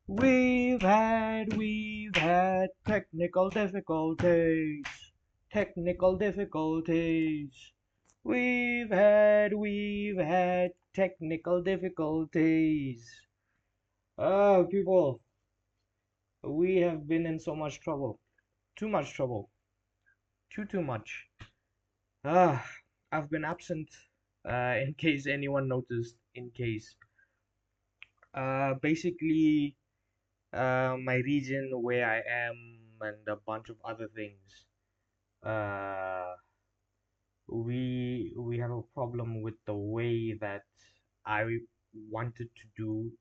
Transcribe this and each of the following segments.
We've had technical difficulties. Technical difficulties. We've had technical difficulties. People, we have been in so much trouble. Too much trouble. Too much. Ah, I've been absent. In case anyone noticed. In case. Basically, my region where I am and a bunch of other things. Uh, we have a problem with the way that I wanted to do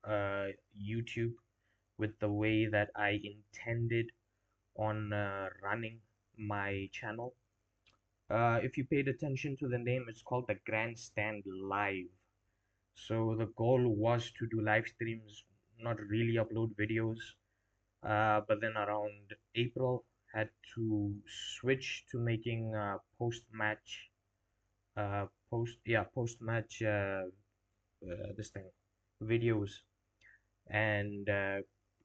YouTube, with the way that I intended on running my channel. If you paid attention to the name, it's called the Grandstand Live. So the goal was to do live streams, not really upload videos. But then around April, had to switch to making post match this thing videos, and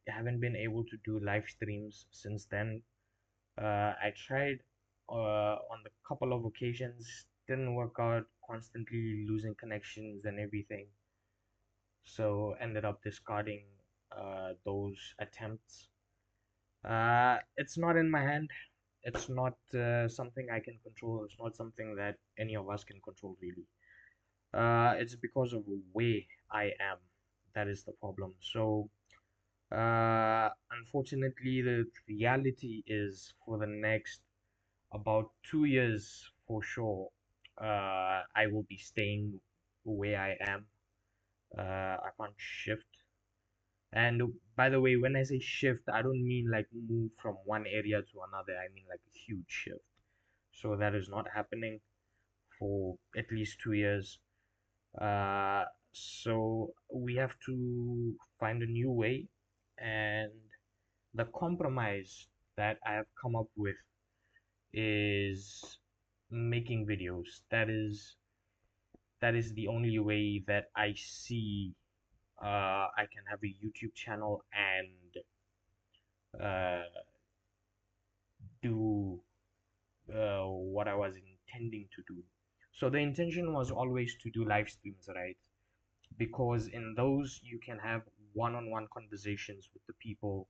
haven't been able to do live streams since then. I tried on the couple of occasions, didn't work out, constantly losing connections and everything. So ended up discarding those attempts. It's not in my hand. It's not something I can control. It's not something that any of us can control, really. It's because of where I am. That is the problem. So, unfortunately, the reality is for the next about 2 years for sure, I will be staying where I am. I can't shift. And by the way, when I say shift, I don't mean like move from one area to another. I mean like a huge shift. So that is not happening for at least 2 years. Uh, so we have to find a new way, and the compromise that I have come up with is making videos. That is the only way that I see I can have a YouTube channel and uh, do what I was intending to do. So the intention was always to do live streams, right? Because in those you can have one-on-one conversations with the people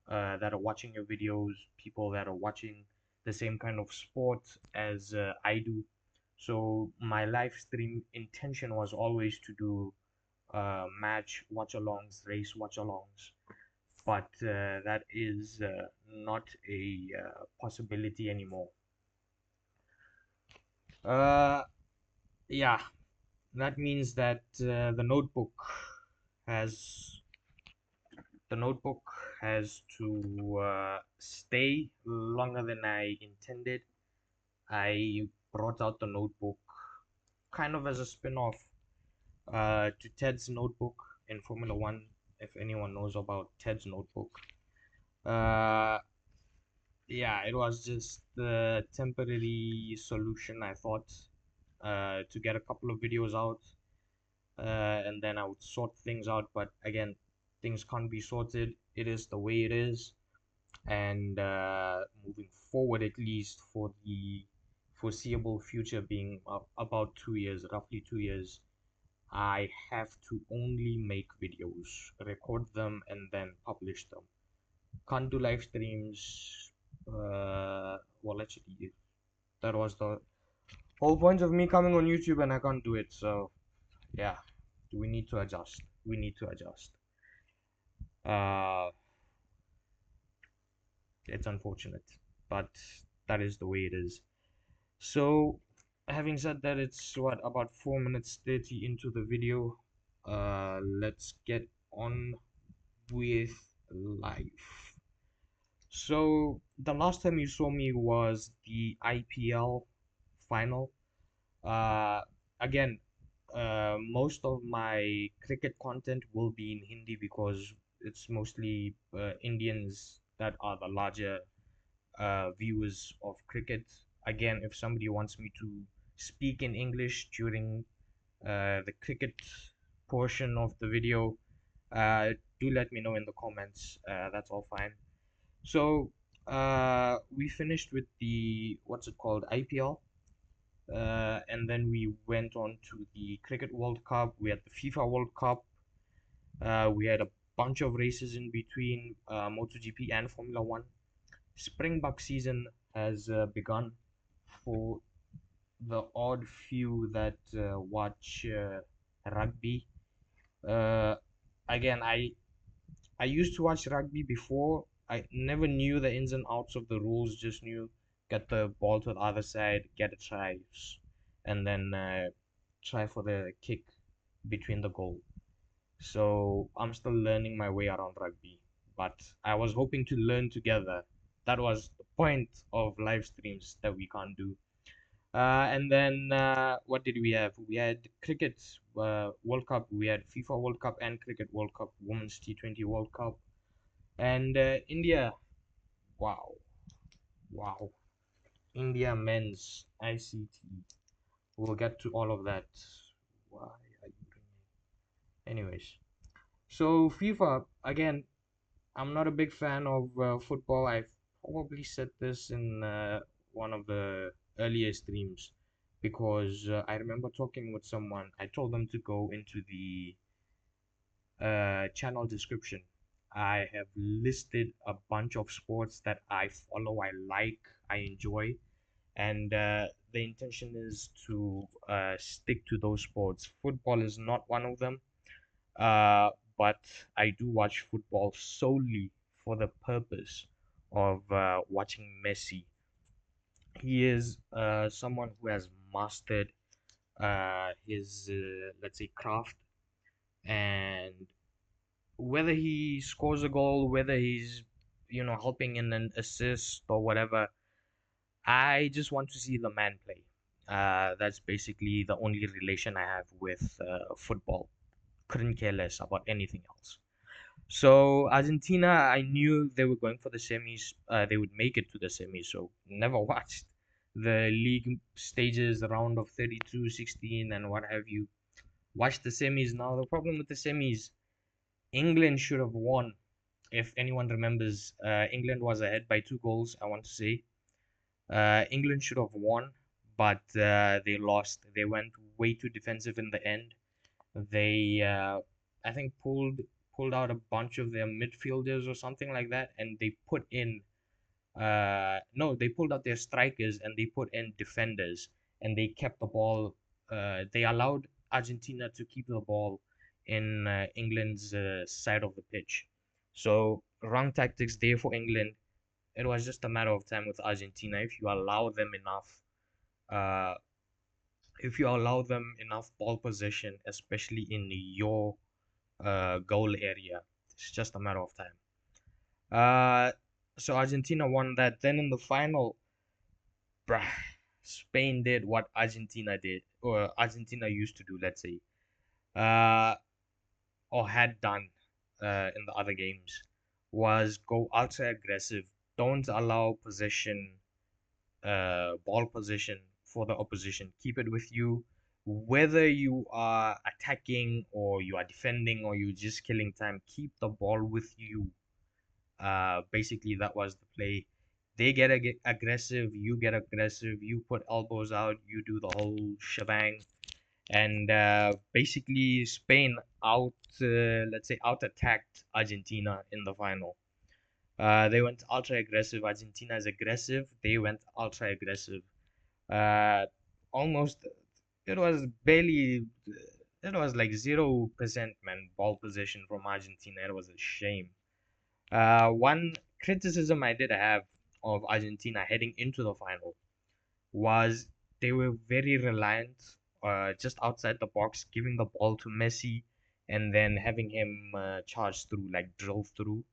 that are watching your videos, people that are watching the same kind of sport as I do. So my live stream intention was always to do match watch-alongs, race watch-alongs, but that is not a possibility anymore. Uh, yeah, that means that has the notebook has to stay longer than I intended. I brought out the notebook kind of as a spin-off to Ted's notebook in Formula One. If anyone knows about Ted's notebook, uh, yeah, it was just the temporary solution I thought to get a couple of videos out, and then I would sort things out. But again, things can't be sorted. It is the way it is, and moving forward, at least for the foreseeable future, being about 2 years, roughly 2 years, I have to only make videos, record them, and then publish them. Can't do live streams. Well, actually, that was the whole point of me coming on YouTube, and I can't do it. So, yeah, we need to adjust. We need to adjust. Uh, it's unfortunate, but that is the way it is. So, having said that, it's what, about 4 minutes 30 into the video. Let's get on with life. So, the last time you saw me was the IPL final. Uh, Again, most of my cricket content will be in Hindi because it's mostly Indians that are the larger viewers of cricket. Again, if somebody wants me to speak in English during the cricket portion of the video, Do let me know in the comments. That's all fine. So we finished with the what's it called, IPL, and then we went on to the Cricket World Cup. We had the FIFA World Cup. We had a bunch of races in between, Motogp and Formula One. Springbok season has begun for the odd few that watch rugby. Uh, Again, I used to watch rugby before. I never knew the ins and outs of the rules. Just knew get the ball to the other side, get a try, and then try for the kick between the goal. So I'm still learning my way around rugby, but I was hoping to learn together. That was the point of live streams that we can't do. And then what did we have? We had cricket World Cup. We had FIFA World Cup and Cricket World Cup, Women's T20 World Cup, and India. Wow, wow. India men's ICT. We'll get to all of that. Why are you ringing? Anyways, so FIFA again. I'm not a big fan of football. I've probably said this in one of the earlier streams because I remember talking with someone. I told them to go into the channel description. I have listed a bunch of sports that I follow, I like, I enjoy, and the intention is to stick to those sports. Football is not one of them, uh, but I do watch football solely for the purpose of watching Messi. He is someone who has mastered his, let's say, craft, and whether he scores a goal, whether he's, helping in an assist or whatever, I just want to see the man play. That's basically the only relation I have with football. Couldn't care less about anything else. So Argentina, I knew they were going for the semis. They would make it to the semis. So never watched the league stages, round of 32, 16, and what have you. Watched the semis. Now the problem with the semis, England should have won. If anyone remembers, England was ahead by 2 goals. I want to say England should have won, but they lost. They went way too defensive in the end. They, I think, pulled out a bunch of their midfielders or something like that, and they put in no, they pulled out their strikers and they put in defenders, and they kept the ball. They allowed Argentina to keep the ball in England's side of the pitch. So wrong tactics there for England. It was just a matter of time with Argentina. Uh, if you allow them enough ball possession, especially in your goal area, it's just a matter of time. So Argentina won that. Then in the final, bruh, Spain did what Argentina did, or Argentina used to do, let's say, uh, or had done in the other games, was go ultra aggressive. Don't allow possession, ball possession for the opposition. Keep it with you. Whether you are attacking or you are defending or you're just killing time, keep the ball with you. Basically, that was the play. They get aggressive, you get aggressive, you put elbows out, you do the whole shebang, and basically Spain let's say, out attacked Argentina in the final. They went ultra aggressive. Argentina is aggressive. They went ultra aggressive. Uh, Almost, it was barely, it was like 0% man ball possession from Argentina. It was a shame. One criticism I did have of Argentina heading into the final was they were very reliant, just outside the box, giving the ball to Messi and then having him charge through, like drill through.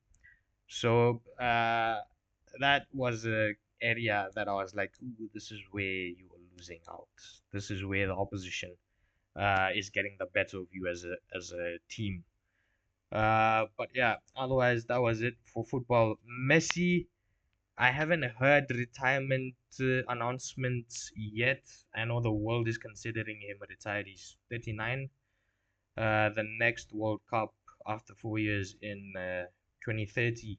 So that was a area that I was like, ooh, this is where you are losing out. This is where the opposition is getting the better of you as a team. But yeah, otherwise that was it for football. Messi, I haven't heard retirement announcements yet. I know the world is considering him retired. He's 39. The next World Cup. after 4 years in 2030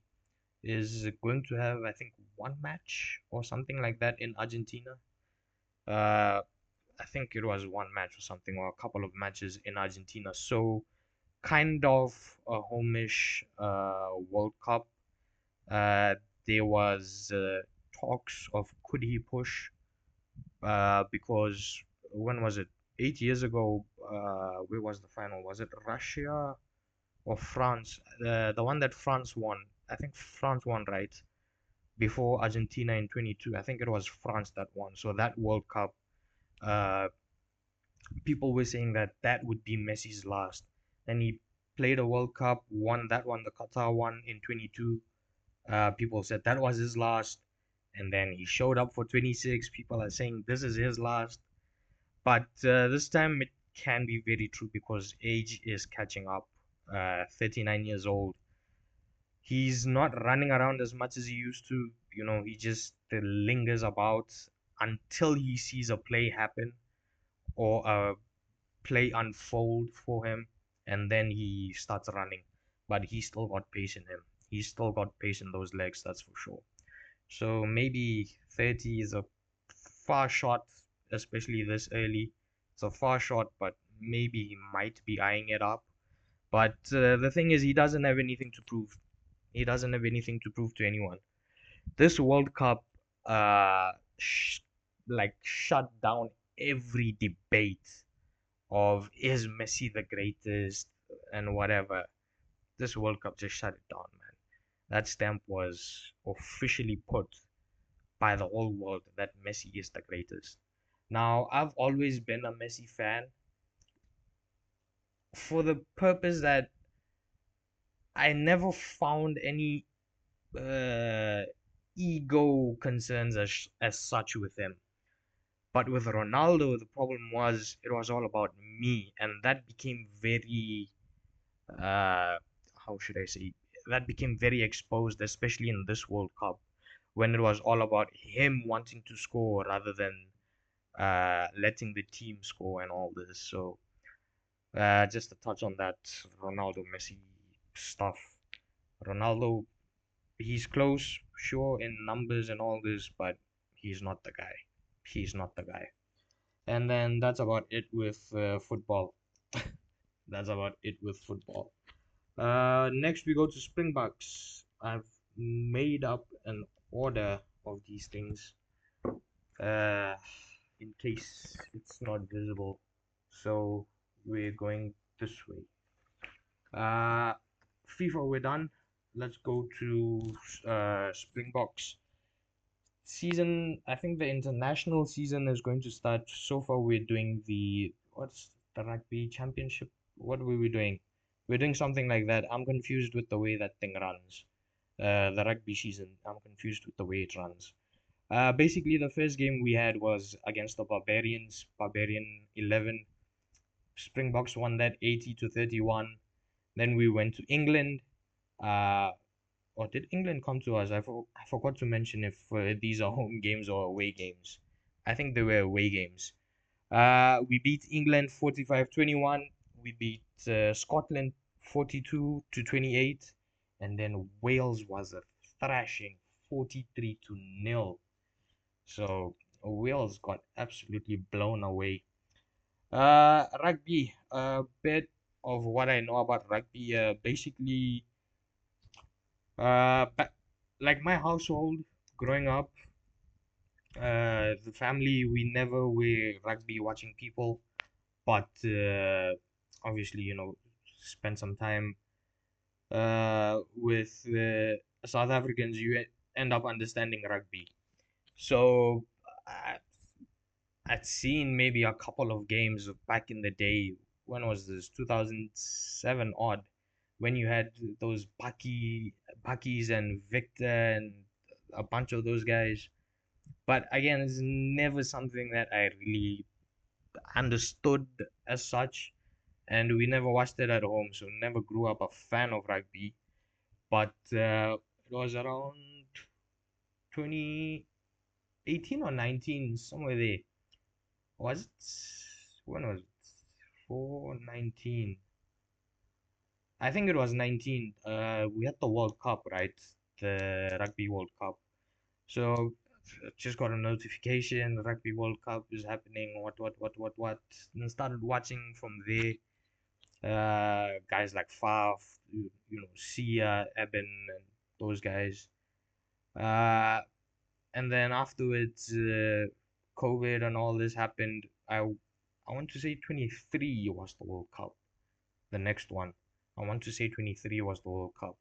is going to have, I think, one match or something like that in Argentina. Uh, I think it was one match or something, or a couple of matches in Argentina. So kind of a homish World Cup. Uh, there was talks of could he push because when was it? 8 years ago, where was the final? Was it Russia or France? The one that France won. I think France won, right? Before Argentina in 22. I think it was France that won. So that World Cup, uh, people were saying that that would be Messi's last. And he played a World Cup, won that one, the Qatar one in 22. People said that was his last. And then he showed up for 26. People are saying this is his last. But this time it can be very true because age is catching up. 39 years old. He's not running around as much as he used to. He just lingers about until he sees a play happen or a play unfold for him, and then he starts running. But he's still got pace in him. He's still got pace in those legs, that's for sure. So maybe 30 is a far shot, especially this early. It's a far shot, but maybe he might be eyeing it up. But the thing is, he doesn't have anything to prove. He doesn't have anything to prove to anyone. This World Cup, like, shut down every debate of is Messi the greatest and whatever. This World Cup just shut it down, man. That stamp was officially put by the whole world that Messi is the greatest. Now, I've always been a Messi fan for the purpose that I never found any uh, ego concerns as such with him. But with Ronaldo, the problem was it was all about me, and that became very uh, how should I say, that became very exposed, especially in this World Cup, when it was all about him wanting to score rather than letting the team score and all this. So just to touch on that Ronaldo Messi stuff. Ronaldo, he's close, sure, in numbers and all this, but he's not the guy. He's not the guy. And then that's about it with football. That's about it with football. Next we go to Springboks. I've made up an order of these things uh, in case it's not visible. So we're going this way. Uh, FIFA, we're done. Let's go to Springboks. Season, I think the international season is going to start. So far, we're doing what's the rugby championship? What were we doing? We're doing something like that. I'm confused with the way that thing runs. The rugby season, I'm confused with the way it runs. Basically, the first game we had was against the Barbarians, Barbarian 11. Springboks won that 80-31. Then we went to England. Uh, or did England come to us? I forgot to mention if these are home games or away games. I think they were away games. We beat England 45-21. We beat Scotland 42-28. And then Wales was a thrashing 43-0. So Wales got absolutely blown away. Rugby, a bit of what I know about rugby. Basically, like my household growing up, the family, we never were rugby watching people, but obviously, spend some time with South Africans, end up understanding rugby. So I, I'd seen maybe a couple of games back in the day. When was this? 2007 odd, when you had those Buckies and Victor and a bunch of those guys. But again, it's never something that I really understood as such, and we never watched it at home, so never grew up a fan of rugby. But it was around 2018 or 19, somewhere there. Was it? When was it? 419. I think it was 19. We had the World Cup, right? The Rugby World Cup. So just got a notification, the Rugby World Cup is happening. What? And started watching from there. Guys like Faf, Sia, Eben, and those guys. Uh, and then afterwards, COVID and all this happened. I want to say 23 was the World Cup. The next one, I want to say 23 was the World Cup.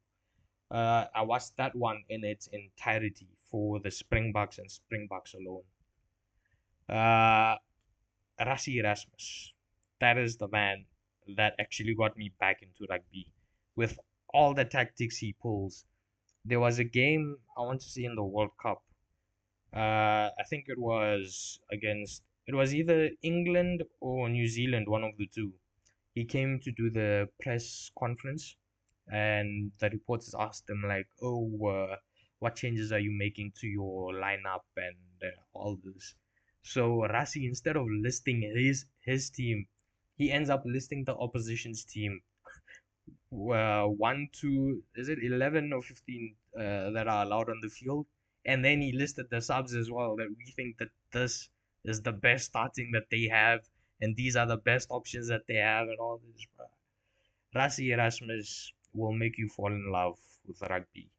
I watched that one in its entirety for the Springboks and Springboks alone. Uh, Rassie Erasmus, that is the man that actually got me back into rugby with all the tactics he pulls. There was a game I want to see in the World Cup. I think it was either England or New Zealand, one of the two. He came to do the press conference, and the reporters asked him like, "Oh, what changes are you making to your lineup and all this?" So Rassi, instead of listing his team, he ends up listing the opposition's team. One, two, is it 11 or 15 that are allowed on the field? And then he listed the subs as well, that we think that this is the best starting that they have, and these are the best options that they have, and all this. Rassi Erasmus will make you fall in love with rugby.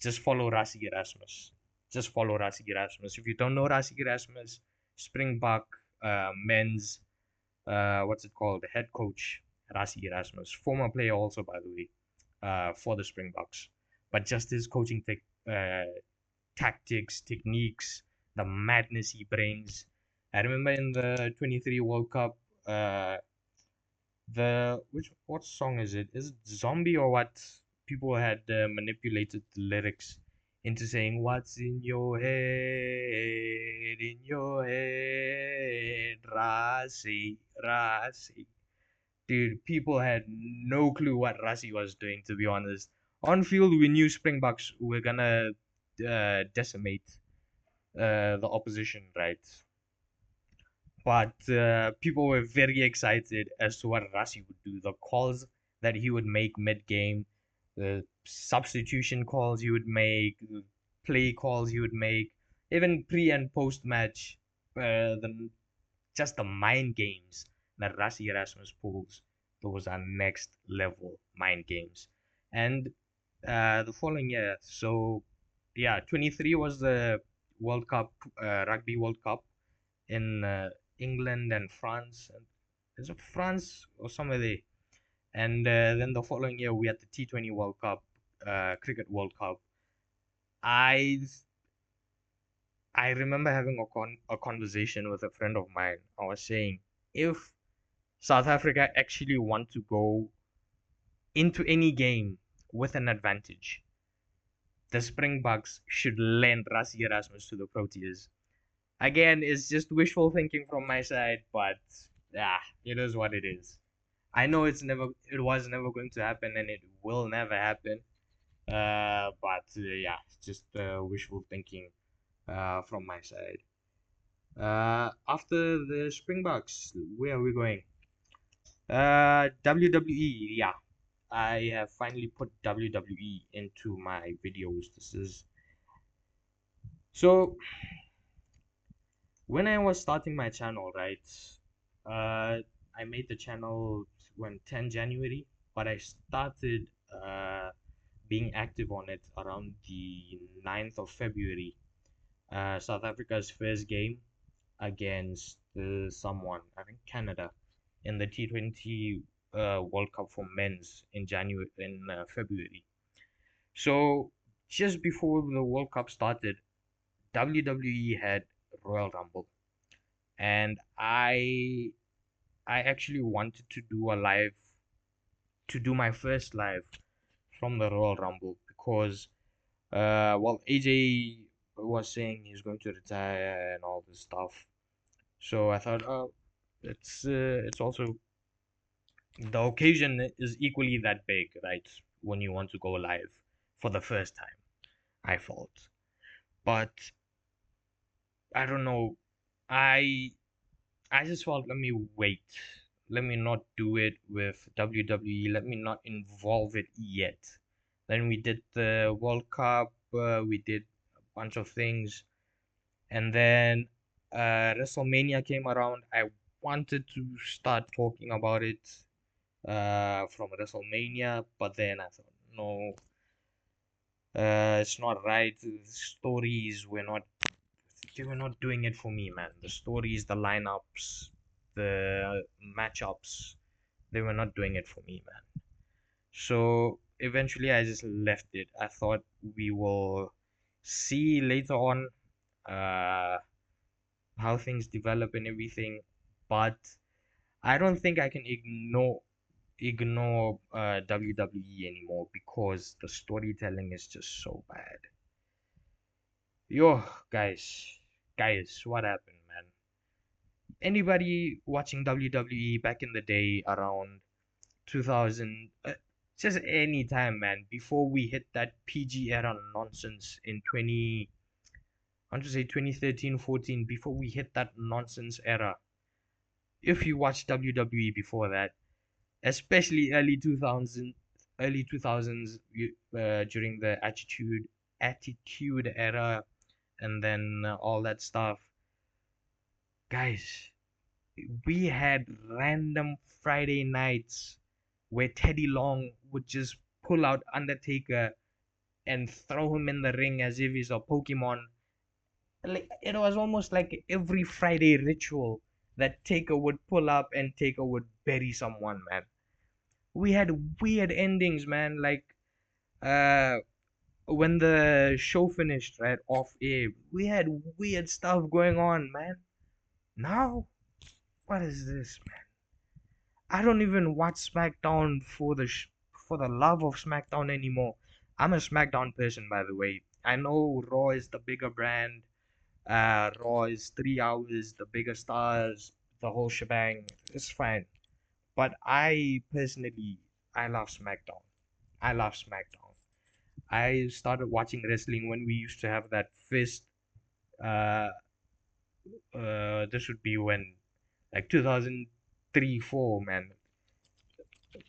Just follow Rassi Erasmus. Just follow Rassi Erasmus. If you don't know Rassi Erasmus, Springbok men's what's it called? The head coach, Rassi Erasmus, former player also, by the way, for the Springboks. But just his coaching tactics, techniques, the madness he brings. I remember in the 23 World Cup, what song is it? Is it Zombie or what? People had manipulated the lyrics into saying, "What's in your head, Rasi, Rasi." Dude, people had no clue what Rasi was doing, to be honest. On field, we knew Springboks were gonna decimate the opposition, right? But people were very excited as to what Rasi would do. The calls that he would make mid-game, the substitution calls he would make, the play calls he would make, even pre and post-match, the just the mind games that Rassi Erasmus pulls, those are next level mind games. And the following year, so yeah, 23 was the World Cup, Rugby World Cup in England and France. And is it France or somewhere there? And then the following year, we had the T20 World Cup, Cricket World Cup. I I remember having a conversation with a friend of mine. I was saying, if South Africa actually want to go into any game with an advantage, the Springboks should lend Rassie Erasmus to the Proteas. Again, it's just wishful thinking from my side, but yeah, it is what it is. I know it was never going to happen, and it will never happen. But yeah, just wishful thinking from my side. After the Springboks, where are we going? WWE, yeah. I have finally put WWE into my videos. This is so when I was starting my channel, right? I made the channel when 10 January, but I started being active on it around the 9th of February. South Africa's first game against someone, I think Canada, in the T20 World Cup for men's in February. So just before the World Cup started, WWE had Royal Rumble, and I actually wanted to do a live to do my first live from the Royal Rumble because well AJ was saying he's going to retire and all this stuff. So I thought, oh, it's also the occasion is equally that big, right? When you want to go live for the first time, I felt. But I don't know. I I just felt let me wait. let me not do it with WWE. Let me not involve it yet. Then we did the World Cup. We did a bunch of things, and then WrestleMania came around. I wanted to start talking about it from WrestleMania, but then I thought, no, it's not right. The stories were not, they were not doing it for me, man. The stories, the lineups, the matchups, they were not doing it for me, man. So eventually I just left it. I thought we will see later on uh, how things develop and everything, but I don't think I can ignore WWE anymore because the storytelling is just so bad. Yo, guys, what happened, man? Anybody watching WWE back in the day around 2000, just any time, man, before we hit that PG era nonsense in 20, I want to say 2013, 14, before we hit that nonsense era. If you watched WWE before that, especially early 2000s, during the attitude era, and then all that stuff, guys, we had random Friday nights where Teddy Long would just pull out Undertaker and throw him in the ring as if he's a Pokemon. Like it was almost like every Friday ritual that Taker would pull up and Taker would bury someone, man. We had weird endings, man. Like uh when the show finished, right, off air, we had weird stuff going on, man. Now, what is this, man? I don't even watch SmackDown for the love of SmackDown anymore. I'm a SmackDown person, by the way. I know Raw is the bigger brand. Raw is 3 hours, the bigger stars, the whole shebang. It's fine. But I personally, I love SmackDown. I love SmackDown. I started watching wrestling when we used to have that fist. Uh, this would be when, like 2003, 4, man.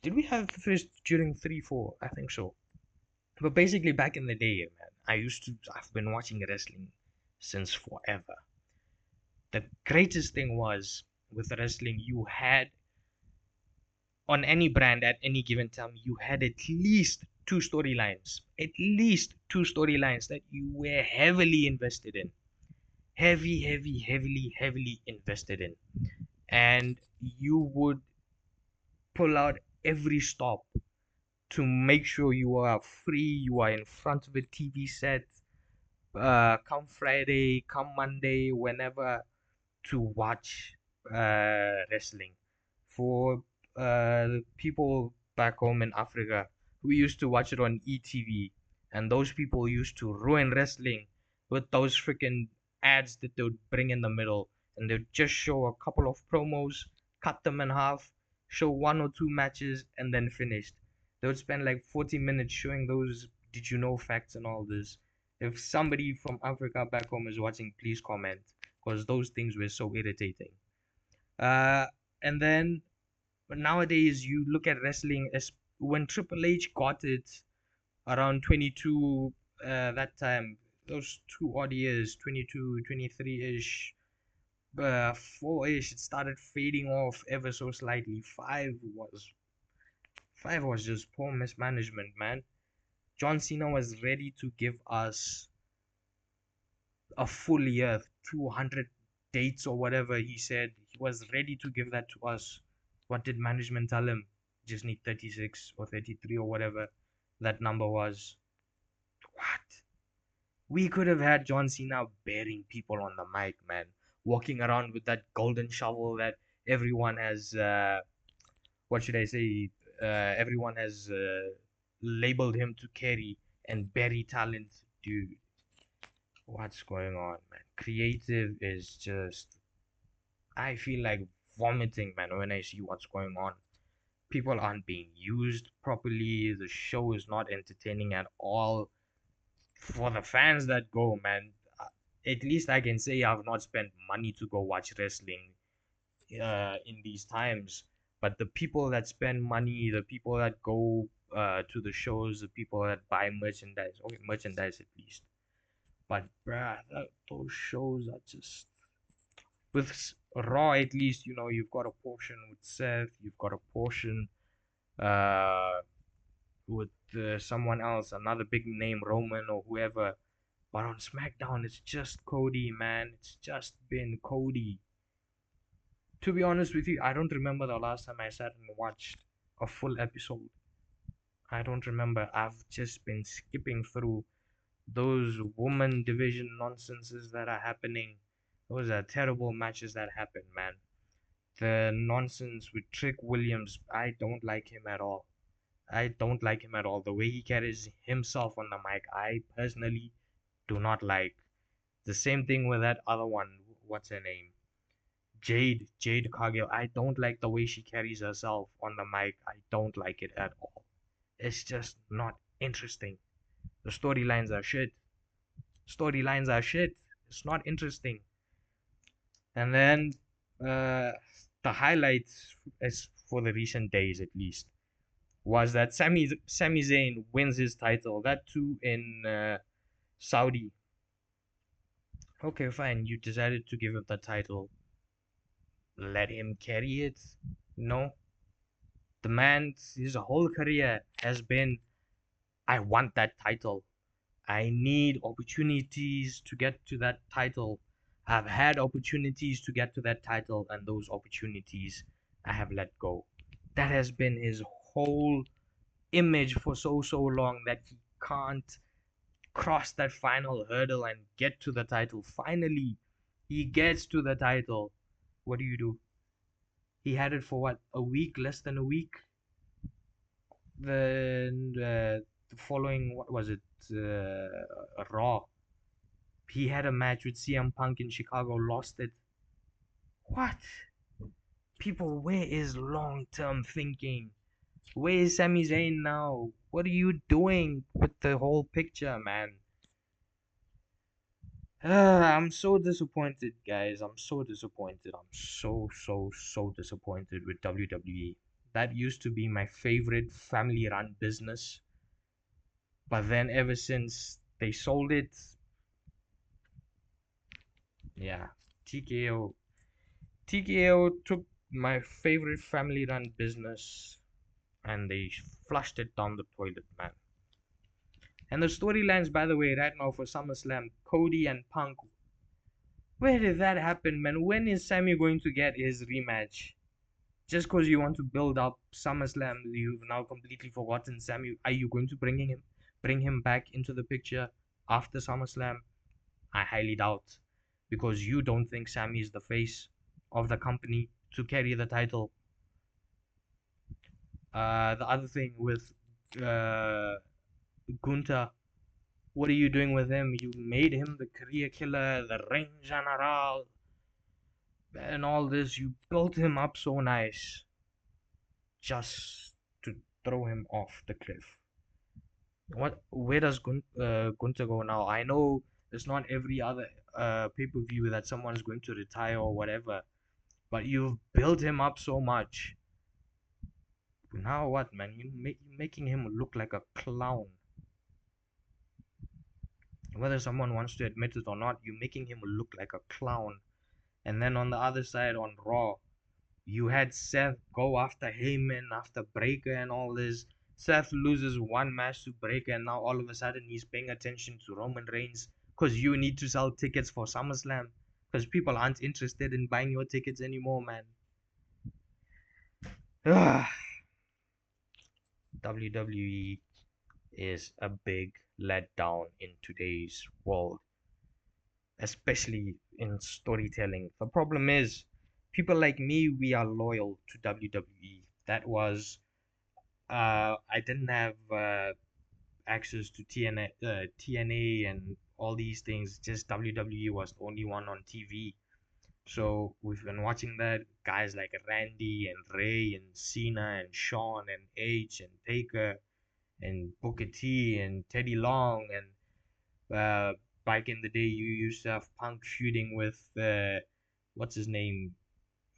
Did we have the fist during 3, 4? I think so. But basically, back in the day, man, I've been watching wrestling since forever. The greatest thing was with wrestling, you had on any brand at any given time, you had at least two storylines that you were heavily invested in, heavily invested in, and you would pull out every stop to make sure you are free, you are in front of a TV set, come Friday, come Monday, whenever, to watch wrestling. For people back home in Africa, we used to watch it on ETV, and those people used to ruin wrestling with those freaking ads that they would bring in the middle, and they'd just show a couple of promos, cut them in half, show one or two matches, and then finished. They would spend like 40 minutes showing those did you know facts and all this. If somebody from Africa back home is watching, please comment because those things were so irritating. Uh, and then but nowadays you look at wrestling as when Triple H got it around 22, that time, those 2 odd years, 22, 23-ish, 4-ish, it started fading off ever so slightly. Five was just poor mismanagement, man. John Cena was ready to give us a full year, 200 dates or whatever he said. He was ready to give that to us. What did management tell him? Just need 36 or 33 or whatever that number was. What? We could have had John Cena bearing people on the mic, man. Walking around with that golden shovel that everyone has, what should I say? Everyone has labeled him to carry and bury talent. Dude, what's going on, man? Creative is just, I feel like vomiting, man, when I see what's going on. People aren't being used properly. The show is not entertaining at all. For the fans that go, man, at least I can say I've not spent money to go watch wrestling in these times. But the people that spend money, the people that go to the shows, the people that buy merchandise, okay, merchandise at least. But bruh, those shows are just with Raw. At least you've got a portion with Seth, you've got a portion uh with someone else, another big name, Roman or whoever. But on SmackDown, it's just Cody, man. It's just been Cody. To be honest with you, I don't remember the last time I sat and watched a full episode. I don't remember. I've just been skipping through those woman division nonsenses that are happening. Those are terrible matches that happen, man. The nonsense with Trick Williams, I don't like him at all. I don't like him at all. The way he carries himself on the mic, I personally do not like. The same thing with that other one. What's her name? Jade Cargill. I don't like the way she carries herself on the mic. I don't like it at all. It's just not interesting. The storylines are shit. Storylines are shit. It's not interesting. And then uh, the highlights, as for the recent days at least, was that Sami Zayn wins his title. That too in Saudi. Okay, fine. You decided to give him the title. Let him carry it. No, the man, his whole career has been, I want that title. I need opportunities to get to that title. I've had opportunities to get to that title, and those opportunities I have let go. That has been his whole image for so long, that he can't cross that final hurdle and get to the title. Finally, he gets to the title. What do? He had it for what, a week, less than a week. Then the following, what was it? Raw. He had a match with CM Punk in Chicago, lost it. What? People, where is long term thinking? Where is Sami Zayn now? What are you doing with the whole picture, man? I'm so disappointed, guys. I'm so disappointed. I'm so disappointed with WWE. That used to be my favorite family run business. But then ever since they sold it, yeah, TKO. TKO took my favorite family run business and they flushed it down the toilet, man. And the storylines, by the way, right now for SummerSlam, Cody and Punk. Where did that happen, man? When is Sammy going to get his rematch? Just because you want to build up SummerSlam, you've now completely forgotten Sammy. Are you going to bring him back into the picture after SummerSlam? I highly doubt, because you don't think Sammy is the face of the company to carry the title. The other thing with uh, Gunter, what are you doing with him? You made him the career killer, the ring general, and all this. You built him up so nice, just to throw him off the cliff. What? Where does Gunter go now? I know it's not every other pay-per-view that someone's going to retire or whatever, but you've built him up so much. Now what, man? You're making him look like a clown. Whether someone wants to admit it or not, you're making him look like a clown. And then on the other side, on Raw, you had Seth go after Heyman, after Breaker, and all this. Seth loses one match to Breaker, and now all of a sudden he's paying attention to Roman Reigns because you need to sell tickets for SummerSlam because people aren't interested in buying your tickets anymore, man. WWE is a big letdown in today's world, especially in storytelling. The problem is, people like me, we are loyal to WWE. That was, I didn't have access to TNA and all these things. Just WWE was the only one on TV. So we've been watching that. Guys like Randy and Ray and Cena and Shawn and Edge and Taker and Booker T and Teddy Long, and back in the day you used to have Punk feuding with what's his name,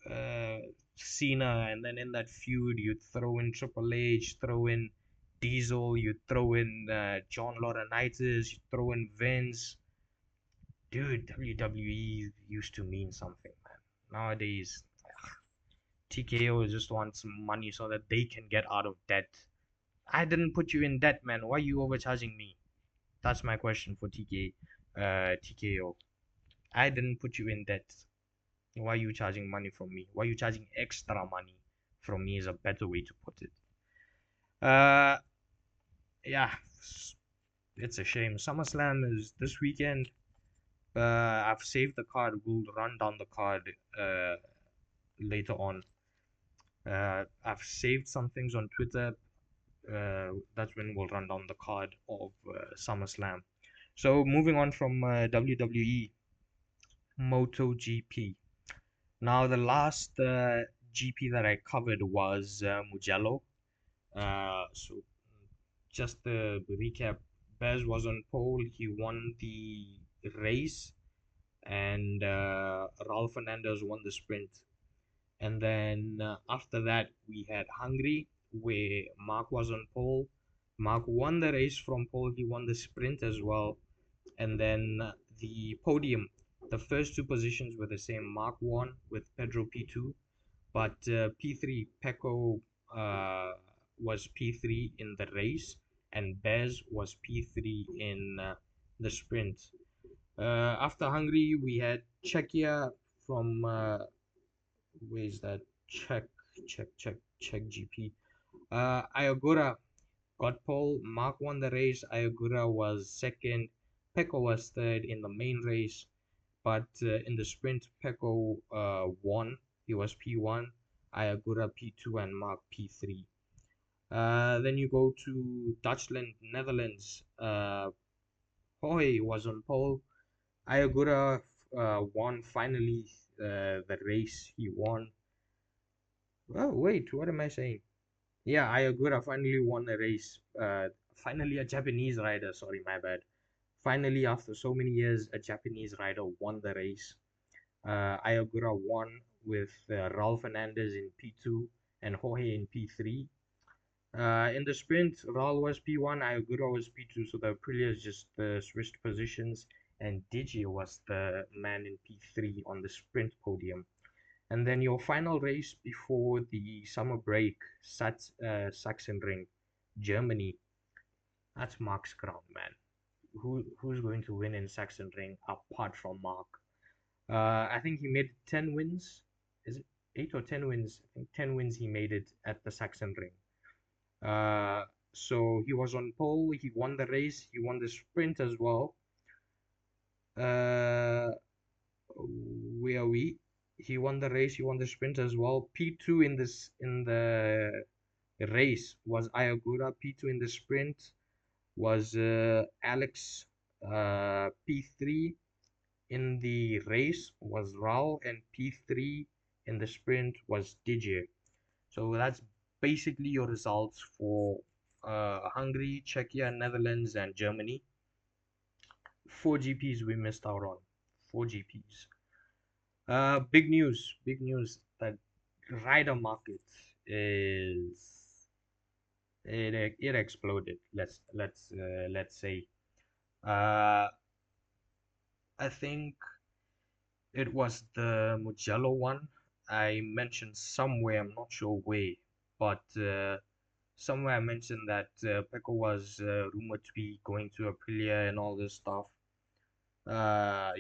uh Cena, and then in that feud you'd throw in Triple H, throw in Diesel, you'd throw in John Laurinaitis, you'd throw in Vince. Dude, WWE used to mean something, man. Nowadays, TKO just wants money so that they can get out of debt. I didn't put you in debt, man. Why are you overcharging me? That's my question for TKO. I didn't put you in debt. Why are you charging money from me? Why are you charging extra money from me is a better way to put it. Uh, yeah, it's a shame. SummerSlam is this weekend. I've saved the card. We'll run down the card later on. I've saved some things on Twitter. That's when we'll run down the card of SummerSlam. So moving on from WWE, MotoGP. Now the last GP that I covered was Mugello. So just the recap, Bez was on pole. He won the race, and Raul Fernandez won the sprint. And then after that, we had Hungary, where Mark was on pole. Mark won the race from pole. He won the sprint as well. And then the podium, the first two positions were the same. Mark won with Pedro P2, but P3, Pecco was P3 in the race, and Bez was P3 in the sprint. After Hungary, we had Czechia from where is that? Czech GP. Iogura got pole. Mark won the race. Iogura was second. Pecco was third in the main race, but in the sprint, Pecco won. He was P1. Iogura P2 and Mark P3. Then you go to Dutchland, Netherlands. Hoy was on pole. Iogura won finally the race. He won. Oh, wait, what am I saying? Yeah, Iogura finally won the race. Finally, a Japanese rider. Sorry, my bad. Finally, after so many years, a Japanese rider won the race. Iogura won with Raul Fernandez in P2 and Jorge in P3. In the sprint, Raul was P1, Iogura was P2, so the Aprilias just switched positions, and Digi was the man in P3 on the sprint podium. And then your final race before the summer break, Sachsenring, Germany. That's Mark's ground, man. Who's going to win in Sachsenring apart from Mark? I think he made 10 wins. Is it 8 or 10 wins? I think 10 wins he made it at the Sachsenring. So he was on pole. He won the race. He won the sprint as well. Where are we? He won the race. He won the sprint as well. P2 in the race was Iogura. P2 in the sprint was Alex. P3 in the race was Raul, and P3 in the sprint was DJ. So that's basically your results for Hungary, Czechia, Netherlands, and Germany. 4 GPs we missed out on. 4 GPs. Big news that rider market is it exploded. Let's say. Uh, I think it was the Mugello one. I mentioned somewhere, I'm not sure where, but somewhere I mentioned that Pecco was rumored to be going to Aprilia and all this stuff.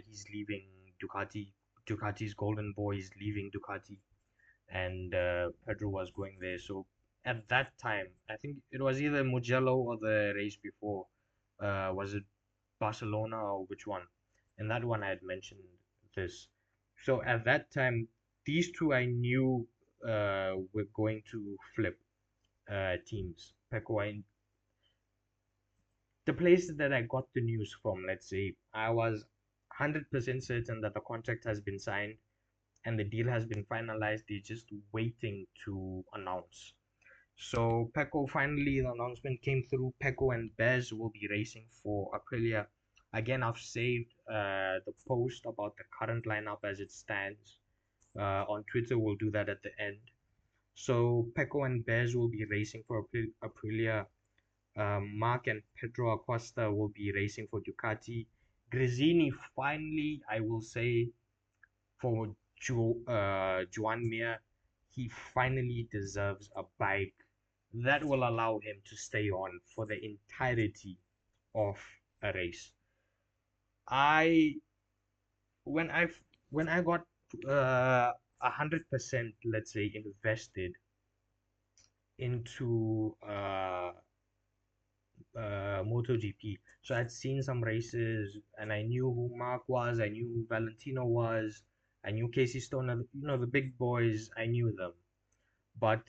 He's leaving Ducati. Ducati's golden boy is leaving Ducati, and Pedro was going there. So at that time, I think it was either Mugello or the race before. Was it Barcelona or which one? And that one I had mentioned this. So at that time, these two I knew were going to flip teams. Pecco, the place that I got the news from, let's say, I was 100% certain that the contract has been signed and the deal has been finalized. They're just waiting to announce. So Pecco, finally the announcement came through. Pecco and Bez will be racing for Aprilia. Again, I've saved the post about the current lineup as it stands on Twitter. We'll do that at the end. So Pecco and Bez will be racing for Aprilia. Mark and Pedro Acosta will be racing for Ducati. Gresini finally, I will say, for Joan Mir, he finally deserves a bike that will allow him to stay on for the entirety of a race. I when I when I got 100%, let's say, invested into MotoGP. So I'd seen some races and I knew who Mark was, I knew who Valentino was, I knew Casey Stoner, the big boys, I knew them. But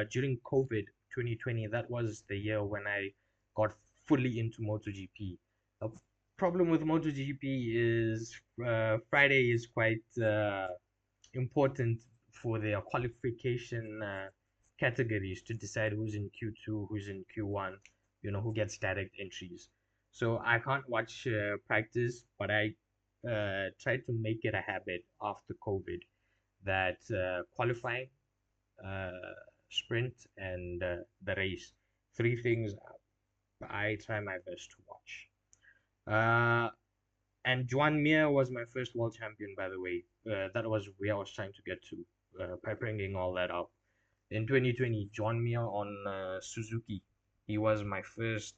during COVID 2020, that was the year when I got fully into MotoGP. The problem with MotoGP is Friday is quite important for their qualification categories to decide who's in Q2, who's in Q1, who gets direct entries. So I can't watch practice, but I tried to make it a habit after COVID that qualifying, uh, sprint, and the race, three things I try my best to watch. Uh, and Juan Mir was my first world champion, by the way. That was where I was trying to get to, by bringing all that up. In 2020, Juan Mir on Suzuki, he was my first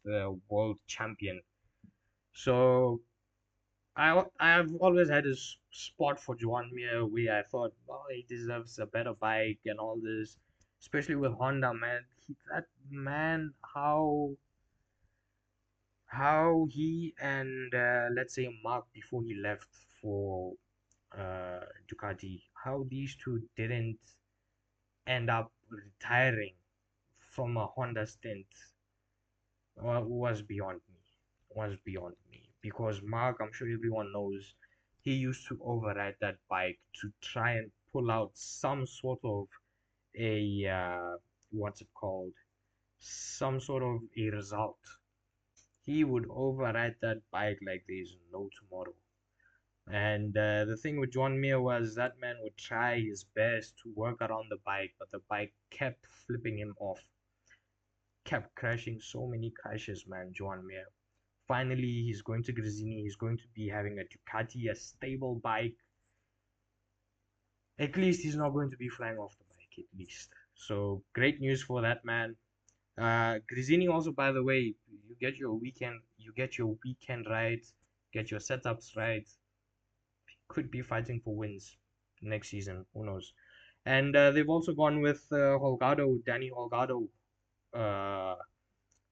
world champion. So I've always had a spot for Juan Mir where I thought, oh, he deserves a better bike and all this, especially with Honda, man. That man, how he and let's say Mark before he left for Ducati, how these two didn't end up retiring from a Honda stint was beyond me. Was beyond me because Mark, I'm sure everyone knows, he used to override that bike to try and pull out some sort of a what's it called? Some sort of a result. He would override that bike like there's no tomorrow. And the thing with John Mir was that man would try his best to work around the bike, but the bike kept flipping him off, kept crashing, so many crashes, man, John Mir. Finally, he's going to Gresini, he's going to be having a Ducati, a stable bike. At least he's not going to be flying off the bike, at least. So, great news for that man. Gresini also, by the way, you get your weekend right, get your setups right, could be fighting for wins next season. Who knows? And they've also gone with Holgado, Danny Holgado, uh,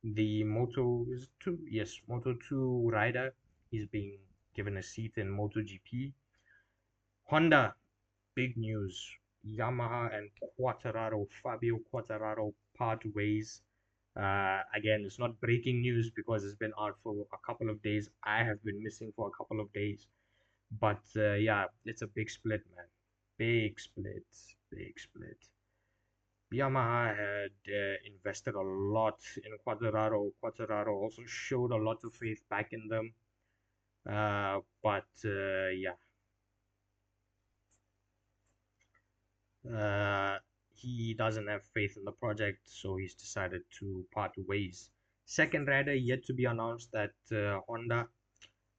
the Moto is two, yes, Moto2 rider. He's being given a seat in MotoGP. Honda, big news. Yamaha and Fabio Quartararo part ways. Again, it's not breaking news because it's been out for a couple of days. I have been missing for a couple of days. But yeah, it's a big split, man. Big split. Big split. Yamaha had invested a lot in Quadraro. Quadraro also showed a lot of faith back in them. But yeah, uh, he doesn't have faith in the project, so he's decided to part ways. Second rider yet to be announced at Honda.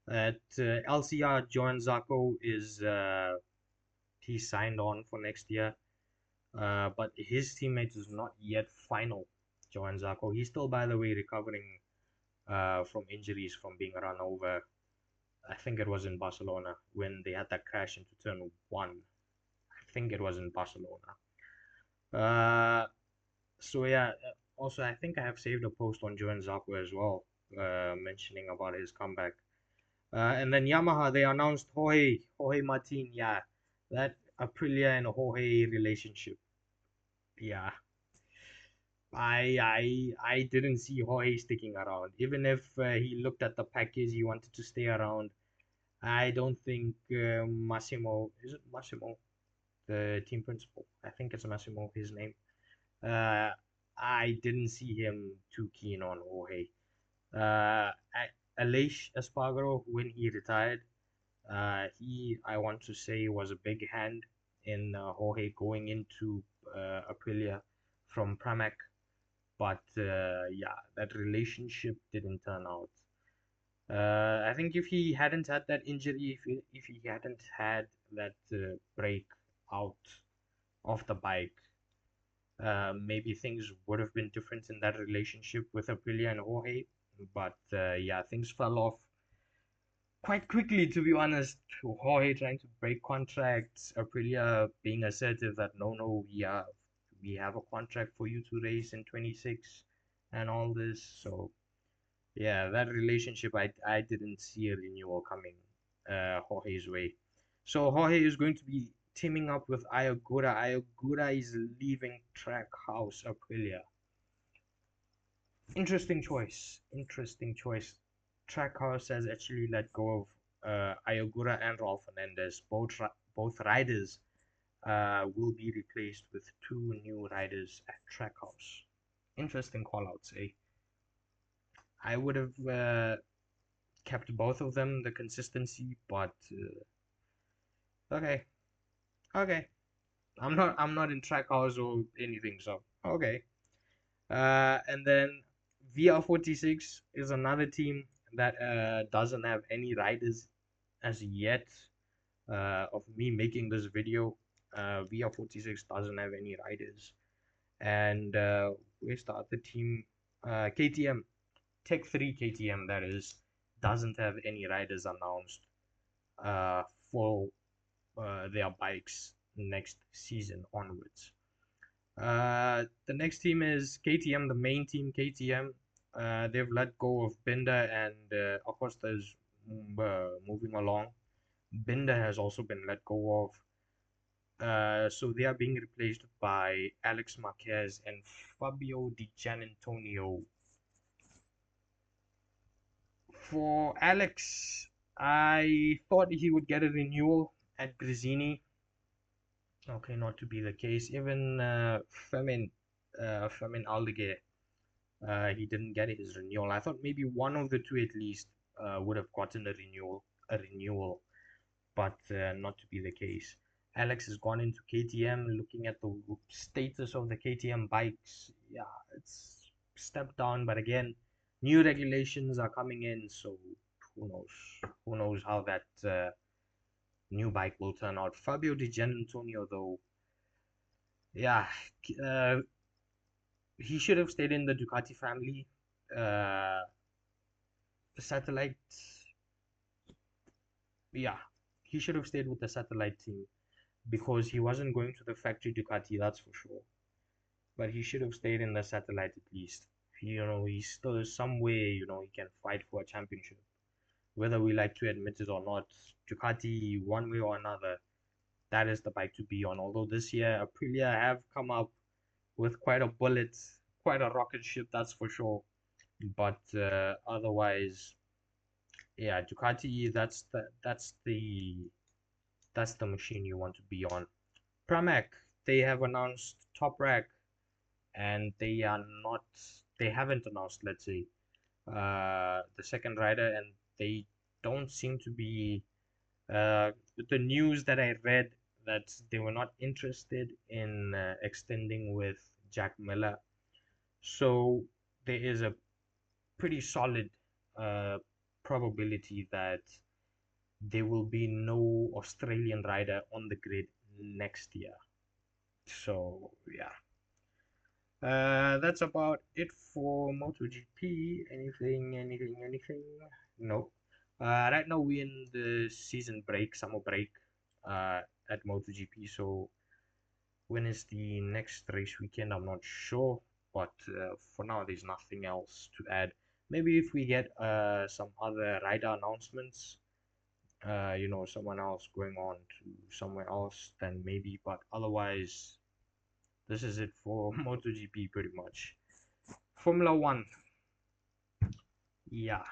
At LCR, Joan Zarco is he signed on for next year. But his teammate is not yet final. Joan Zarco. He's still, by the way, recovering from injuries from being run over. I think it was in Barcelona when they had that crash into turn one. I think it was in Barcelona. Uh, so yeah. Also, I think I have saved a post on Joan Zarco as well, mentioning about his comeback. And then Yamaha, they announced Jorge Martin. Yeah, that Aprilia and Jorge relationship. Yeah, I didn't see Jorge sticking around. Even if he looked at the package, he wanted to stay around. I don't think Massimo, is it Massimo, the team principal? I think it's Massimo, his name. Uh, I didn't see him too keen on Jorge. Aleix Espargaro, when he retired, I want to say, was a big hand in Jorge going into Aprilia from Pramac, but yeah, that relationship didn't turn out. I think if he hadn't had that injury, if he hadn't had that break out of the bike, maybe things would have been different in that relationship with Aprilia and Jorge. But yeah, things fell off quite quickly, to be honest. Jorge trying to break contracts, Aprilia being assertive that no, we have a contract for you to race in 26 and all this. So yeah, that relationship, I didn't see a renewal coming Jorge's way. So Jorge is going to be teaming up with Ayagura. Ayagura is leaving Trackhouse Aprilia. Interesting choice. Interesting choice. Trackhouse has actually let go of Ayagura and Rolf Fernandez. Both riders will be replaced with two new riders at Trackhouse. Interesting call-outs, eh? I would have kept both of them, the consistency, but okay, okay. I'm not in Trackhouse or anything, so okay. And then VR46 is another team that doesn't have any riders as yet. Of me making this video, VR46 doesn't have any riders. And where's the other team? KTM, Tech 3 KTM, that is, doesn't have any riders announced uh, for their bikes next season onwards. The next team is KTM, the main team, KTM. They've let go of Binder and Acosta is moving along. Binder has also been let go of. So they are being replaced by Alex Marquez and Fabio Di Gianantonio. For Alex, I thought he would get a renewal at Gresini. Okay, not to be the case. Even Fermin Aldeguer, he didn't get his renewal. I thought maybe one of the two at least would have gotten a renewal, but not to be the case. Alex has gone into KTM. Looking at the status of the KTM bikes, yeah, it's stepped down. But again, new regulations are coming in, so who knows? Who knows how that new bike will turn out? Fabio Di Gianantonio, though, yeah, uh, he should have stayed in the Ducati family. The satellite, yeah, he should have stayed with the satellite team because he wasn't going to the factory Ducati, that's for sure. But he should have stayed in the satellite at least. He's still somewhere, he can fight for a championship. Whether we like to admit it or not, Ducati, one way or another, that is the bike to be on. Although this year, Aprilia have come up with quite a bullet, quite a rocket ship, that's for sure. But otherwise, yeah, Ducati, that's the machine you want to be on. Pramac, they have announced Top Rack, and they haven't announced, let's say, the second rider, and they don't seem to be with the news that I read that they were not interested in extending with Jack Miller. So there is a pretty solid uh, probability that there will be no Australian rider on the grid next year. So yeah, that's about it for MotoGP. Anything? No. Right now we're in the season break, summer break, at MotoGP. So when is the next race weekend? I'm not sure, but for now there's nothing else to add. Maybe if we get some other rider announcements, someone else going on to somewhere else, then maybe. But otherwise, this is it for MotoGP pretty much. Formula One, yeah.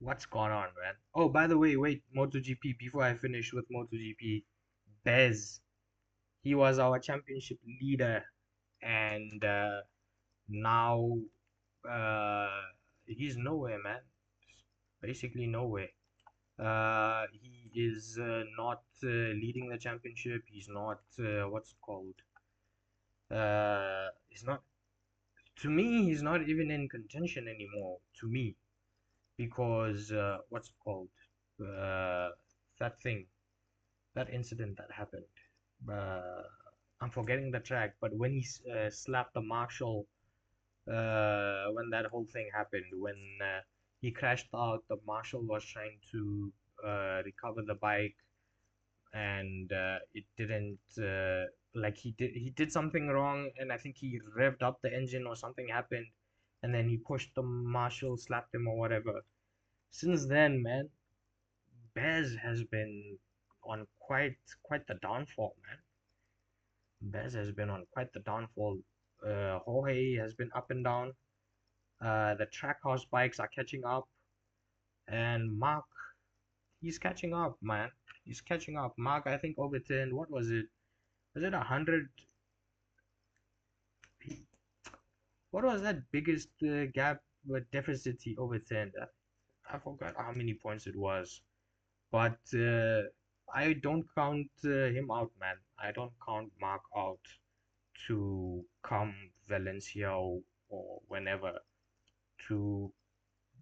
What's going on, man? Oh, by the way, wait, MotoGP. Before I finish with MotoGP, Bez, he was our championship leader, and now uh, he's nowhere, man. Basically nowhere. He is not leading the championship. He's not what's it called? He's not. To me, he's not even in contention anymore. To me, because what's it called? Uh, that thing, that incident that happened. Uh, I'm forgetting the track, but when he slapped the marshal, when that whole thing happened, when he crashed out, the marshal was trying to recover the bike, and it didn't like he did something wrong, and I think he revved up the engine or something happened, and then he pushed the marshal, slapped him or whatever. Since then, man, Bez has been on quite the downfall, man. Bez has been on quite the downfall. Jorge has been up and down. The Trackhouse bikes are catching up, and Mark, he's catching up, man. He's catching up. Mark, I think overturned. What was it? Was it 100? What was that biggest gap deficit he overturned? I forgot how many points it was, but I don't count him out, man. I don't count Mark out to come Valencia or whenever to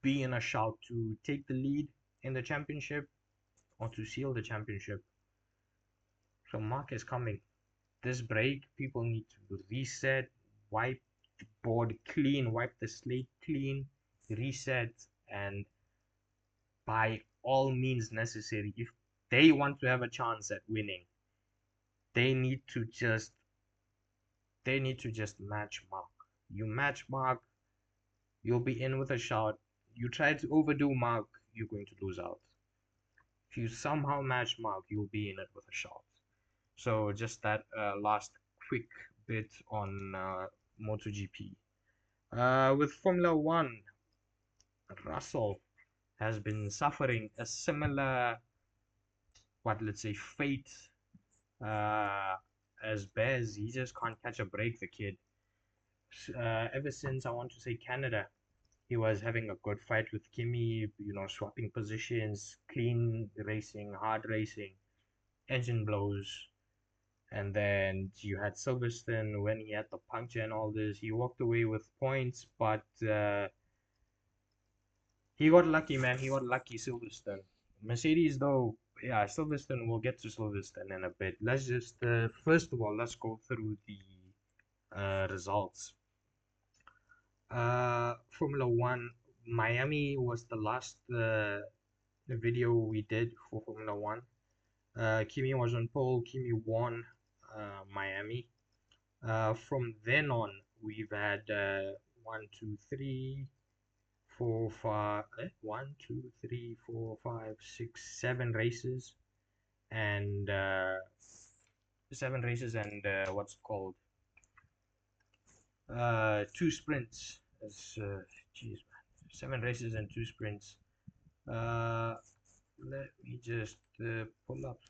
be in a shout to take the lead in the championship or to seal the championship. So Mark is coming. This break, people need to reset, wipe the board clean, wipe the slate clean, reset, and by all means necessary, if they want to have a chance at winning, they need to just match Mark. You match Mark, you'll be in with a shot. You try to overdo Mark, you're going to lose out. If you somehow match Mark, you'll be in it with a shot. So just that last quick bit on MotoGP. With Formula One, Russell has been suffering a similar, what let's say, fate as Bez. He just can't catch a break, the kid. Ever since I want to say Canada, he was having a good fight with Kimi, swapping positions, clean racing, hard racing, engine blows. And then you had Silverstone when he had the puncture and all this. He walked away with points, but he got lucky, man. He got lucky, Silverstone. Mercedes, though, yeah, Silverstone. We'll get to Silverstone in a bit. Let's just, first of all, let's go through the results. Formula One, Miami was the last video we did for Formula One. Kimi was on pole. Kimi won Miami. From then on, we've had 1, 2, 3, 4, 5, 1, 2, 3, 4, 5, 6, 7 races, and 2 sprints. Geez, man, 7 races and 2 sprints. Let me just pull up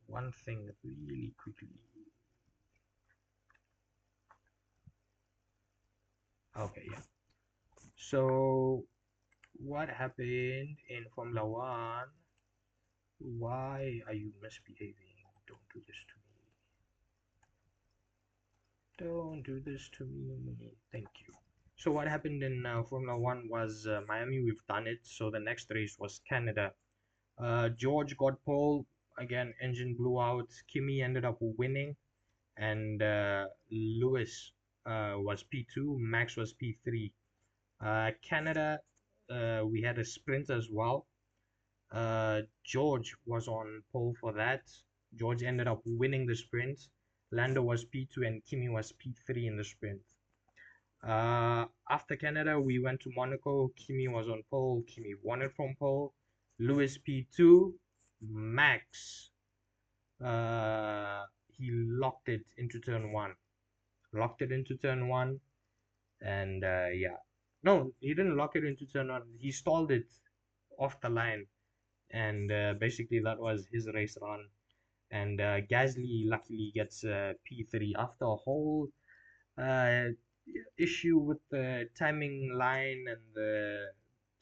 one thing really quickly. Okay, yeah. So, what happened in Formula One? Why are you misbehaving? Don't do this to me. Don't do this to me. Thank you. So, what happened in Formula One was Miami, we've done it. So, the next race was Canada. George got pole. Again, engine blew out. Kimi ended up winning. And Lewis was P2. Max was P3. Canada, we had a sprint as well. George was on pole for that. George ended up winning the sprint. Lando was P2 and Kimi was P3 in the sprint. After Canada, we went to Monaco. Kimi was on pole. Kimi won it from pole. Lewis P2. Max, he locked it into turn one. And yeah. No, he didn't lock it into turn one. He stalled it off the line. And basically, that was his race run. And Gasly luckily gets P3 after a whole issue with the timing line and the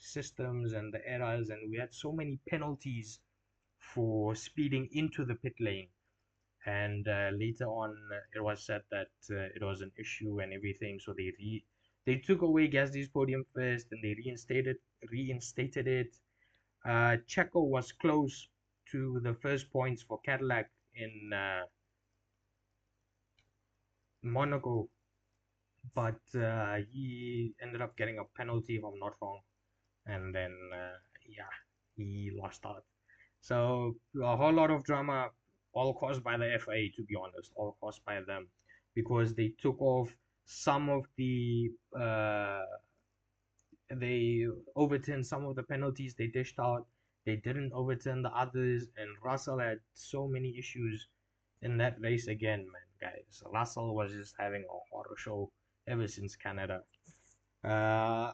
systems and the errors, and we had so many penalties for speeding into the pit lane. And later on, it was said that it was an issue and everything, so they took away Gasly's podium first, and they reinstated it. Checo was close to the first points for Cadillac in Monaco, but he ended up getting a penalty, if I'm not wrong, and then yeah, he lost out. So a whole lot of drama, all caused by the FA, to be honest, all caused by them, because they took off some of they overturned some of the penalties they dished out. They didn't overturn the others, and Russell had so many issues in that race again, man, guys. Russell was just having a horror show ever since Canada. Uh,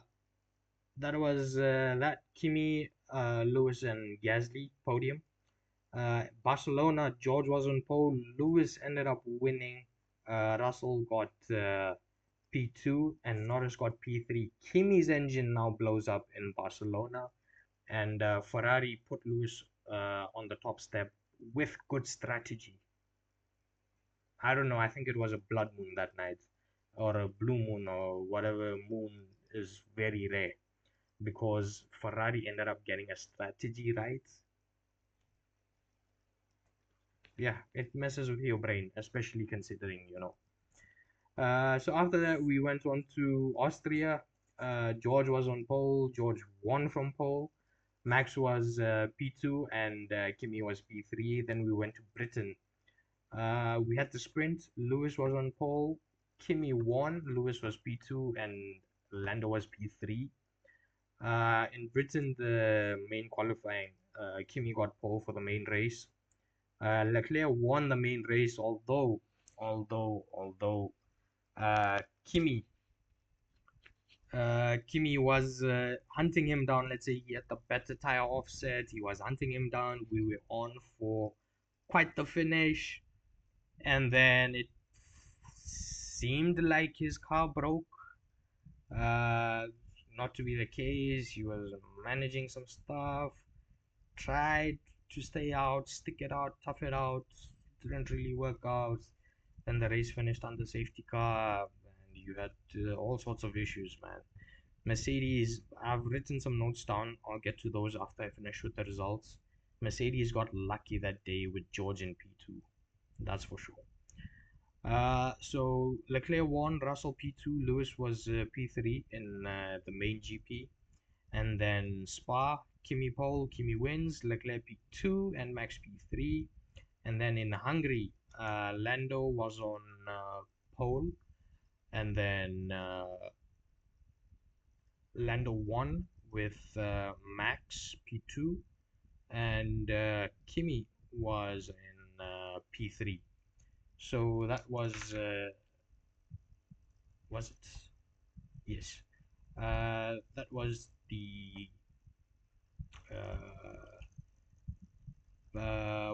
that was that Kimi, Lewis, and Gasly podium. Barcelona, George was on pole. Lewis ended up winning. Russell got P2 and Norris got P3. Kimi's engine now blows up in Barcelona, and Ferrari put Lewis on the top step with good strategy. I don't know. I think it was a blood moon that night, or a blue moon, or whatever moon is very rare, because Ferrari ended up getting a strategy right. Yeah, it messes with your brain, especially considering, you know. So after that, we went on to Austria. George was on pole. George won from pole. Max was P2 and Kimi was P3. Then we went to Britain. We had the sprint. Lewis was on pole. Kimi won. Lewis was P2 and Lando was P3. In Britain, the main qualifying, Kimi got pole for the main race. Leclerc won the main race, although uh, Kimi Kimi was hunting him down. Let's say he had the better tire offset. He was hunting him down. We were on for quite the finish, and then it seemed like his car broke. Uh, Not to be the case. He was managing some stuff. Tried to stay out, stick it out, tough it out. Didn't really work out. Then the race finished on the safety car, and you had all sorts of issues, man. Mercedes, I've written some notes down. I'll get to those after I finish with the results. Mercedes got lucky that day with George in P2. That's for sure. So Leclerc won, Russell P2, Lewis was P3 in the main GP. And then Spa, Kimi pole, Kimi wins, Leclerc P2 and Max P3. And then in Hungary, Lando was on pole, and then Lando won with Max P2, and Kimi was in P3. So that was it? Yes. That was the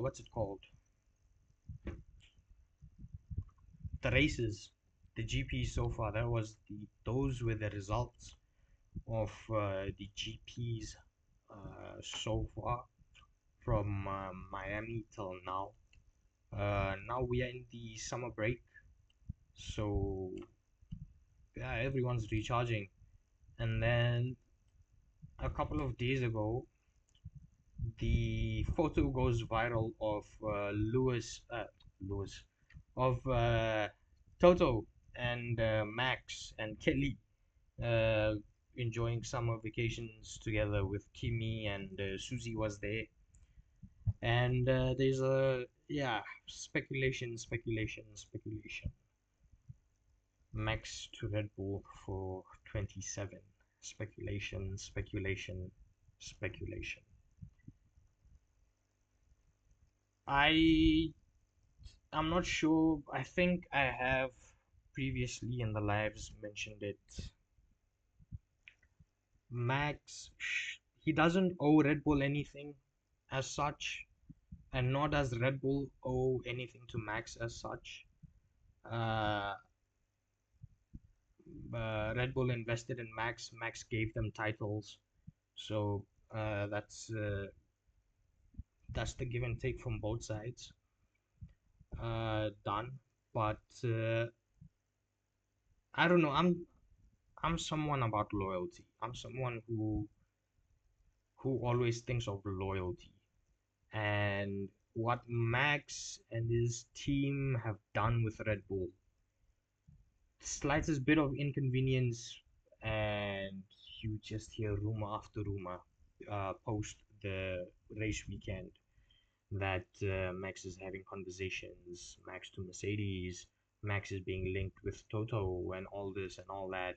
what's it called? The races, the GPs so far. Those were the results of the GPs so far from Miami till now. Now we are in the summer break, so yeah, everyone's recharging. And then a couple of days ago, the photo goes viral of Lewis, of Toto and Max and Kelly uh, enjoying summer vacations together with Kimi, and Susie was there. And there's a yeah, speculation. Max to Red Bull for 27. Speculation. I'm not sure. I think I have previously in the lives mentioned it. Max, he doesn't owe Red Bull anything as such, and nor does Red Bull owe anything to Max as such. Uh, Red Bull invested in Max. Max gave them titles. So that's the give and take from both sides. Done. But I don't know. I'm someone about loyalty. I'm someone who always thinks of loyalty. And what Max and his team have done with Red Bull, slightest bit of inconvenience, and you just hear rumor after rumor post the race weekend that Max is having conversations, Max to Mercedes, Max is being linked with Toto, and all this and all that.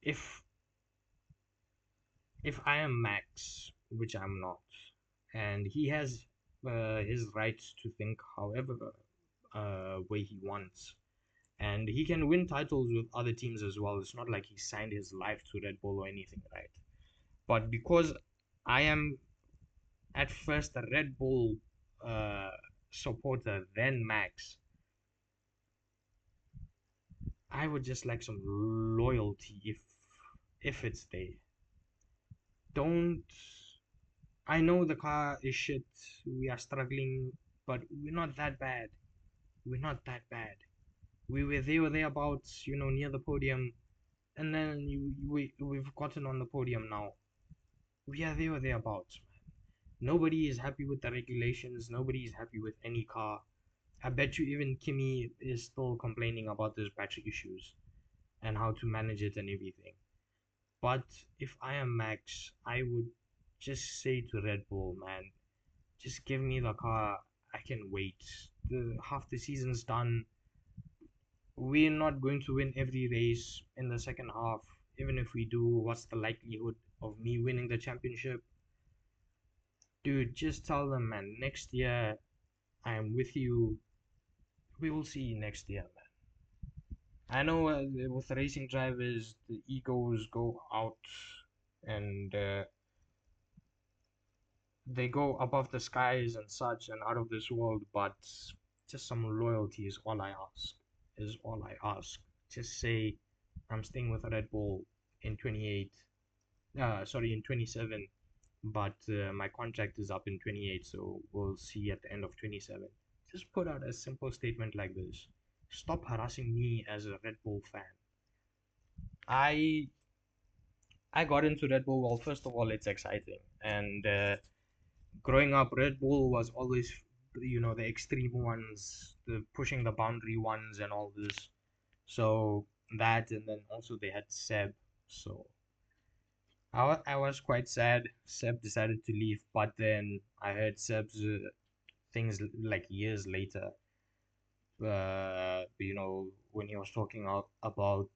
If if I am Max, which I'm not, and he has his rights to think however way he wants, and he can win titles with other teams as well. It's not like he signed his life to Red Bull or anything, right? But because I am at first a Red Bull uh, supporter, then Max, I would just like some loyalty if it's there. Don't. I know the car is shit. We are struggling, but we're not that bad. We're not that bad. We were there or thereabouts, near the podium, and then we've gotten on the podium now. We are there or thereabouts, man. Nobody is happy with the regulations. Nobody is happy with any car. I bet you even Kimi is still complaining about those battery issues and how to manage it and everything. But if I am Max, I would just say to Red Bull, man, just give me the car. I can wait. Half the season's done. We're not going to win every race in the second half. Even if we do, what's the likelihood of me winning the championship? Dude, just tell them, man, next year I am with you. We will see next year, man. I know with racing drivers, the egos go out and they go above the skies and such and out of this world, but just some loyalty is all I ask. Is all I ask. Just say I'm staying with Red Bull in 28, sorry, in 27, but my contract is up in 28, so we'll see at the end of 27. Just put out a simple statement like this. Stop harassing me as a Red Bull fan. I I got into Red Bull. Well, first of all, it's exciting, and growing up, Red Bull was always, the extreme ones, the pushing the boundary ones, and all this. So that, and then also they had Seb. So I was quite sad. Seb decided to leave, but then I heard Seb's things like years later. When he was talking about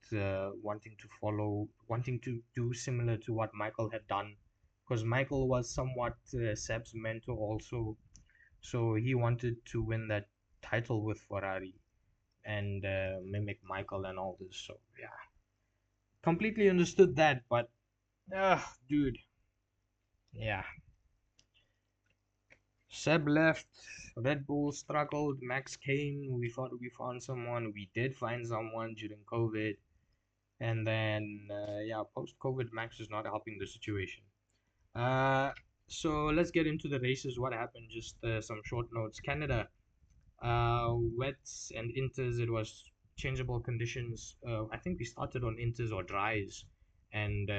wanting to do similar to what Michael had done, because Michael was somewhat Seb's mentor also, so he wanted to win that title with Ferrari and mimic Michael and all this. So yeah, completely understood that, but dude, yeah. Seb left, Red Bull struggled, Max came, we thought we found someone, we did find someone during COVID, and then yeah, post-COVID, Max is not helping the situation. Uh, so let's get into the races. What happened? Just some short notes. Canada, wets and inters. It was changeable conditions. I think we started on inters or dries, and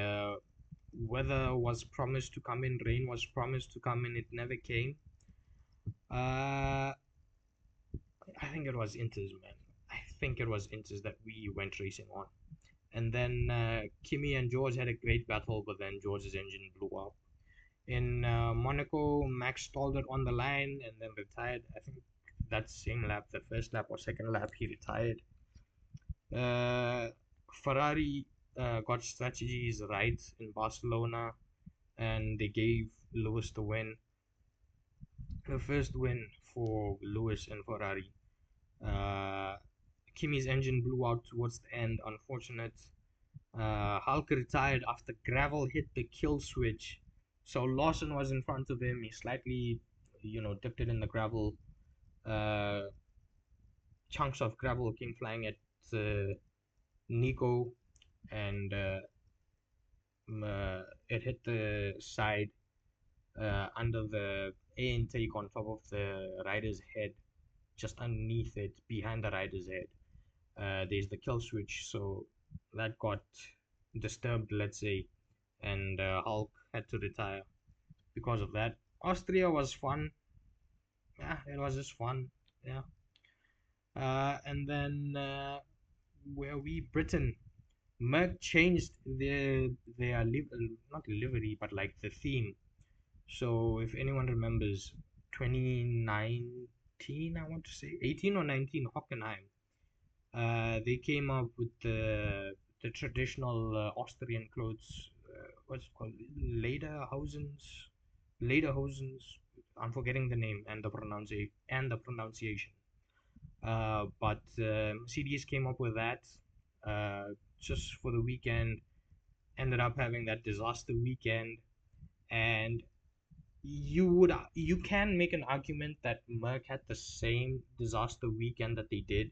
weather was promised to come in. Rain was promised to come in. It never came. Uh, I think it was inters, man. I think it was inters that we went racing on. And then Kimi and George had a great battle, but then George's engine blew up. In Monaco, Max stalled it on the line and then retired. I think that same lap, the first lap or second lap, he retired. Uh, Ferrari got strategies right in Barcelona and they gave Lewis the win. The first win for Lewis and Ferrari. Uh, Kimi's engine blew out towards the end, unfortunate. Hulk retired after gravel hit the kill switch. So Lawson was in front of him. He slightly, dipped it in the gravel. Uh, Chunks of gravel came flying at Nico, and it hit the side under the air intake on top of the rider's head, just underneath it, behind the rider's head. There's the kill switch, so that got disturbed, let's say, and Hulk had to retire because of that. Austria was fun. Yeah, it was just fun. Yeah. And then where we Britain, Merck changed their not livery, but like the theme. So if anyone remembers, 2019, I want to say 18 or 19, Hockenheim. They came up with the traditional Austrian clothes. What's it called? Lederhosens. I'm forgetting the name and the pronunciation. But CDs came up with that just for the weekend. Ended up having that disaster weekend, and you can make an argument that Merck had the same disaster weekend that they did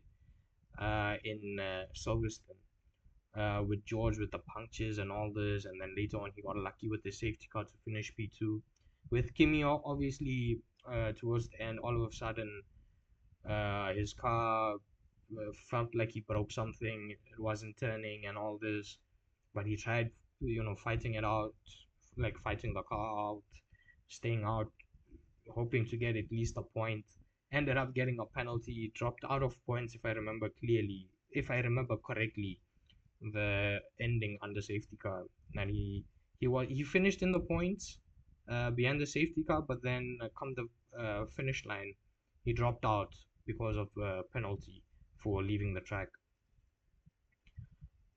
in Silverstone with George with the punctures and all this, and then later on he got lucky with the safety car to finish P2. With Kimi, obviously, towards the end, all of a sudden, his car felt like he broke something. It wasn't turning and all this, but he tried, fighting it out, like fighting the car out, staying out, hoping to get at least a point. Ended up getting a penalty, dropped out of points if I remember correctly, the ending under safety car, and he finished in the points behind the safety car, but then come the finish line, he dropped out because of penalty for leaving the track.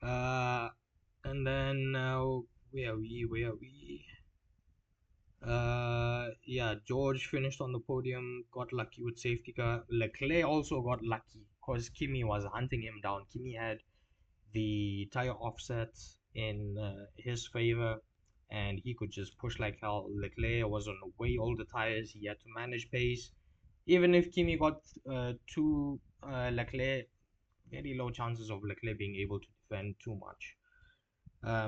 Uh, and then where are we? Yeah, George finished on the podium, got lucky with safety car. Leclerc also got lucky because Kimi was hunting him down. Kimi had the tire offset in his favor, and he could just push like hell. Leclerc was on way older tires. He had to manage pace. Even if Kimi got to Leclerc, very low chances of Leclerc being able to defend too much.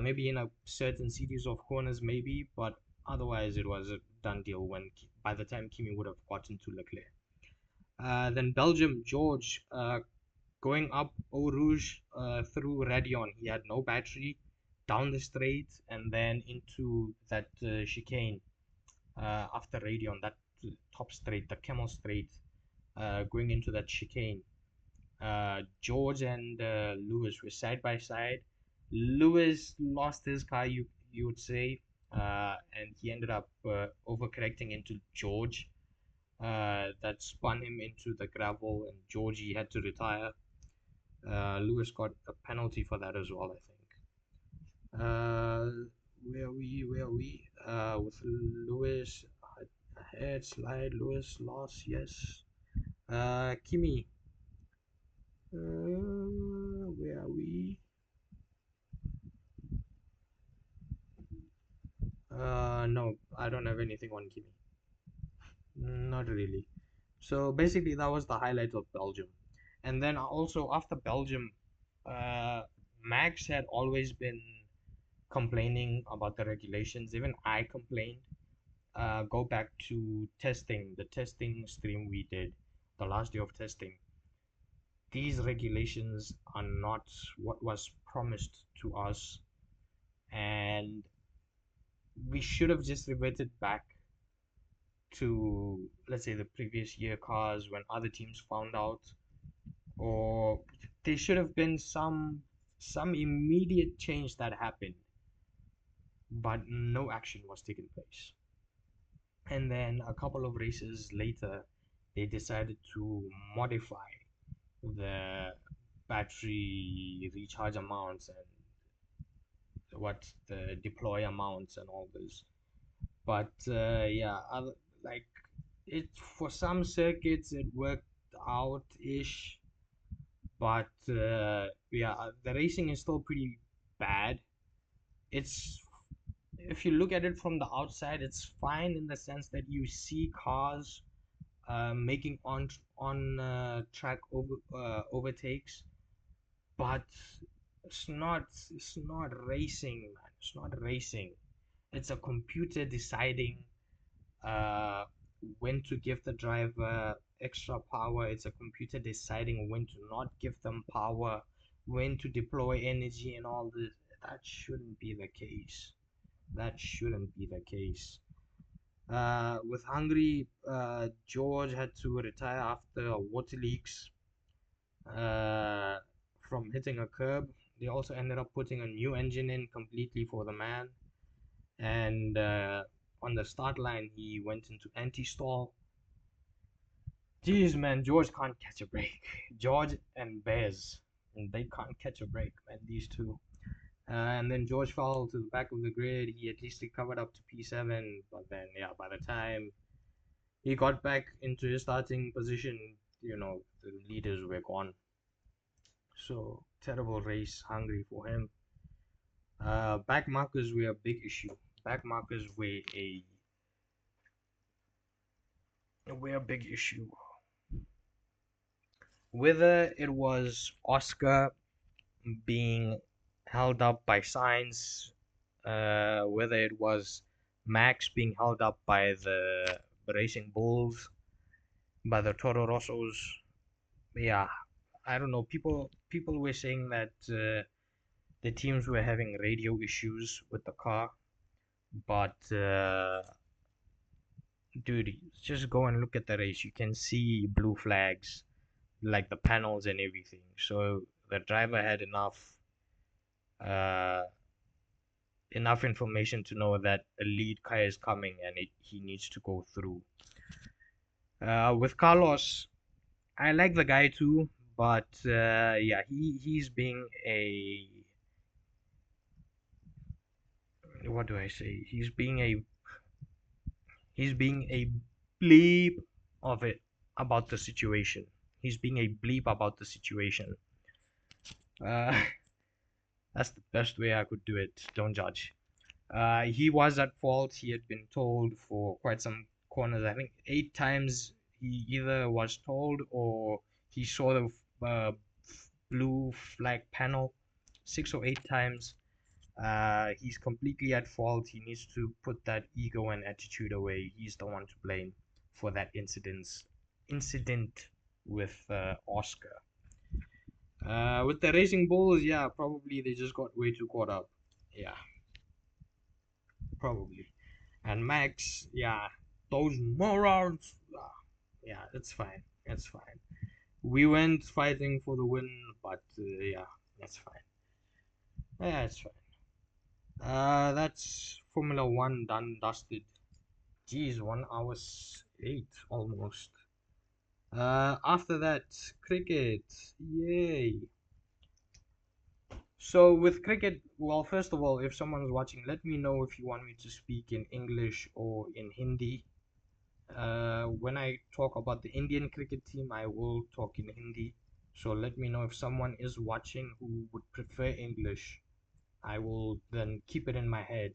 Maybe in a certain series of corners, maybe, but otherwise it was a done deal by the time Kimi would have gotten to Leclerc. Then Belgium, George going up Eau Rouge through Radion. He had no battery down the straight and then into that chicane after Radion, that top straight, the camel straight, going into that chicane. George and Lewis were side by side. Lewis lost his car, you would say, and he ended up overcorrecting into George. That spun him into the gravel, and Georgie had to retire. Lewis got a penalty for that as well, I think. Where are we? With Lewis, head slide, Lewis lost, yes. Kimi, where are we? No, I don't have anything on Kimi. Not really. So basically, that was the highlight of Belgium. And then also after Belgium, uh, Max had always been complaining about the regulations. Even I complained. Go back to testing, the testing stream we did, the last day of testing. These regulations are not what was promised to us, and we should have just reverted back to, let's say, the previous year cars when other teams found out, or there should have been some immediate change that happened, but no action was taken place. And then a couple of races later, they decided to modify the battery recharge amounts and what the deploy amounts and all this. But yeah, like it for some circuits it worked out ish, but yeah, the racing is still pretty bad. It's If you look at it from the outside, it's fine in the sense that you see cars making on track overtakes, but It's not racing, man. It's not racing. It's a computer deciding uh, when to give the driver extra power. It's a computer deciding when to not give them power, when to deploy energy and all this. That shouldn't be the case. That shouldn't be the case. With Hungary, George had to retire after water leaks uh, from hitting a curb. They also ended up putting a new engine in completely for the man. And on the start line, he went into anti-stall. Jeez, man, George can't catch a break. George and Bez, and they can't catch a break, man. These two. And then George fell to the back of the grid. He at least recovered up to P7, but then yeah, by the time he got back into his starting position, the leaders were gone. So terrible race, Hungary for him. Back markers were a big issue. Back markers were a big issue. Whether it was Oscar being held up by Science, whether it was Max being held up by the Racing Bulls, by the Toro Rossos, yeah, I don't know. People were saying that the teams were having radio issues with the car, but dude, just go and look at the race. You can see blue flags, like the panels and everything. So the driver had uh, enough information to know that a lead car is coming and he needs to go through. With Carlos, I like the guy too, but yeah, he's being a, what do I say? He's being a bleep of it about the situation. He's being a bleep about the situation. Uh, that's the best way I could do it. Don't judge. He was at fault. He had been told for quite some corners. I think 8 times he either was told or he saw the blue flag panel 6 or 8 times. He's completely at fault. He needs to put that ego and attitude away. He's the one to blame for that incident with Oscar. With the Racing Bulls, yeah, probably they just got way too caught up. Yeah, probably. And Max, yeah, those morons. Yeah, it's fine. It's fine. We went fighting for the win, but yeah, that's fine. Yeah, it's fine. That's Formula One done, dusted. Geez, 1 hour eight almost. After that, cricket. Yay. So with cricket, well, first of all, if someone's watching, let me know if you want me to speak in English or in Hindi. When I talk about the Indian cricket team, I will talk in Hindi. So let me know if someone is watching who would prefer English. I will then keep it in my head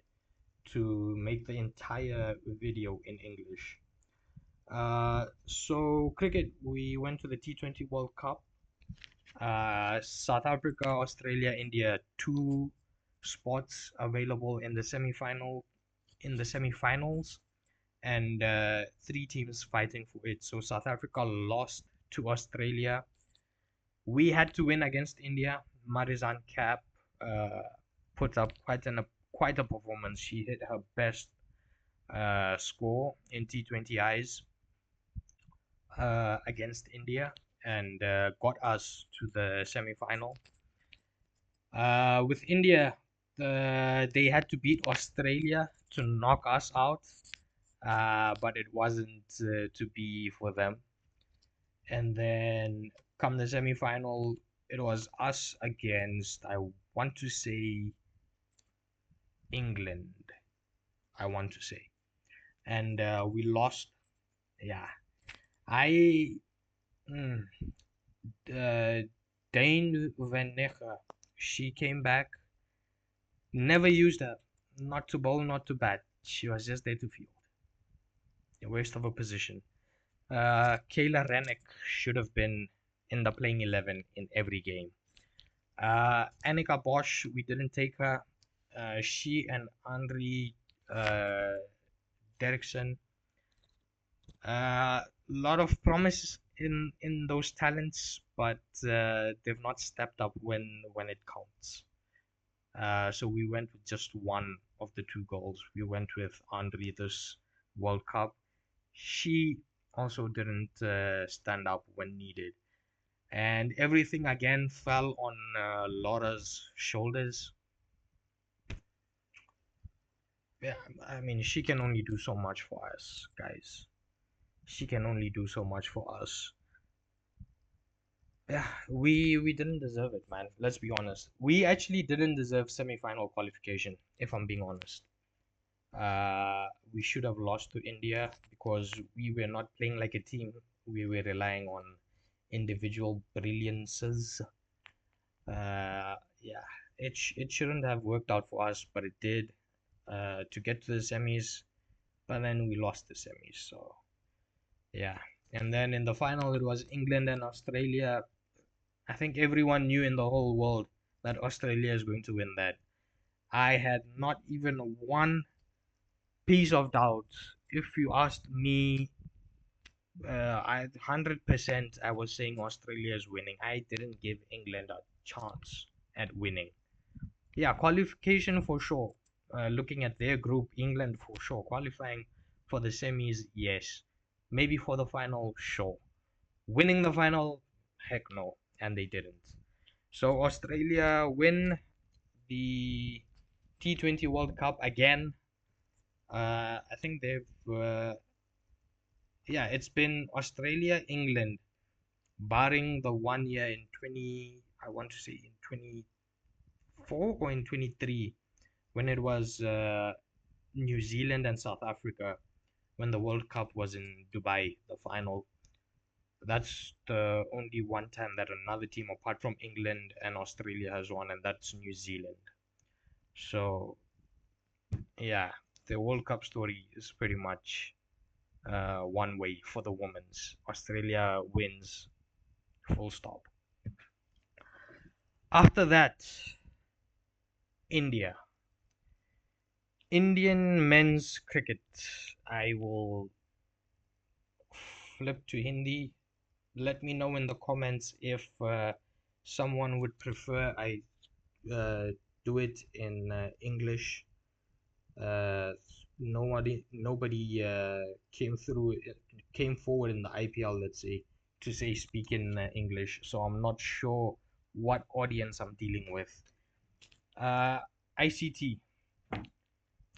to make the entire video in English. So cricket, we went to the T20 World Cup. South Africa, Australia, India, two spots available in the semifinals, and three teams fighting for it. So South Africa lost to Australia. We had to win against India. Marizan Cap uh, put up quite a performance. She hit her best score in T20 eyes against India and got us to the semi-final. With India, they had to beat Australia to knock us out, but it wasn't to be for them. And then come the semi-final, it was us against, I want to say, England. I want to say, and we lost. Yeah, I mm, Dane Van Necker, she came back. Never used her. Not to bowl, not to bat. She was just there to field. A waste of a position. Kayla Rennick should have been in the playing 11 in every game. Annika Bosch, we didn't take her. She and Andre Derrickson, a lot of promise in those talents, but they've not stepped up when it counts. So we went with just one of the two goals. We went with Andre this World Cup. She also didn't stand up when needed. And everything again fell on Laura's shoulders. Yeah, I mean, she can only do so much for us, guys. She can only do so much for us. Yeah, we didn't deserve it, man. Let's be honest. We actually didn't deserve semi-final qualification, if I'm being honest. We should have lost to India because we were not playing like a team. We were relying on individual brilliances. Yeah, it shouldn't have worked out for us, but it did. To get to the semis, but then we lost the semis. So yeah, and then in the final it was England and Australia. I think everyone knew in the whole world that Australia is going to win that. I had not even one piece of doubt. If you asked me, I 100% I was saying Australia is winning. I didn't give England a chance at winning. Yeah, qualification for sure. Looking at their group, England for sure. Qualifying for the semis, yes. Maybe for the final, sure. Winning the final, heck no. And they didn't. So Australia win the T20 World Cup again. I think yeah, it's been Australia, England, barring the 1 year in 20, I want to say in 24 or in 23, when it was New Zealand and South Africa, when the World Cup was in Dubai, the final. That's the only one time that another team apart from England and Australia has won, and that's New Zealand. So, yeah, the World Cup story is pretty much one way for the women's. Australia wins, full stop. After that, India. Indian men's cricket. I will flip to Hindi. Let me know in the comments if someone would prefer I uh, do it in English. Uh, nobody came forward in the IPL, let's say, to say speak in English. So I'm not sure what audience I'm dealing with. ICT,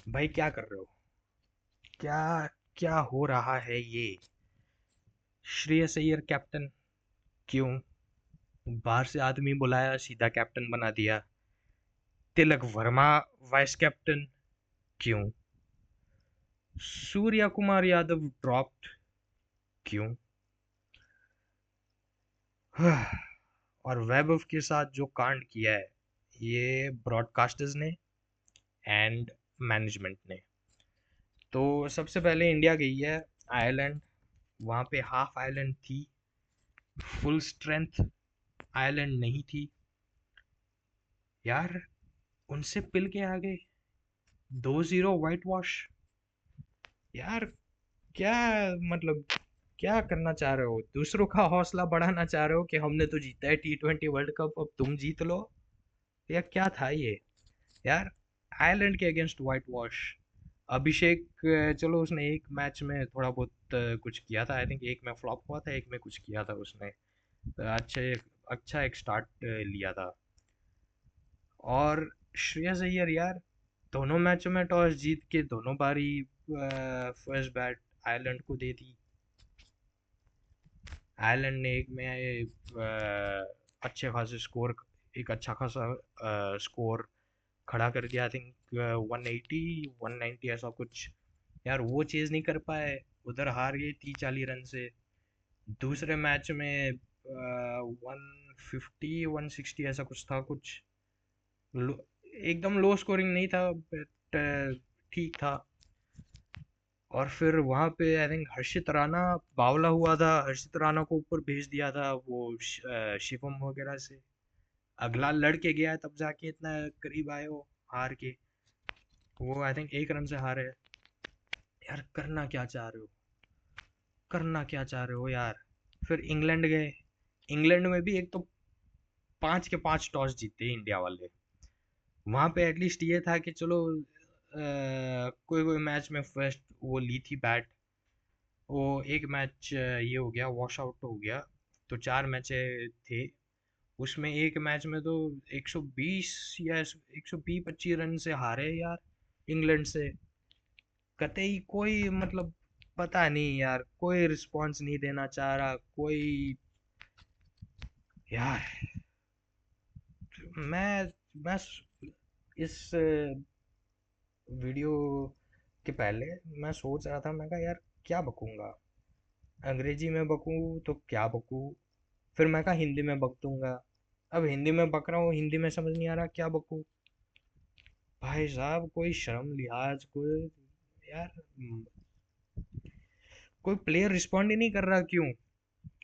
भाई क्या कर रहे हो? क्या क्या हो रहा है ये? श्रेयस अय्यर कैप्टन क्यों? बाहर से आदमी बुलाया सीधा कैप्टन बना दिया. तिलक वर्मा वाइस कैप्टन क्यों? सूर्या कुमार यादव ड्रॉप्ड क्यों? और वैभव के साथ जो कांड किया है ये ब्रॉडकास्टर्स ने एंड मैनेजमेंट ने. तो सबसे पहले इंडिया गई है आयरलैंड. वहाँ पे हाफ आयरलैंड थी, फुल स्ट्रेंथ आयरलैंड नहीं थी. यार उनसे पिल के आ गए 2-0 वाइट वॉश. यार क्या, मतलब क्या करना चाह रहे हो? दूसरों का हौसला बढ़ाना चाह रहे हो कि हमने तो जीता है T20 वर्ल्ड कप, अब तुम जीत लो? या क्या था ये यार? आयरलैंड के अगेंस्ट वाइट वॉश. अभिषेक चलो उसने एक मैच में थोड़ा बहुत कुछ किया था. आई थिंक एक में फ्लॉप हुआ था, एक में कुछ किया था उसने. अच्छे अच्छा एक स्टार्ट लिया था. और श्रेयस अय्यर यार दोनों मैचों में टॉस जीत के दोनों बारी फर्स्ट बैट आयरलैंड को दे दी. आयरलैंड ने एक में अच्छे खासे स्कोर, एक अच्छा खासा स्कोर खड़ा कर दिया. आई थिंक 180 190 ऐसा कुछ. यार वो चेज नहीं कर पाए, उधर हार गए 30-40 रन से. दूसरे मैच में 150 160 ऐसा कुछ था कुछ. एकदम लो स्कोरिंग नहीं था, बट ठीक था. और फिर वहाँ पे आई थिंक हर्षित राणा बावला हुआ था. हर्षित राणा को ऊपर भेज दिया था वो शिवम वगैरह से. अगला लड़के गया तब जाके इतना करीब आए हो हार के। वो आई थिंक 1 रन से हारे। यार करना क्या चाह रहे हो, करना क्या चाह रहे हो यार। फिर इंग्लैंड गए। इंग्लैंड में भी एक तो 5 के 5 टॉस जीते इंडिया वाले। वहां पे एटलीस्ट ये था कि चलो कोई कोई मैच में फर्स्ट वो ली थी बैट। वो एक मैच ये हो गया, वॉश आउट हो गया। तो 4 मैच थे, उसमें एक मैच में तो 120 या 120-25 रन से हारे यार इंग्लैंड से। कतई कोई मतलब पता नहीं यार, कोई रिस्पांस नहीं देना चाह रहा कोई। यार मैं इस वीडियो के पहले मैं सोच रहा था, मैं कहा यार क्या बकूंगा, अंग्रेजी में बकूं तो क्या बकूं। फिर मैं कहा हिंदी में बक दूंगा। अब हिंदी में बक रहा हूँ, हिंदी में समझ नहीं आ रहा क्या बकूं। भाई साहब कोई शर्म लिहाज कोई। यार कोई प्लेयर रिस्पॉन्ड ही नहीं कर रहा, क्यों?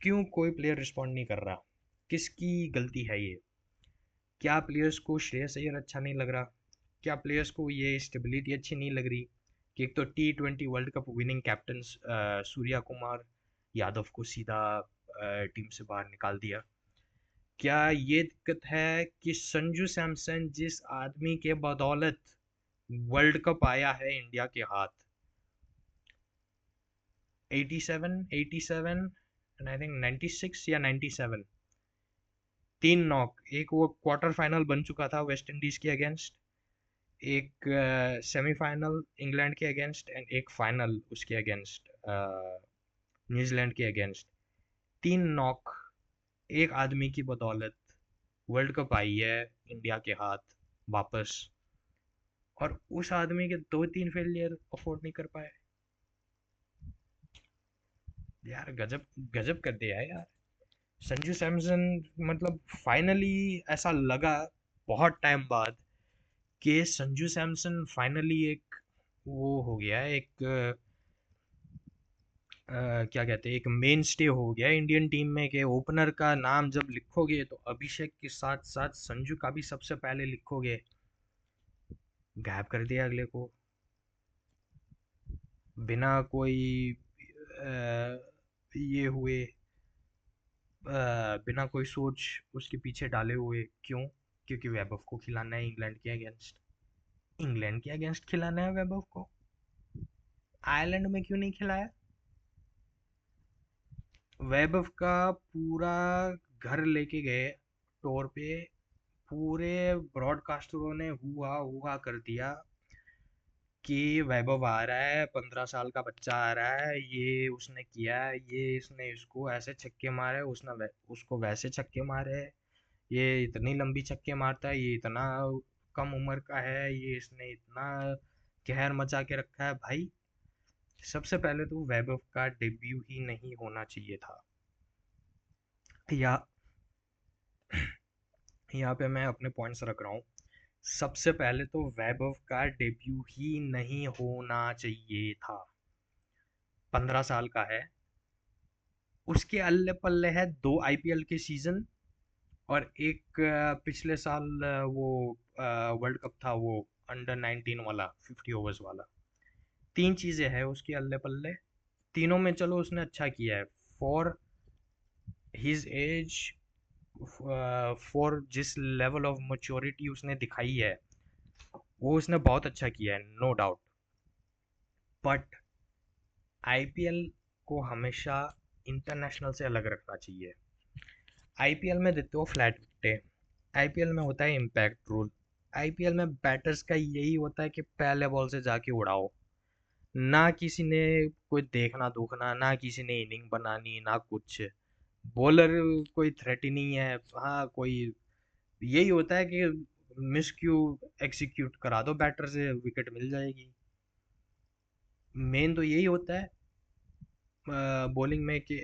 क्यों कोई प्लेयर रिस्पॉन्ड नहीं कर रहा? किसकी गलती है ये? क्या प्लेयर्स को श्रेयस अय्यर अच्छा नहीं लग रहा? क्या प्लेयर्स को ये स्टेबिलिटी अच्छी नहीं लग रही कि एक तो T20 world cup winning captain Surya Kumar Yadav को सीधा टीम से बाहर निकाल दिया? क्या ये दिक्कत है कि संजू सैमसन जिस आदमी के बदौलत वर्ल्ड कप आया है इंडिया के हाथ, 87 एंड आई थिंक 96 या 97, 3 नॉक, एक वो क्वार्टर फाइनल बन चुका था वेस्ट इंडीज के अगेंस्ट, एक सेमीफाइनल इंग्लैंड के अगेंस्ट एंड एक फाइनल उसके अगेंस्ट न्यूजीलैंड के अगेंस्ट। 3 नॉक एक आदमी की बदौलत वर्ल्ड कप आई है इंडिया के हाथ वापस, और उस आदमी के 2-3 फेलियर अफोर्ड नहीं कर पाए। यार गजब, गजब कर दिया है यार संजू सैमसन। मतलब फाइनली ऐसा लगा बहुत टाइम बाद कि संजू सैमसन फाइनली एक वो हो गया है, एक क्या कहते हैं, एक मेन स्टे हो गया इंडियन टीम में, कि ओपनर का नाम जब लिखोगे तो अभिषेक के साथ साथ संजू का भी सबसे पहले लिखोगे। गायब कर दिया अगले को बिना कोई ये हुए, बिना कोई सोच उसके पीछे डाले हुए। क्यों? क्योंकि वैभव को खिलाना है इंग्लैंड के अगेंस्ट। इंग्लैंड के अगेंस्ट खिलाना है वैभव को, आयरलैंड में क्यों नहीं खिलाया? वैभव का पूरा घर लेके गए टूर पे, पूरे ब्रॉडकास्टरों ने हुआ हुआ कर दिया कि वैभव आ रहा है, 15 साल का बच्चा आ रहा है, ये उसने किया है, ये इसने इसको ऐसे छक्के मारे, उसको वैसे छक्के मारे, ये इतनी लंबी छक्के मारता है, ये इतना कम उम्र का है, ये इसने इतना कहर मचा के रखा है। भाई सबसे पहले तो वैभव का डेब्यू ही नहीं होना चाहिए था। या यहाँ पे मैं अपने पॉइंट्स रख रहा हूँ। सबसे पहले तो वैभव का डेब्यू ही नहीं होना चाहिए था। 15 साल का है, उसके अल्ले पल्ले है 2 आईपीएल के सीजन, और एक पिछले साल वो वर्ल्ड कप था वो अंडर 19 वाला 50 ओवर्स वाला। 3 चीजें हैं उसके अल्ले पल्ले। तीनों में चलो उसने अच्छा किया है फॉर हिज एज, फॉर जिस लेवल ऑफ मैच्योरिटी उसने दिखाई है वो उसने बहुत अच्छा किया है, नो डाउट। बट आईपीएल को हमेशा इंटरनेशनल से अलग रखना चाहिए। आईपीएल में देते हो फ्लैट विकेटें, आईपीएल में होता है इम्पैक्ट रूल। आईपीएल में बैटर्स का यही होता है कि पहले बॉल से जाके उड़ाओ, ना किसी ने कोई देखना दुखना, ना किसी ने इनिंग बनानी, ना कुछ। बॉलर कोई थ्रेट ही नहीं है। हाँ कोई यही होता है कि मिस क्यू एग्जीक्यूट करा दो बैटर से, विकेट मिल जाएगी। मेन तो यही होता है बॉलिंग में कि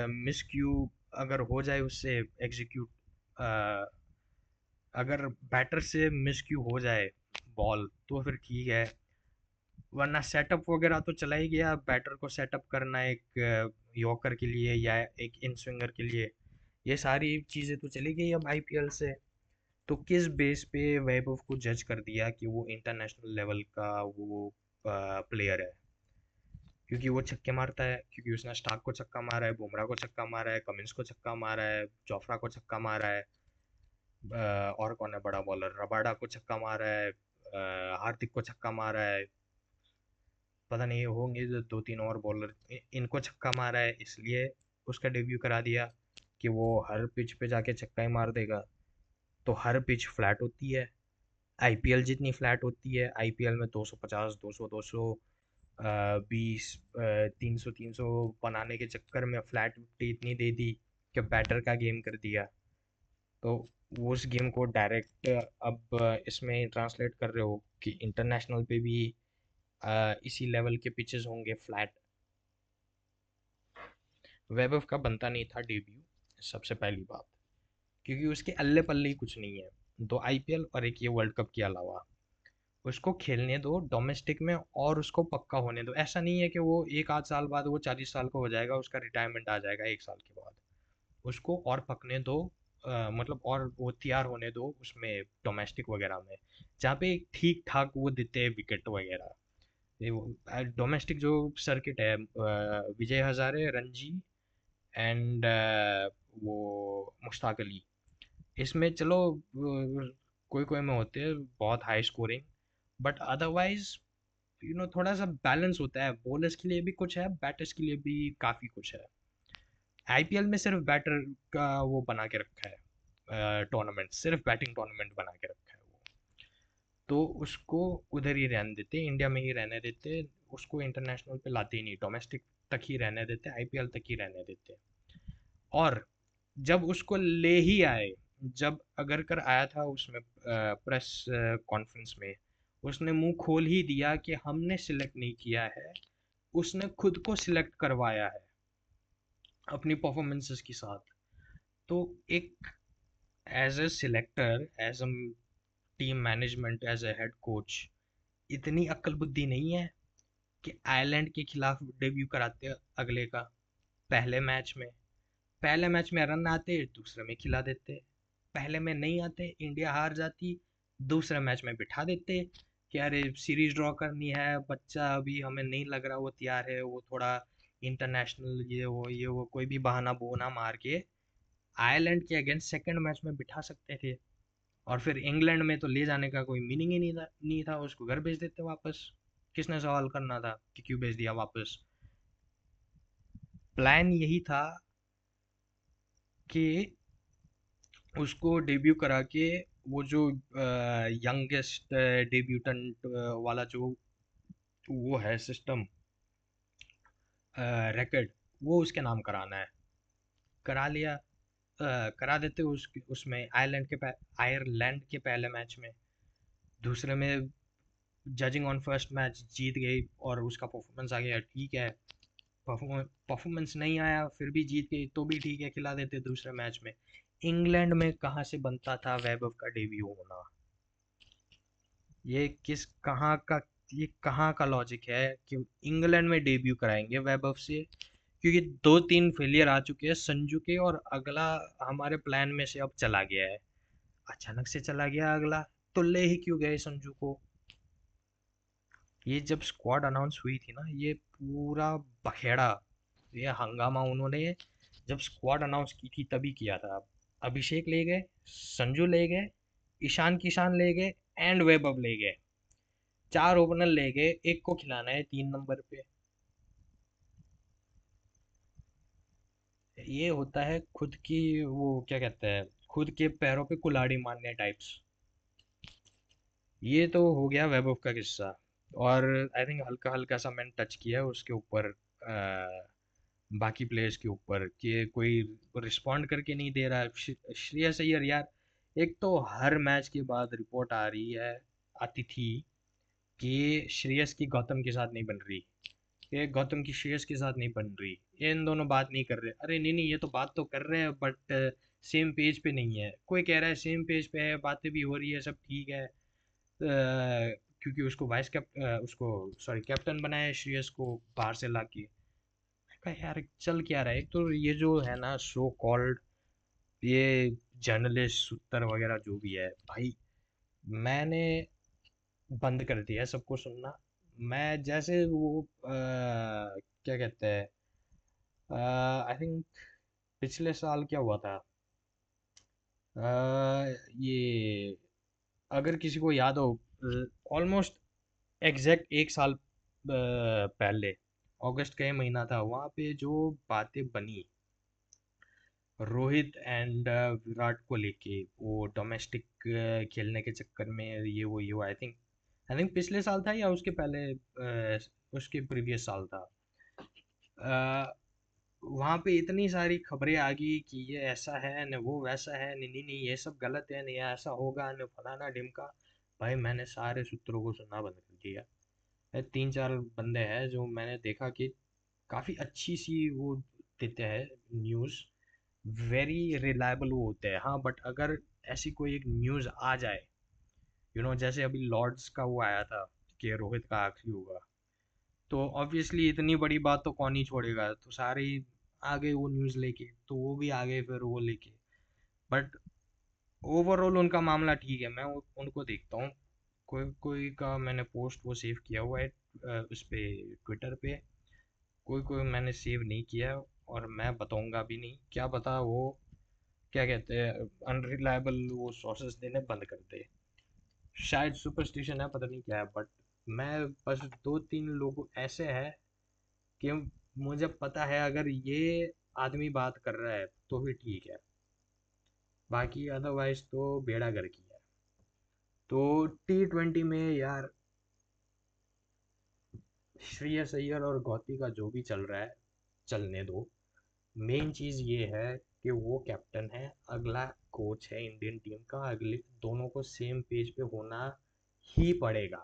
मिस क्यू अगर हो जाए उससे एग्जीक्यूट, अगर बैटर से मिस क्यू हो जाए बॉल तो फिर ठीक है, वरना सेटअप वगैरह तो चला ही गया। बैटर को सेटअप करना एक यॉर्कर के लिए या एक इन स्विंगर के लिए, ये सारी चीज़ें तो चली गई अब आईपीएल से। तो किस बेस पे वैभव को जज कर दिया कि वो इंटरनेशनल लेवल का वो प्लेयर है? क्योंकि वो छक्के मारता है, क्योंकि उसने स्टार्क को छक्का मारा है, बुमराह को छक्का मारा है, कमिंस को छक्का मारा है, जोफ्रा को छक्का मारा है, और कौन है बड़ा बॉलर, रबाडा को छक्का मारा है, हार्दिक को छक्का मारा है, पता नहीं होंगे जो दो तीन और बॉलर, इनको छक्का मारा है, इसलिए उसका डेब्यू करा दिया कि वो हर पिच पे जाके छक्का ही मार देगा। तो हर पिच फ्लैट होती है, आईपीएल जितनी फ्लैट होती है, आईपीएल में 250 200 20 300 बनाने के चक्कर में फ्लैट विकेट इतनी दे दी कि बैटर का गेम कर दिया। तो वो उस गेम को डायरेक्ट अब इसमें ट्रांसलेट कर रहे हो कि इंटरनेशनल पे भी इसी लेवल के पिचेस होंगे फ्लैट। वैभव का बनता नहीं था डेब्यू, सबसे पहली बात, क्योंकि उसके अल्ले पल्ले ही कुछ नहीं है, दो आईपीएल और एक ये वर्ल्ड कप के अलावा। उसको खेलने दो डोमेस्टिक में और उसको पक्का होने दो। ऐसा नहीं है कि वो एक आध साल बाद वो 40 साल का हो जाएगा, उसका रिटायरमेंट आ जाएगा एक साल के बाद। उसको और पकने दो, मतलब और वो तैयार होने दो उसमें डोमेस्टिक वगैरह में, जहाँ पे ठीक ठाक वो देते हैं विकेट वगैरह। ये डोमेस्टिक जो सर्किट है, विजय हजारे, रणजी एंड वो मुश्ताक अली, इसमें चलो कोई कोई में होते हैं बहुत हाई स्कोरिंग, बट अदरवाइज थोड़ा सा बैलेंस होता है, बॉलर्स के लिए भी कुछ है, बैटर्स के लिए भी काफ़ी कुछ है। आईपीएल में सिर्फ बैटर का वो बना के रखा है, टूर्नामेंट सिर्फ बैटिंग टूर्नामेंट बना के रखा है वो। तो उसको उधर ही रहने देते, इंडिया में ही रहने देते, उसको इंटरनेशनल पे लाते ही नहीं, डोमेस्टिक तक ही रहने देते, आईपीएल तक ही रहने देते। और जब उसको ले ही आए, जब अगर कर आया था उसमें प्रेस कॉन्फ्रेंस में, उसने मुंह खोल ही दिया कि हमने सिलेक्ट नहीं किया है, उसने खुद को सिलेक्ट करवाया है अपनी परफॉर्मेंसेस के साथ। तो एक as a selector, as a team management, as a head coach, इतनी अक्ल बुद्धि नहीं है कि आयरलैंड के खिलाफ डेब्यू कराते अगले का पहले मैच में। पहले मैच में रन आते, दूसरे में खिला देते। पहले में नहीं आते, इंडिया हार जाती, दूसरे मैच में बिठा देते कि अरे सीरीज ड्रॉ करनी है, बच्चा अभी हमें नहीं लग रहा वो तैयार है, वो थोड़ा इंटरनेशनल ये वो कोई भी बहाना बोना मार के आयरलैंड के अगेंस्ट सेकंड मैच में बिठा सकते थे। और फिर इंग्लैंड में तो ले जाने का कोई मीनिंग ही नहीं था, उसको घर भेज देते वापस। किसने सवाल करना था कि क्यों भेज दिया वापस? प्लान यही था कि उसको डेब्यू करा के वो जो यंगेस्ट डेब्यूटेंट वाला जो वो है सिस्टम, रिकॉर्ड, वो उसके नाम कराना है। करा लिया, करा देते उसमें आयरलैंड के पहले मैच में। दूसरे में जजिंग ऑन फर्स्ट मैच जीत गई और उसका परफॉर्मेंस आ गया, ठीक है। परफॉर्मेंस नहीं आया फिर भी जीत गई तो भी ठीक है, खिला देते दूसरे मैच में। इंग्लैंड में कहाँ से बनता था वैभव का डेब्यू होना? ये किस कहाँ का ये कहाँ का लॉजिक है कि इंग्लैंड में डेब्यू कराएंगे वैभव से? क्योंकि दो तीन फेलियर आ चुके हैं संजू के, और अगला हमारे प्लान में से अब चला गया है, अचानक से चला गया अगला, तो ले ही क्यों गए संजू को? ये जब स्क्वाड अनाउंस हुई थी ना, ये पूरा बखेड़ा, ये हंगामा उन्होंने जब स्क्वाड अनाउंस की थी तभी किया था। अभिषेक ले गए, संजू ले गए, ईशान किशान ले गए, एंड वैभव ले गए। चार ओपनर ले गए, एक को खिलाना है 3 नंबर पे। ये होता है खुद की वो क्या कहते हैं, खुद के पैरों पे कुल्हाड़ी मारने टाइप्स। ये तो हो गया वैभव का किस्सा। और आई थिंक हल्का हल्का सा मैंने टच किया है उसके ऊपर, बाकी प्लेयर्स के ऊपर, कि कोई रिस्पॉन्ड करके नहीं दे रहा है। श्रेयस अय्यर यार, एक तो हर मैच के बाद रिपोर्ट आ रही है, आती थी, कि श्रेयस की गौतम के साथ नहीं बन रही, ये गौतम की श्रेयस के साथ नहीं बन रही, ये इन दोनों बात नहीं कर रहे। अरे नहीं नहीं, ये तो बात तो कर रहे हैं बट सेम पेज पे नहीं है। कोई कह रहा है सेम पेज पे है, बातें भी हो रही है, सब ठीक है, क्योंकि उसको उसको सॉरी कैप्टन बनाया है श्रेयस को बाहर से लाके। मैं कहा यार चल क्या रहा है? एक तो ये जो है ना सो कॉल्ड ये जर्नलिस्ट सूत्र वगैरह जो भी है भाई, मैंने बंद कर दिया है सबको सुनना। मैं जैसे वो क्या कहते हैं, आई थिंक पिछले साल क्या हुआ था, ये अगर किसी को याद हो, ऑलमोस्ट एग्जैक्ट एक साल पहले अगस्त का ही महीना था, वहाँ पे जो बातें बनी रोहित एंड विराट को लेके, वो डोमेस्टिक खेलने के चक्कर में ये वो आई थिंक पिछले साल था या उसके पहले, उसके प्रीवियस साल था। वहाँ पे इतनी सारी खबरें आ गई कि ये ऐसा है न वो वैसा है, नहीं नहीं नहीं ये सब गलत है, नहीं ऐसा होगा न फलाना ढिमका। भाई मैंने सारे सूत्रों को सुनना बंद कर दिया। 3-4 बंदे हैं जो मैंने देखा कि काफ़ी अच्छी सी वो देते हैं न्यूज़, वेरी रिलायबल वो होते हैं। हाँ बट अगर ऐसी कोई एक न्यूज़ आ जाए, जैसे अभी लॉर्ड्स का वो आया था कि रोहित का आखिरी होगा, तो ऑब्वियसली इतनी बड़ी बात तो कौन ही छोड़ेगा, तो सारे ही आ गए वो न्यूज़ लेके, तो वो भी आ गए फिर वो लेके। बट ओवरऑल उनका मामला ठीक है, मैं उनको देखता हूँ। कोई कोई का मैंने पोस्ट वो सेव किया हुआ है उस पे, ट्विटर पे। कोई कोई मैंने सेव नहीं किया, और मैं बताऊंगा भी नहीं, क्या पता वो क्या कहते हैं, अनरिलायबल वो सोर्सेस देने बंद कर दे। शायद सुपरस्टिशन है, पता नहीं क्या है, बट मैं बस 2-3 लोग ऐसे हैं कि मुझे पता है अगर ये आदमी बात कर रहा है तो भी ठीक है, बाकी अदरवाइज तो बेड़ा गर्क ही है। तो T20 में यार, श्रेयस अय्यर और गौती का जो भी चल रहा है चलने दो। मेन चीज़ ये है कि वो कैप्टन है, अगला कोच है इंडियन टीम का, अगले दोनों को सेम पेज पे होना ही पड़ेगा,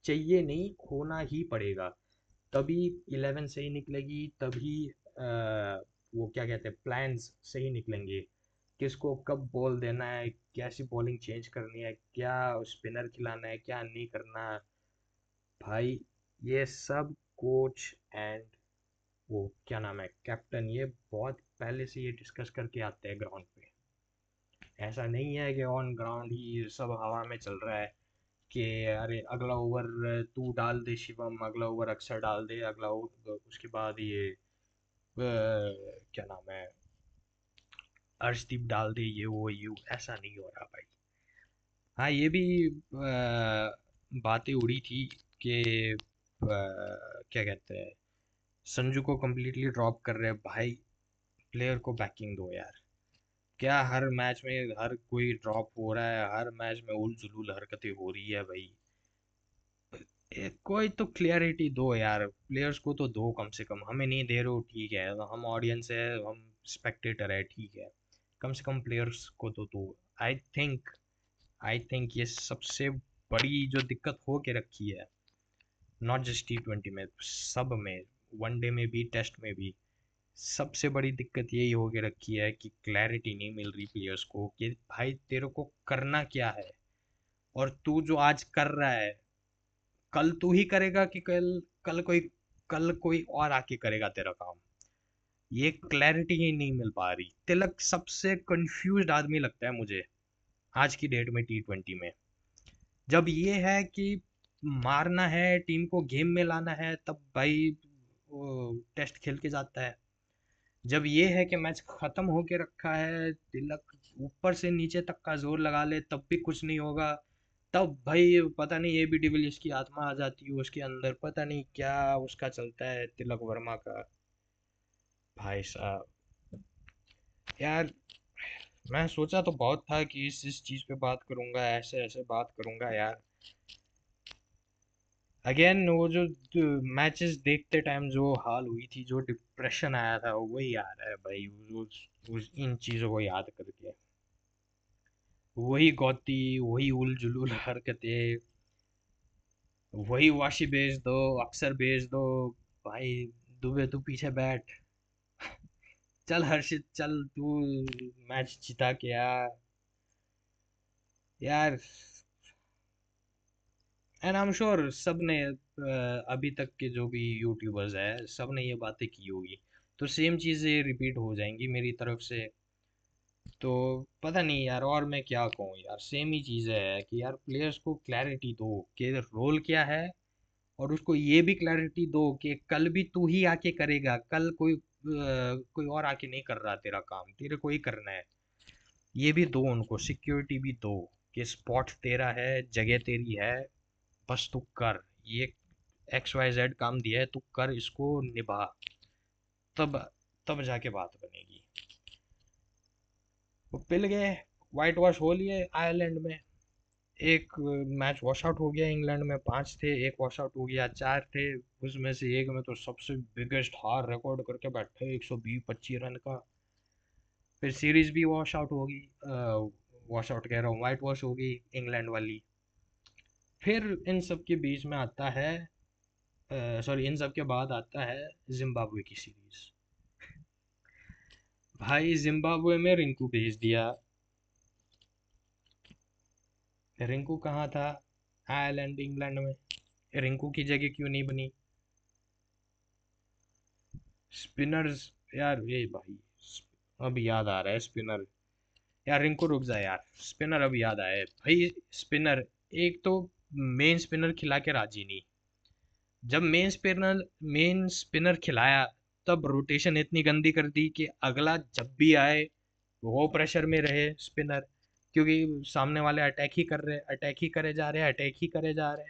चाहिए नहीं होना ही पड़ेगा। तभी 11 सही निकलेगी, तभी वो क्या कहते हैं प्लान्स सही निकलेंगे, किसको कब बॉल देना है, कैसी बॉलिंग चेंज करनी है, क्या स्पिनर खिलाना है, क्या नहीं करना। भाई ये सब कोच एंड वो क्या नाम है कैप्टन, ये बहुत पहले से ये डिस्कस करके आते हैं ग्राउंड पे। ऐसा नहीं है कि ऑन ग्राउंड ही सब हवा में चल रहा है कि अरे अगला ओवर तू डाल दे शिवम, अगला ओवर अक्षर डाल दे, अगला ओवर उसके बाद ये क्या नाम है अर्शदीप डाल दे, ये वो ऐसा नहीं हो रहा भाई। हाँ ये भी बातें उड़ी थी कि क्या कहते हैं, संजू को कम्प्लीटली ड्रॉप कर रहे हैं भाई। प्लेयर को बैकिंग दो यार, क्या हर मैच में हर कोई ड्रॉप हो रहा है, हर मैच में उल जुलूल हरकतें हो रही है भाई। कोई तो क्लियरिटी दो यार, प्लेयर्स को तो दो कम से कम, हमें नहीं दे रहे हो ठीक है, हम ऑडियंस है, हम स्पेक्टेटर है ठीक है, कम से कम प्लेयर्स को तो दो। आई थिंक आई थिंक ये सबसे बड़ी जो दिक्कत हो के रखी है, नॉट जस्ट T20 में, सब में, वनडे में भी टेस्ट में भी, सबसे बड़ी दिक्कत यही हो के रखी है कि क्लैरिटी नहीं मिल रही प्लेयर्स को कि भाई तेरे को करना क्या है, और तू जो आज कर रहा है कल तू ही करेगा कि कल कोई और आके करेगा तेरा काम। ये क्लैरिटी ही नहीं मिल पा रही। तिलक सबसे कंफ्यूज्ड आदमी लगता है मुझे आज की डेट में T20 में। जब ये है कि मारना है, टीम को गेम में लाना है, तब भाई वो टेस्ट खेल के जाता है। जब ये है कि मैच खत्म होके रखा है, तिलक ऊपर से नीचे तक का जोर लगा ले तब भी कुछ नहीं होगा, तब भाई पता नहीं ये भी डिविलियर्स की आत्मा आ जाती है उसके अंदर, पता नहीं क्या उसका चलता है तिलक वर्मा का। भाई साहब यार, मैं सोचा तो बहुत था कि इस चीज पे बात करूंगा, ऐसे ऐसे बात करूंगा यार। अगेन वो जो मैचेस देखते टाइम जो हाल हुई थी, जो डिप्रेशन आया था, वही आ रहा है भाई इन चीजों को याद करके। वही गौती, वही उल जुलूल हरकतें, वही वाशी भेज दो, अक्सर भेज दो भाई। दुबे तू पीछे बैठ, चल हर्षित चल तू मैच जिता के आ यार। एंड आई एम श्योर सब ने अभी तक के जो भी यूट्यूबर्स हैं सब ने ये बातें की होगी, तो सेम चीज़ें रिपीट हो जाएंगी मेरी तरफ से। तो पता नहीं यार, और मैं क्या कहूँ यार, सेम ही चीज़ है कि यार प्लेयर्स को क्लैरिटी दो कि रोल क्या है, और उसको ये भी क्लैरिटी दो कि कल भी तू ही आके करेगा, कल कोई और आके नहीं कर रहा तेरा काम, तेरे को ही करना है। ये भी दो, उनको सिक्योरिटी भी दो कि स्पॉट तेरा है, जगह तेरी है, बस तू कर। ये XYZ काम दिया है, तू कर, इसको निभा। तब तब जाके बात बनेगी। वो पिल गए, वाइट वॉश हो लिए आयरलैंड में। एक मैच वॉश आउट हो गया, इंग्लैंड में 5 थे, एक वॉश आउट हो गया, 4 थे। उसमें से एक में तो सबसे बिगेस्ट हार रिकॉर्ड करके बैठे, 120-25 रन का। फिर सीरीज भी वॉश आउट होगी, वॉश आउट कह रहा हूँ, वाइट वॉश होगी इंग्लैंड वाली। फिर इन सब के बीच में आता है, सॉरी, इन सब के बाद आता है जिम्बाब्वे की सीरीज। भाई जिम्बाब्वे में रिंकू भेज दिया। रिंकू कहाँ था? आयरलैंड, इंग्लैंड में। रिंकू की जगह क्यों नहीं बनी? स्पिनर्स, यार ये भाई, अब याद आ रहा है स्पिनर। यार रिंकू रुक जा यार, स्पिनर अब याद आया भाई। स्पिनर, एक तो मेन स्पिनर खिला के राजी नहीं। जब मेन स्पिनर खिलाया, तब रोटेशन इतनी गंदी कर दी कि अगला जब भी आए वो प्रेशर में रहे स्पिनर। क्योंकि सामने वाले अटैक ही कर रहे, अटैक ही करे जा रहे, अटैक ही करे जा रहे,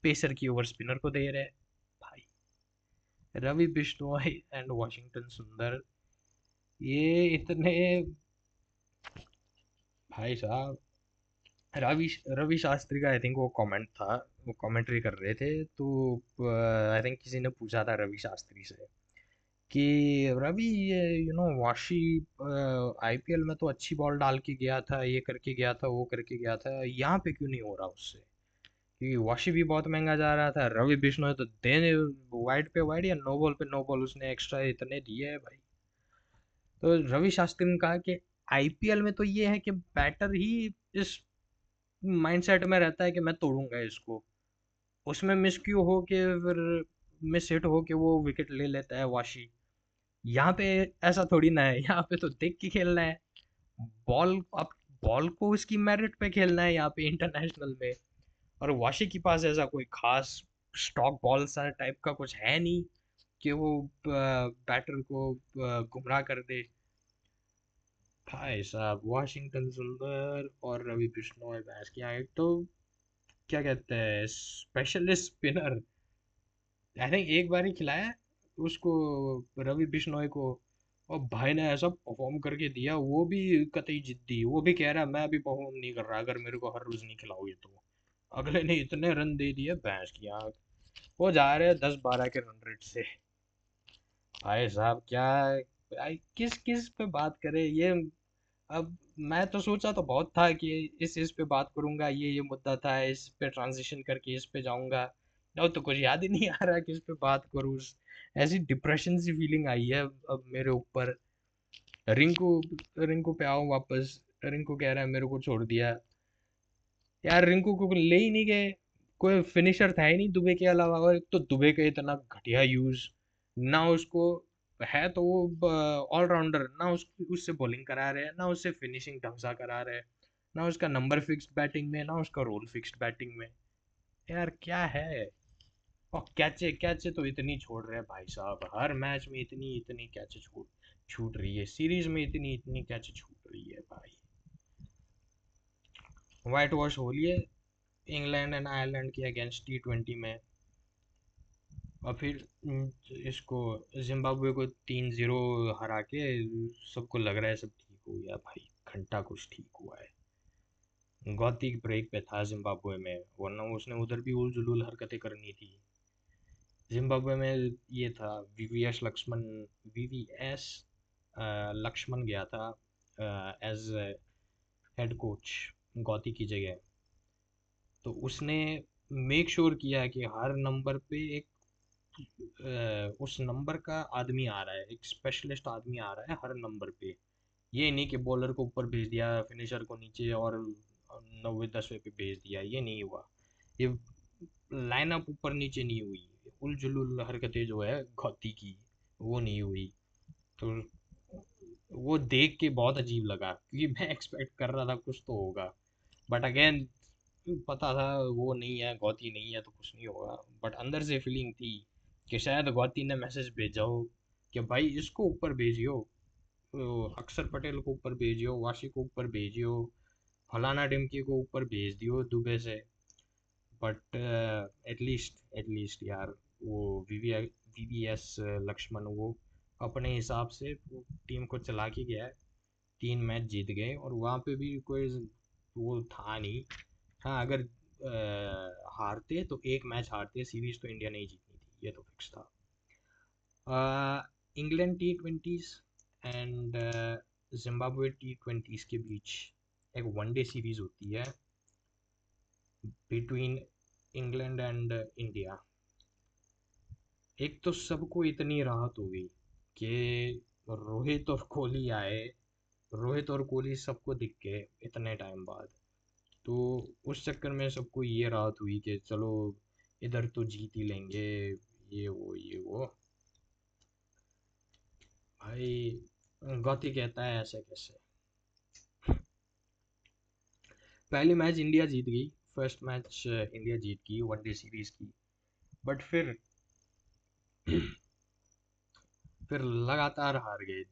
पेसर की ओवर स्पिनर को दे रहे। भाई रवि बिश्नोई एंड वॉशिंगटन सुंदर, ये इतने, भाई साहब। रवि रवि शास्त्री का आई थिंक वो कमेंट था, वो कमेंट्री कर रहे थे, तो आई थिंक किसी ने पूछा था रवि शास्त्री से कि रवि, ये वाशी आईपीएल में तो अच्छी बॉल डाल के गया था, ये करके गया था, वो करके गया था, यहाँ पे क्यों नहीं हो रहा उससे? क्योंकि वाशी भी बहुत महंगा जा रहा था, रवि बिश्नोई तो देने, वाइड पे वाइड या नो बॉल पे नो बॉल उसने एक्स्ट्रा इतने दिए है भाई। तो रवि शास्त्री ने कहा कि आईपीएल में तो ये है कि बैटर ही इस माइंडसेट में रहता है कि मैं तोड़ूंगा इसको। उसमें मिस क्यों हो के फिर मिस हिट हो के वो विकेट ले लेता है वाशी। यहाँ पे ऐसा थोड़ी ना है, यहाँ पे तो देख के खेलना है। बॉल, अब बॉल को उसकी मेरिट पे खेलना है यहाँ पे इंटरनेशनल में। और वाशी के पास ऐसा कोई खास स्टॉक बॉल सा टाइप का कुछ है नहीं कि वो बैटर को गुमराह कर दे। भाई साहब, वॉशिंगटन सुंदर और रवि बिश्नोई मैच किया, एक तो क्या कहते हैं, स्पेशलिस्ट स्पिनर। आई थिंक एक बार ही खिलाया है उसको, रवि बिश्नोई को। और भाई ने ऐसा परफॉर्म करके दिया, वो भी कतई जिद्दी, वो भी कह रहा है मैं भी परफॉर्म नहीं कर रहा अगर मेरे को हर रोज नहीं खिलाओगे तो। अगले ने इतने रन दे दिए भैंस की आंख। वो जा रहे हैं 10-12 के रन रेट से। भाई साहब क्या, किस किस पे बात करें ये? अब मैं तो सोचा तो बहुत था कि इस पे बात करूंगा, ये मुद्दा था, इस पे ट्रांजिशन करके इस पे जाऊंगा। अब तो कुछ याद ही नहीं आ रहा किस पे बात करूं। ऐसी डिप्रेशन सी फीलिंग आई है अब मेरे ऊपर। रिंकू, रिंकू पे आओ वापस। रिंकू कह रहा है मेरे को छोड़ दिया। यार रिंकू को ले ही नहीं गए, कोई फिनिशर था ही नहीं दुबे के अलावा। और एक तो दुबे का इतना घटिया यूज, ना उसको है तो वो ऑलराउंडर, ना उससे बॉलिंग करा रहे हैं, ना उससे फिनिशिंग ढंग सा करा रहे हैं, ना उसका नंबर फिक्स्ड बैटिंग में, ना उसका रोल फिक्स्ड बैटिंग में। यार क्या है? और कैचे कैचे तो इतनी छोड़ रहे हैं भाई साहब, हर मैच में इतनी इतनी कैचे छूट छूट रही है, सीरीज में इतनी इतनी कैचे छूट रही है भाई। व्हाइट वॉश हो लिए इंग्लैंड एंड आयरलैंड के अगेंस्ट T20 में। और फिर इसको, जिम्बाब्वे को 3-0 हरा के सबको लग रहा है सब ठीक हो गया भाई। घंटा कुछ ठीक हुआ है। गौती ब्रेक पे था जिम्बाब्वे में, वरना उसने उधर भी उल जुलूल हरकतें करनी थी। जिम्बाब्वे में ये था, वीवीएस लक्ष्मण, वीवीएस लक्ष्मण गया था एज हेड कोच गौती की जगह। तो उसने मेक श्योर किया कि हर नंबर पे एक उस नंबर का आदमी आ रहा है, एक स्पेशलिस्ट आदमी आ रहा है हर नंबर पे। ये नहीं कि बॉलर को ऊपर भेज दिया, फिनिशर को नीचे, और 90-10वें पे भेज दिया, ये नहीं हुआ। ये लाइनअप ऊपर नीचे नहीं हुई, उल जुलूल हरकतें जो है गौती की, वो नहीं हुई। तो वो देख के बहुत अजीब लगा, क्योंकि मैं एक्सपेक्ट कर रहा था कुछ तो होगा, बट अगेन पता था वो नहीं है, गौती नहीं है, तो कुछ नहीं होगा। बट अंदर से फीलिंग थी कि शायद गौती ने मैसेज भेजा हो कि भाई इसको ऊपर भेजियो, अक्षर पटेल को ऊपर भेजियो, वाशी को ऊपर भेजियो, फलाना डिमकी को ऊपर भेज दियो दुबई से। बट एटलीस्ट यार, वो वीवीएस लक्ष्मण वो अपने हिसाब से टीम को चला के गया है। 3 मैच जीत गए, और वहाँ पे भी कोई वो था नहीं। हाँ, अगर हारते तो एक मैच हारते, सीरीज तो इंडिया नहीं जीतनी थी, ये तो फिक्स था। England T20s and Zimbabwe T20s के बीच एक वनडे सीरीज होती है बिटवीन इंग्लैंड एंड इंडिया। एक तो सबको इतनी राहत हो गई कि रोहित और कोहली आए, रोहित और कोहली सबको दिख गए इतने टाइम बाद। तो उस चक्कर में सबको ये राहत हुई कि चलो इधर तो जीत ही लेंगे, ये वो भाई। गौती कहता है ऐसे कैसे। पहली मैच इंडिया जीत गई, फर्स्ट मैच इंडिया जीत गई वनडे सीरीज की। बट फिर लगातार हार गए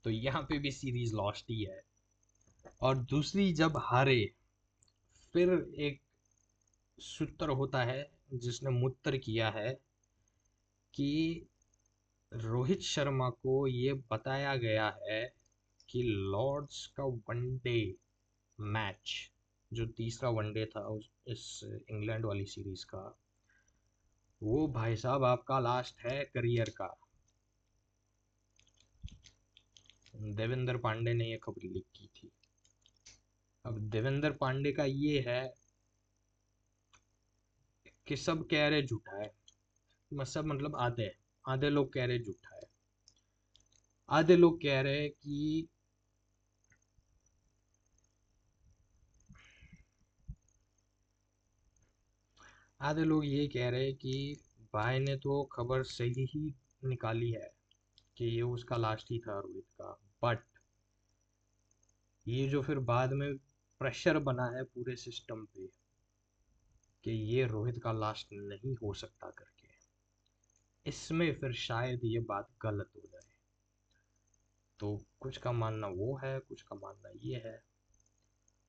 तो यहाँ पे भी सीरीज लॉस्ट ही है। और दूसरी जब हारे, फिर एक सूत्र होता है जिसने मूत्र किया है कि रोहित शर्मा को ये बताया गया है कि लॉर्ड्स का वनडे मैच, जो तीसरा वनडे था इस इंग्लैंड वाली सीरीज का, वो भाई साहब आपका लास्ट है करियर का। देवेंद्र पांडे ने ये खबर लीक की थी। अब देवेंद्र पांडे का ये है कि सब कह रहे झूठा है, सब मतलब आधे आधे लोग कह रहे झूठा है, आधे लोग कह रहे कि आधे लोग ये कह रहे कि भाई ने तो खबर सही ही निकाली है कि ये उसका लास्ट ही था रोहित का। बट ये जो फिर बाद में प्रेशर बना है पूरे सिस्टम पे कि ये रोहित का लास्ट नहीं हो सकता करके, इसमें फिर शायद ये बात गलत हो जाए। तो कुछ का मानना वो है, कुछ का मानना ये है।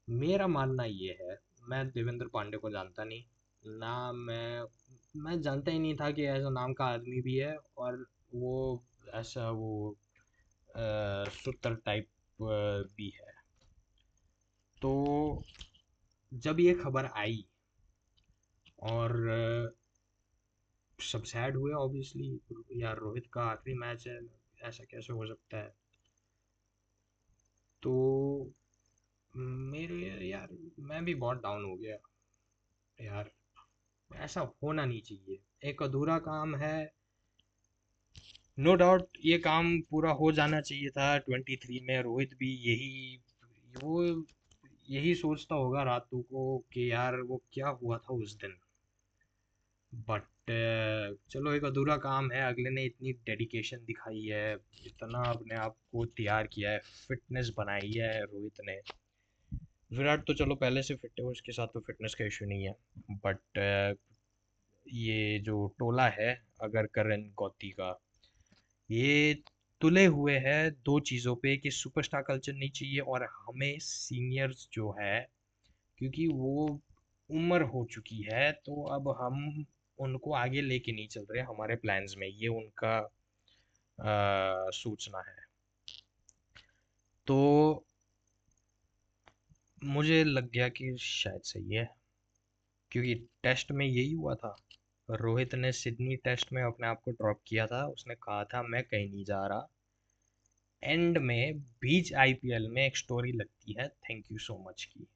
मेरा मानना ये है, मैं देवेंद्र पांडे को जानता नहीं ना, मैं जानता ही नहीं था कि ऐसा नाम का आदमी भी है। और वो ऐसा वो सूत्र टाइप भी है। तो जब ये खबर आई और सब सैड हुए ऑब्वियसली, यार रोहित का आखिरी मैच है, ऐसा कैसे हो सकता है। तो मेरे यार, मैं भी बहुत डाउन हो गया यार, ऐसा होना नहीं चाहिए, एक अधूरा काम है। नो डाउट ये काम पूरा हो जाना चाहिए था 23 में। रोहित भी वो यही सोचता होगा रातों को कि यार वो क्या हुआ था उस दिन। बट चलो, एक अधूरा काम है, अगले ने इतनी डेडिकेशन दिखाई है, इतना अपने आप को तैयार किया है, फिटनेस बनाई है रोहित ने। विराट तो चलो पहले से फिट है, उसके साथ तो फिटनेस का इशू नहीं है। बट ये जो टोला है, अगर करण गौती का, ये तुले हुए हैं दो चीज़ों पे कि सुपरस्टार कल्चर नहीं चाहिए, और हमें सीनियर्स जो है, क्योंकि वो उम्र हो चुकी है, तो अब हम उनको आगे लेके नहीं चल रहे हमारे प्लान्स में, ये उनका सूचना है। तो मुझे लग गया कि शायद सही है, क्योंकि टेस्ट में यही हुआ था। रोहित ने सिडनी टेस्ट में अपने आप को ड्रॉप किया था, उसने कहा था मैं कहीं नहीं जा रहा। एंड में बीच आईपीएल में एक स्टोरी लगती है थैंक यू सो मच की।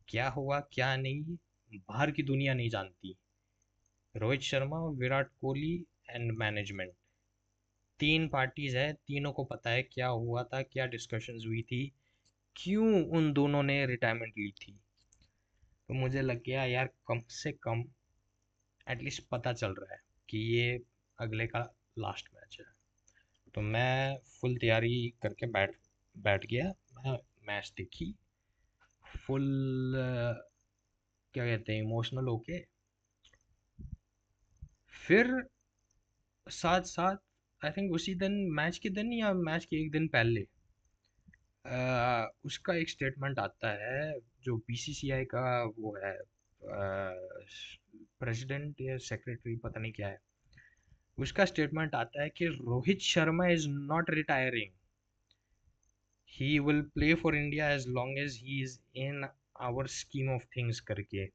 क्या हुआ क्या नहीं, बाहर की दुनिया नहीं जानती। रोहित शर्मा, विराट कोहली एंड मैनेजमेंट, तीन पार्टीज है, तीनों को पता है क्या हुआ था, क्या डिस्कशंस हुई थी, क्यों उन दोनों ने रिटायरमेंट ली थी। तो मुझे लग गया यार, कम से कम एटलीस्ट पता चल रहा है कि ये अगले का लास्ट मैच है। तो मैं फुल तैयारी करके बैठ बैठ गया। मैं मैच देखी फुल, क्या कहते हैं, इमोशनल होके। फिर साथ साथ आई थिंक उसी दिन, मैच के दिन या मैच के एक दिन पहले, उसका एक स्टेटमेंट आता है, जो बीसीसीआई का वो है, प्रेसिडेंट या सेक्रेटरी पता नहीं क्या है, उसका स्टेटमेंट आता है कि Rohit Sharma is not retiring, he will play for India as long as he is in our scheme of things करके।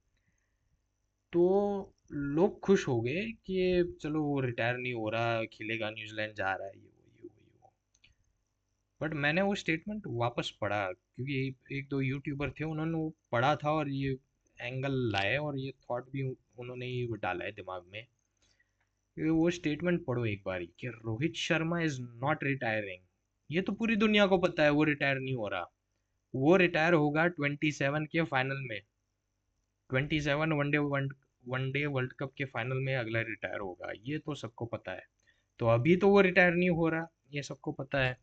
तो लोग खुश हो गए कि चलो वो रिटायर नहीं हो रहा, खेलेगा, न्यूजीलैंड जा रहा है, ये वो। बट मैंने वो स्टेटमेंट वापस पढ़ा, क्योंकि एक दो यूट्यूबर थे, उन्होंने वो पढ़ा था और ये एंगल लाए और ये थॉट भी उन्होंने ही डाला है दिमाग में कि वो स्टेटमेंट पढ़ो एक बारी कि Rohit Sharma is not retiring. ये तो पूरी दुनिया को पता है वो रिटायर नहीं हो रहा। वो रिटायर होगा 27 के फाइनल में, 27 वनडे वर्ल्ड कप के फाइनल में अगला रिटायर होगा, ये तो सबको पता है। तो अभी तो वो रिटायर नहीं हो रहा, ये सबको पता है।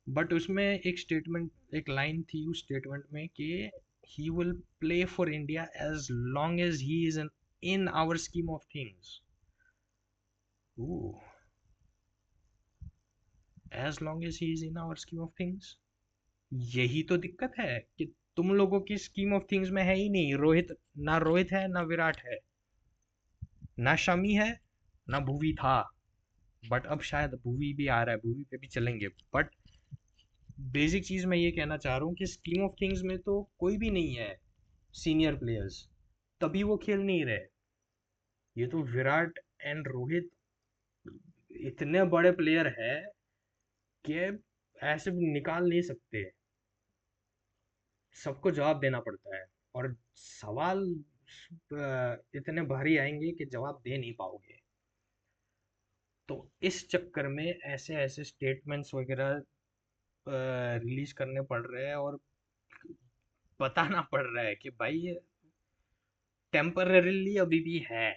बट उसमें एक स्टेटमेंट, एक लाइन थी उस स्टेटमेंट में कि he will play for India as long as he is in our scheme of things. As long as he is in our scheme of things. यही तो दिक्कत है कि तुम लोगों की स्कीम ऑफ थिंग्स में है ही नहीं रोहित। ना रोहित है, ना विराट है, ना शमी है, ना भुवी था। बट अब शायद भुवी भी आ रहा है, भुवी पे भी चलेंगे। बट बेसिक चीज मैं ये कहना चाह रहा हूँ कि स्कीम ऑफ थिंग्स में तो कोई भी नहीं है सीनियर प्लेयर्स, तभी वो खेल नहीं रहे। ये तो विराट एंड रोहित इतने बड़े प्लेयर है कि ऐसे भी निकाल नहीं सकते, सबको जवाब देना पड़ता है। और सवाल इतने भारी आएंगे कि जवाब दे नहीं पाओगे। तो इस चक्कर में ऐसे ऐसे स्टेटमेंट्स वगैरह रिलीज करने पड़ रहे हैं और बताना पड़ रहा है कि भाई ये टेम्पररीली अभी भी है।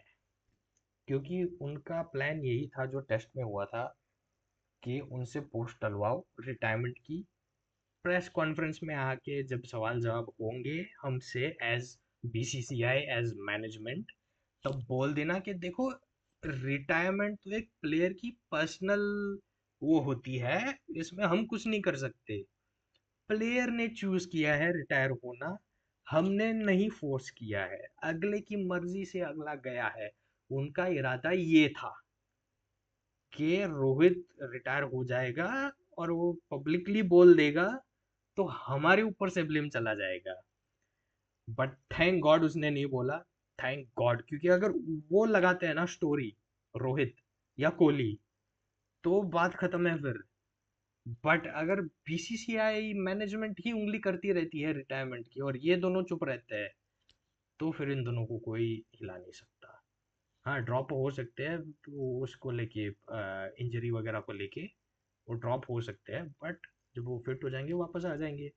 क्योंकि उनका प्लान यही था जो टेस्ट में हुआ था कि उनसे पोस्ट डलवाओ रिटायरमेंट की, प्रेस कॉन्फ्रेंस में आके जब सवाल जवाब होंगे हमसे एज बीसीसीआई एज मैनेजमेंट, तब बोल देना कि देखो, रिटायरमेंट तो एक प्लेयर की पर्सनल वो होती है, इसमें हम कुछ नहीं कर सकते। प्लेयर ने चूज किया है रिटायर होना, हमने नहीं फोर्स किया है, अगले की मर्जी से अगला गया है। उनका इरादा ये था कि रोहित रिटायर हो जाएगा और वो पब्लिकली बोल देगा तो हमारे ऊपर से ब्लेम चला जाएगा। बट थैंक गॉड उसने नहीं बोला। थैंक गॉड, क्योंकि अगर वो लगाते हैं ना स्टोरी, रोहित या कोहली, तो बात खत्म है फिर। बट अगर बीसीसीआई मैनेजमेंट ही उंगली करती रहती है रिटायरमेंट की और ये दोनों चुप रहते हैं, तो फिर इन दोनों को कोई हिला नहीं सकता। हाँ, ड्रॉप हो सकते हैं तो उसको लेके, इंजरी वगैरह को लेके वो ड्रॉप हो सकते हैं, बट जब वो फिट हो जाएंगे वापस आ जाएंगे।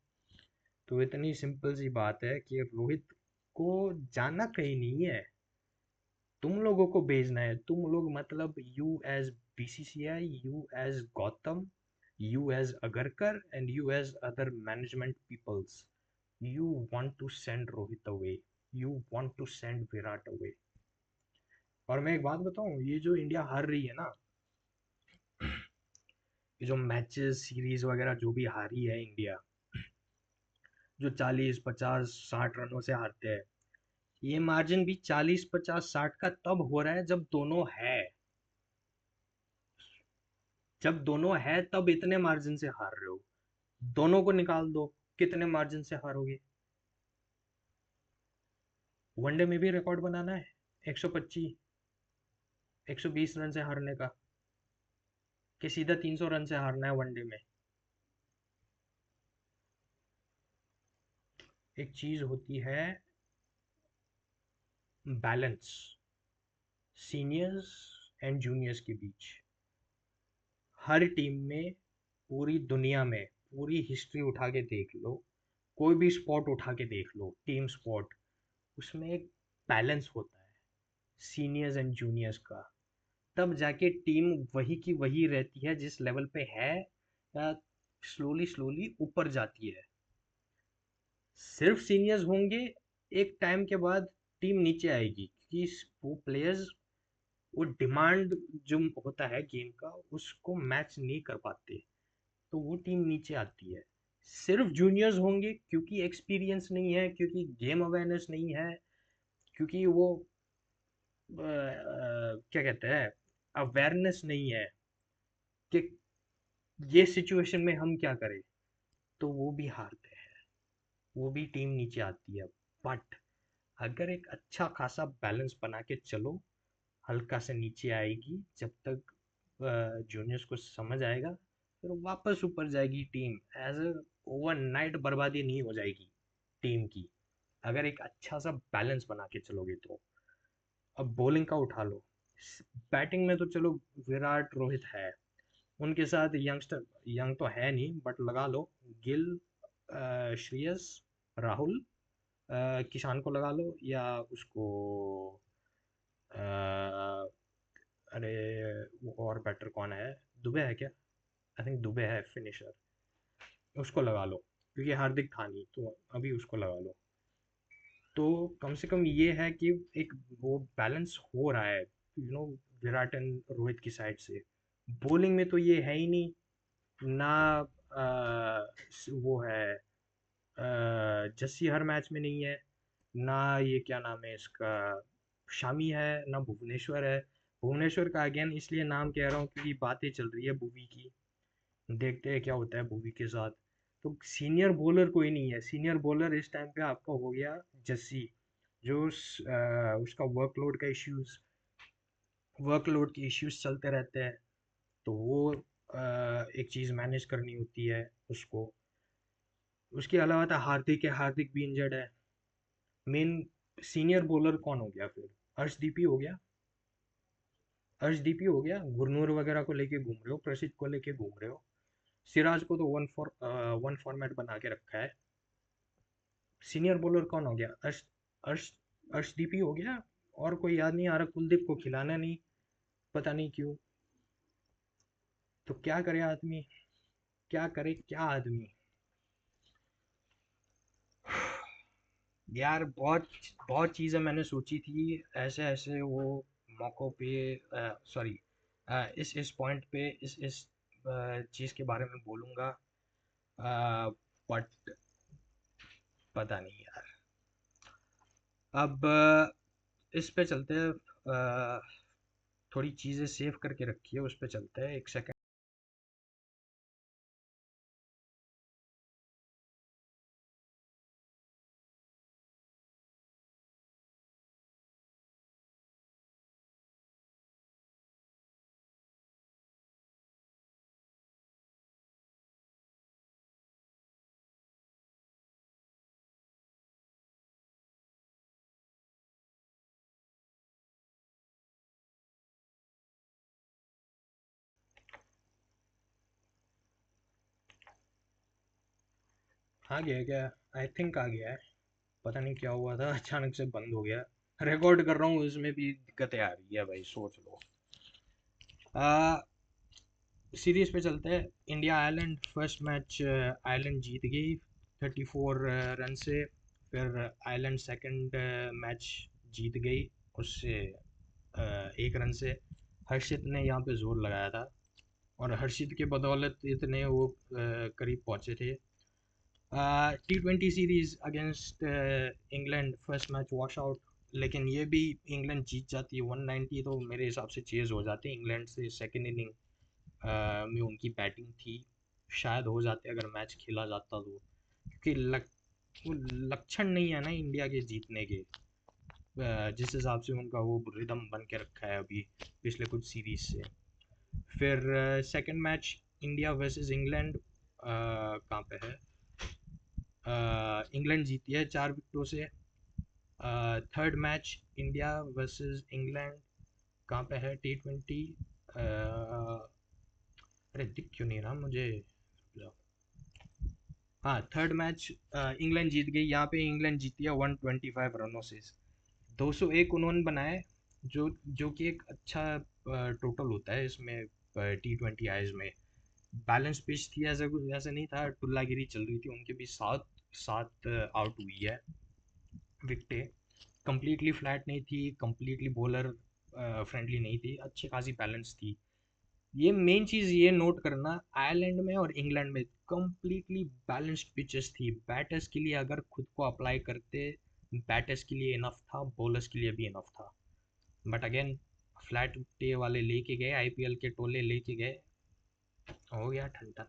तो इतनी सिंपल सी बात है कि रोहित को जाना कहीं नहीं है, तुम लोगों को भेजना है। तुम लोग मतलब you as BCCI, you as Gautam, you as Agarkar and you as other management peoples, you want to send Rohit away, you want to send Virat away. और मैं एक बात बताऊं, ये जो इंडिया हार रही है ना, ये जो मैचेस सीरीज वगैरह जो भी हारी है इंडिया, जो 40, 50, 60 रनों से हारते हैं, ये मार्जिन भी 40, 50, 60 का तब हो रहा है जब दोनों है। जब दोनों है तब इतने मार्जिन से हार रहे हो। दोनों को निकाल दो, कितने मार्जिन से हारोगे। वनडे में भी रिकॉर्ड बनाना है 125, 120 रन से हारने का, कि सीधा 300 रन से हारना है वनडे में। एक चीज होती है बैलेंस, सीनियर्स एंड जूनियर्स के बीच। हर टीम में, पूरी दुनिया में, पूरी हिस्ट्री उठा के देख लो, कोई भी स्पोर्ट उठा के देख लो, टीम स्पोर्ट, उसमें एक बैलेंस होता है सीनियर्स एंड जूनियर्स का। तब जाके टीम वही की वही रहती है जिस लेवल पे है, या स्लोली स्लोली ऊपर जाती है। सिर्फ सीनियर्स होंगे, एक टाइम के बाद टीम नीचे आएगी, क्योंकि वो प्लेयर्स वो डिमांड जो होता है गेम का उसको मैच नहीं कर पाते, तो वो टीम नीचे आती है। सिर्फ जूनियर्स होंगे क्योंकि एक्सपीरियंस नहीं है, क्योंकि गेम अवेयरनेस नहीं है, क्योंकि वो क्या कहते हैं, अवेयरनेस नहीं है कि ये सिचुएशन में हम क्या करें, तो वो भी हारते हैं, वो भी टीम नीचे आती है। बट अगर एक अच्छा खासा बैलेंस बना के चलो, हल्का से नीचे आएगी जब तक जूनियर्स को समझ आएगा, फिर वापस ऊपर जाएगी टीम। एज अ ओवरनाइट बर्बादी नहीं हो जाएगी टीम की, अगर एक अच्छा सा बैलेंस बना के चलोगे तो। अब बॉलिंग का उठा लो, बैटिंग में तो चलो विराट रोहित है, उनके साथ यंगस्टर, यंग तो है नहीं बट लगा लो, गिल, श्रेयस, राहुल, किसान को लगा लो, या उसको अ, अरे वो और बैटर कौन है, दुबे है क्या, आई थिंक दुबे है फिनिशर, उसको लगा लो, क्योंकि हार्दिक था नहीं तो अभी उसको लगा लो। तो कम से कम ये है कि एक वो बैलेंस हो रहा है, विराट एंड रोहित की साइड से। बॉलिंग में तो ये है ही नहीं ना, वो है जस्सी हर मैच में नहीं है ना, ये क्या नाम है इसका, शामी है ना, भुवनेश्वर है। भुवनेश्वर का अगेन इसलिए नाम कह रहा हूँ क्योंकि बातें चल रही है भुवी की, देखते हैं क्या होता है भुवी के साथ। तो सीनियर बॉलर कोई नहीं है, सीनियर बॉलर इस टाइम पे आपका हो गया जस्सी, जो उसका वर्कलोड के इश्यूज चलते रहते हैं, तो वो एक चीज़ मैनेज करनी होती है उसको। उसके अलावा था हार्दिक है, हार्दिक भी इंजर्ड है। मेन सीनियर बॉलर कौन हो गया फिर, अर्शदीपी हो गया, अर्शदीपी हो गया, गुरनूर वगैरह को लेके घूम रहे हो, प्रसिद्ध को लेके घूम रहे हो, सिराज को तो वन फॉर्मेट बना के रखा है। सीनियर बॉलर कौन हो गया, अर्श अर्शदीपी हो गया, और कोई याद नहीं आ रहा, कुलदीप को खिलाना नहीं, पता नहीं क्यों। तो क्या करे आदमी, क्या करे क्या आदमी। यार बहुत बहुत चीज़ें मैंने सोची थी, ऐसे ऐसे वो मौक़ों पे, सॉरी, इस पॉइंट पे इस चीज़ के बारे में बोलूँगा, बट पता नहीं यार। अब इस पे चलते हैं, थोड़ी चीज़ें सेव करके रखी है, उस पे चलते हैं, एक सेकंड। आ गया क्या, आई थिंक आ गया है, पता नहीं क्या हुआ था अचानक से बंद हो गया। रिकॉर्ड कर रहा हूँ उसमें भी दिक्कतें आ रही है भाई, सोच लो। सीरीज पे चलते हैं, India Ireland, first match Ireland जीत गई 34 रन से। फिर आयरलैंड सेकंड मैच जीत गई उससे 1 रन से। हर्षित ने यहाँ पे जोर लगाया था, और हर्षित के बदौलत इतने वो करीब पहुंचे थे। T20 series against England, first match wash out, लेकिन ये भी इंग्लैंड जीत जाती है 190, तो मेरे हिसाब से चेज हो जाते इंग्लैंड से। सेकेंड इनिंग में उनकी बैटिंग थी, शायद हो जाते अगर मैच खेला जाता तो, क्योंकि वो लक्षण नहीं है ना इंडिया के जीतने के, जिस हिसाब से उनका वो रिदम बन के रखा है अभी पिछले कुछ सीरीज से। फिर second match India versus England, कहाँ पे है, इंग्लैंड जीती है 4 विकेटों से। Third match India versus England, कहाँ पे है, T20, अरे दिख क्यों नहीं रहा मुझे, हाँ थर्ड मैच इंग्लैंड जीत गई, यहाँ पे इंग्लैंड जीती है 125 रनों से। 201 उन्होंने बनाए, जो जो कि एक अच्छा टोटल होता है इसमें T20 आईज में। बैलेंस पिच थी, ऐसा कुछ ऐसा नहीं था, टुल्लागिरी चल रही थी उनके भी। सात सात आउट हुई है विकेटें। कंप्लीटली फ्लैट नहीं थी, कंप्लीटली बॉलर फ्रेंडली नहीं थी, अच्छी खासी बैलेंस थी। ये मेन चीज़ ये नोट करना, आयरलैंड में और इंग्लैंड में कंप्लीटली बैलेंस्ड पिचेस थी। बैटर्स के लिए अगर खुद को अप्लाई करते, बैटर्स के लिए इनफ था, बॉलर्स के लिए भी इनफ था। बट अगेन फ्लैट डे वाले लेके गए, आईपीएल के टोले लेके गए, हो गया ठन ठन।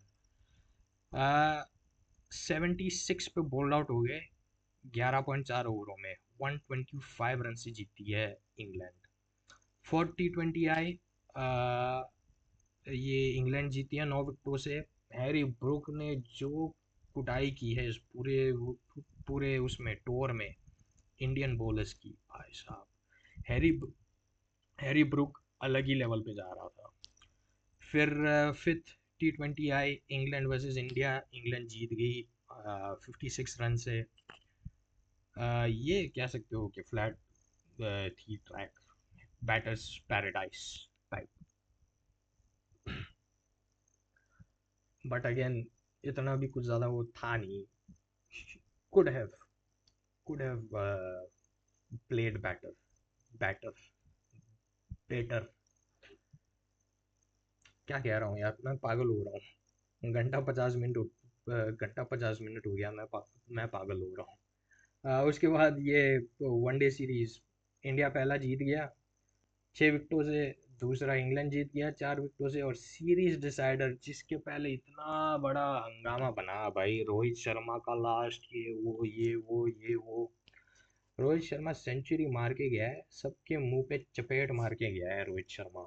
76 पे बोल्ड आउट हो गए 11.4 ओवरों में। 125 रन से जीती है इंग्लैंड। 40-20 आए, ये इंग्लैंड जीती है 9 विकेटों से। हैरी ब्रूक ने जो कुटाई की है इस पूरे उसमें टूर में इंडियन बॉलर्स की, भाई साहब। हैरी हैरी ब्रूक अलग ही लेवल पे जा रहा था। फिर फिफ्थ T20 आई, इंग्लैंड वर्सेस इंडिया। इंग्लैंड जीत गई 56 रन से। ये कह सकते हो कि फ्लैट थी track, batters paradise type. But again इतना भी कुछ ज़्यादा वो था नहीं। Could have could have played batter batter better. क्या कह रहा हूँ यार, मैं पागल हो रहा हूँ। घंटा 50 मिनट हो गया, मैं पागल हो रहा हूँ। उसके बाद ये वनडे सीरीज, इंडिया पहला जीत गया 6 विकेटों से, दूसरा इंग्लैंड जीत गया 4 विकेटों से। और सीरीज डिसाइडर, जिसके पहले इतना बड़ा हंगामा बना भाई, रोहित शर्मा का लास्ट ये वो। रोहित शर्मा सेंचुरी मार के गया है, सबके मुंह पे चपेट मार के गया है रोहित शर्मा।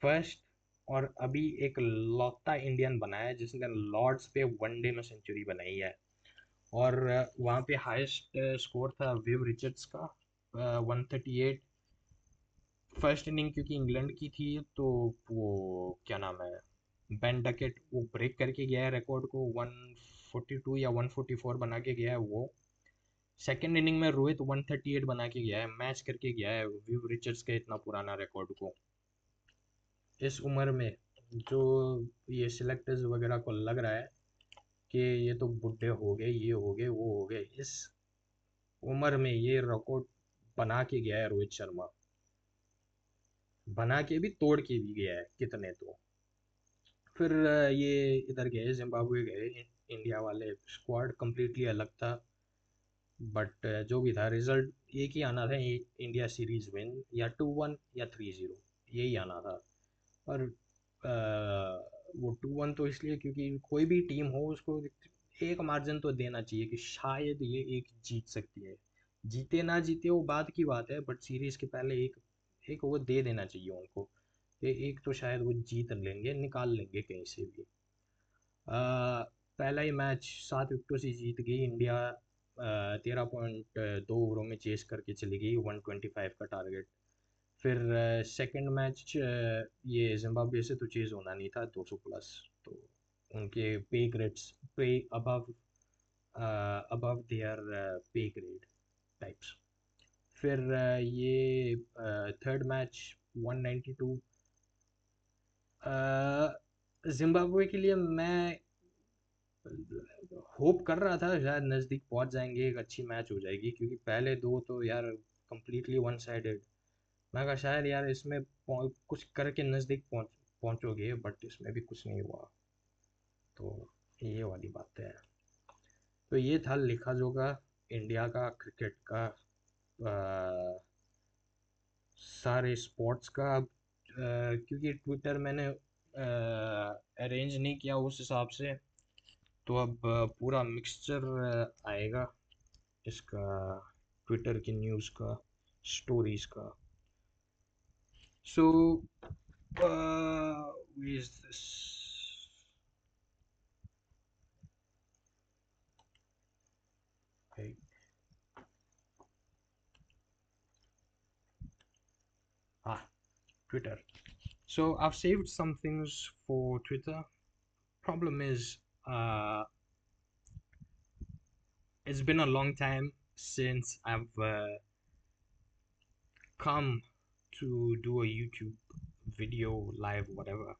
फर्स्ट और अभी एक लौता इंडियन बना है जिसने लॉर्ड्स पे वनडे में सेंचुरी बनाई है। और वहाँ पे हाईएस्ट स्कोर था विव रिचर्ड्स का 138। फर्स्ट इनिंग क्योंकि इंग्लैंड की थी, तो वो क्या नाम है, बेन डकेट वो ब्रेक करके गया है रिकॉर्ड को, 142 या 144 बना के गया है वो। सेकेंड इनिंग में रोहित 138 बना के गया है, मैच करके गया है विव रिचर्ड्स के इतना पुराना रिकॉर्ड को। इस उम्र में जो ये सिलेक्टर्स वगैरह को लग रहा है कि ये तो बुढ़े हो गए, ये हो गए वो हो गए, इस उम्र में ये रिकॉर्ड बना के गया है रोहित शर्मा। बना के भी तोड़ के भी गया है कितने तो। फिर ये इधर गए, जिम्बाब्वे गए। इंडिया वाले स्क्वाड कम्प्लीटली अलग था। बट जो भी था, रिजल्ट एक ही आना था, इंडिया सीरीज विन, या 2-1 या 3-0, यही आना था। और वो 2-1 तो इसलिए क्योंकि कोई भी टीम हो उसको एक मार्जिन तो देना चाहिए कि शायद ये एक जीत सकती है। जीते ना जीते वो बात की बात है, बट सीरीज के पहले एक एक वो दे देना चाहिए उनको। एक तो शायद वो जीत लेंगे, निकाल लेंगे कहीं से भी। पहला ही मैच 7 विकेटों से जीत गई इंडिया। 13.2 ओवरों में चेस करके चली गई 125 का टारगेट। फिर सेकंड मैच ये जिम्बाब्वे से तो चेज होना नहीं था 200 प्लस, तो उनके पे ग्रेड्स, पे अबव अबव देयर पे ग्रेड टाइप्स। फिर ये थर्ड मैच 192। जिम्बाब्वे के लिए मैं होप कर रहा था शायद नज़दीक पहुंच जाएंगे, एक अच्छी मैच हो जाएगी, क्योंकि पहले दो तो यार कंप्लीटली वन साइडेड। मैं कहा शायद यार इसमें कुछ करके नज़दीक पहुंचोगे, बट इसमें भी कुछ नहीं हुआ। तो ये वाली बात है। तो ये था लिखा जोखा इंडिया का क्रिकेट का, सारे स्पोर्ट्स का। अब क्योंकि ट्विटर मैंने अरेंज नहीं किया उस हिसाब से, तो अब पूरा मिक्सचर आएगा इसका, ट्विटर की न्यूज़ का, स्टोरीज का। So, is this? Okay. Ah, Twitter. So I've saved some things for Twitter. Problem is, it's been a long time since I've come to do a YouTube video live, whatever.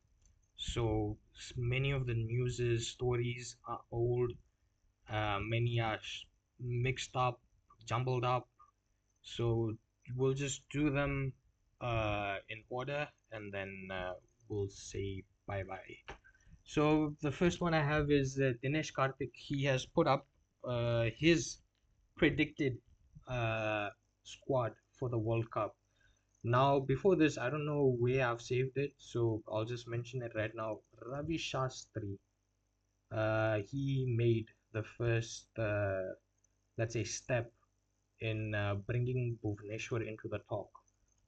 So many of the news stories are old. Many are mixed up, jumbled up. So we'll just do them in order, and then we'll say bye bye. So the first one I have is Dinesh Karthik. He has put up his predicted uh, squad for the World Cup. Now, before this, I don't know where I've saved it, so I'll just mention it right now. Ravi Shastri, he made the first, let's say, step in bringing Bhubaneswar into the talk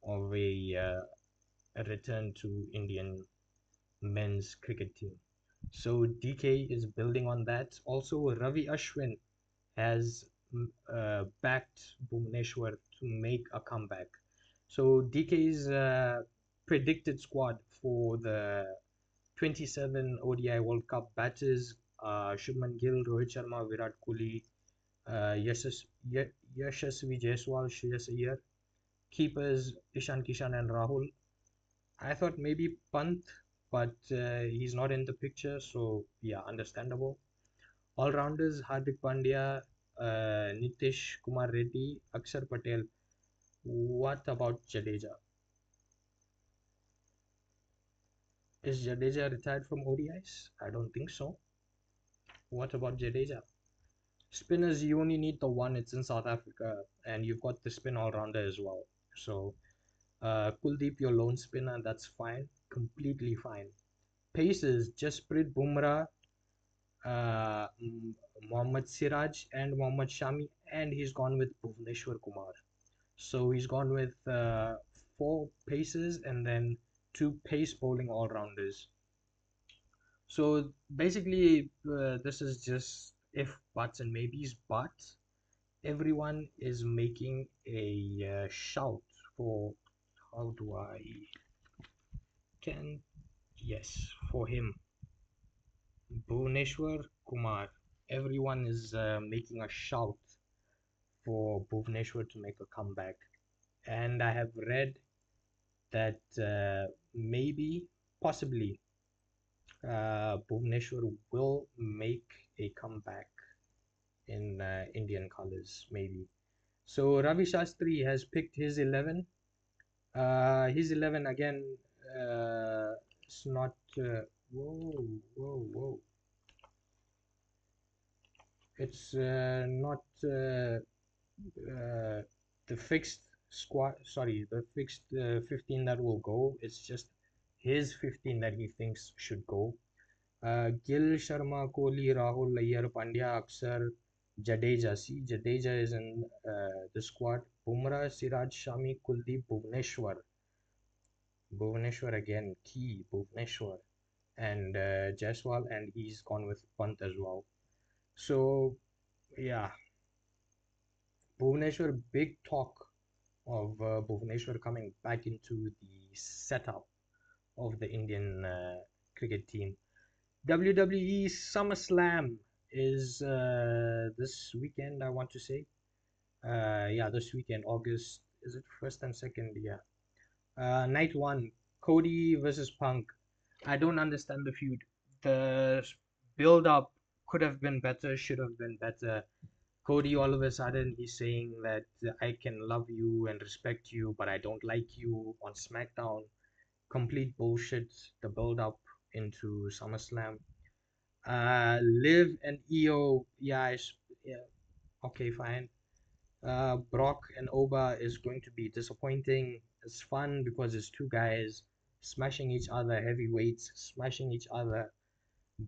of a return to Indian men's cricket team. So DK is building on that. Also, Ravi Ashwin has backed Bhubaneswar to make a comeback. So DK's predicted squad for the 27 ODI World Cup batters: Shubman Gill, Rohit Sharma, Virat Kohli, Yashasvi Jaiswal, Shreyas Iyer. Keepers: Ishan Kishan and Rahul. I thought maybe Pant, but he's not in the picture, so yeah, understandable. All rounders: Hardik Pandya, Nitish Kumar Reddy, Akshar Patel. What about Jadeja? Is Jadeja retired from ODIs? I don't think so. What about Jadeja? Spinners, you only need the one. It's in South Africa, and you've got the spin all rounder as well. So, Kuldeep, your lone spinner, that's fine, completely fine. Paces: Jasprit Bumrah, uh, Mohammad Siraj, and Mohammad Shami, and he's gone with Bhuvneshwar Kumar. So he's gone with four paces and then two pace bowling all rounders. So basically, this is just if, buts, and maybes, but everyone is making a shout for, how do I can yes, for him, Bhuvneshwar Kumar. Everyone is making a shout for Bhuvneshwar to make a comeback, and I have read that maybe, possibly, Bhuvneshwar will make a comeback in Indian colors, maybe. So Ravi Shastri has picked his 11. His 11 again. It's not. Whoa, whoa, whoa! It's not the fixed squad. Sorry, the fixed 15 that will go. It's just his 15 that he thinks should go. Gill, Sharma, Kohli, Rahul, Iyer, Pandya, Akshar, Jadeja. See, Jadeja is in the squad. Bumrah, Siraj, Shami, Kuldeep, Bhuvneshwar. Bhuvneshwar again, key, Bhuvneshwar. And Jaiswal, and he's gone with Pant as well. So, yeah, Bhuvneshwar, big talk of Bhuvneshwar coming back into the setup of the Indian cricket team. WWE SummerSlam is this weekend, I want to say. Yeah, this weekend, August, is it 1st and 2nd? Yeah. Night one, Cody versus Punk. I don't understand the feud. The build up could have been better, should have been better. Cody, all of a sudden, he's saying that I can love you and respect you, but I don't like you on SmackDown. Complete bullshit. The build up into SummerSlam. Liv and Io, yeah, yeah, okay, fine. Brock and Oba is going to be disappointing. It's fun because it's two guys smashing each other, heavyweights smashing each other.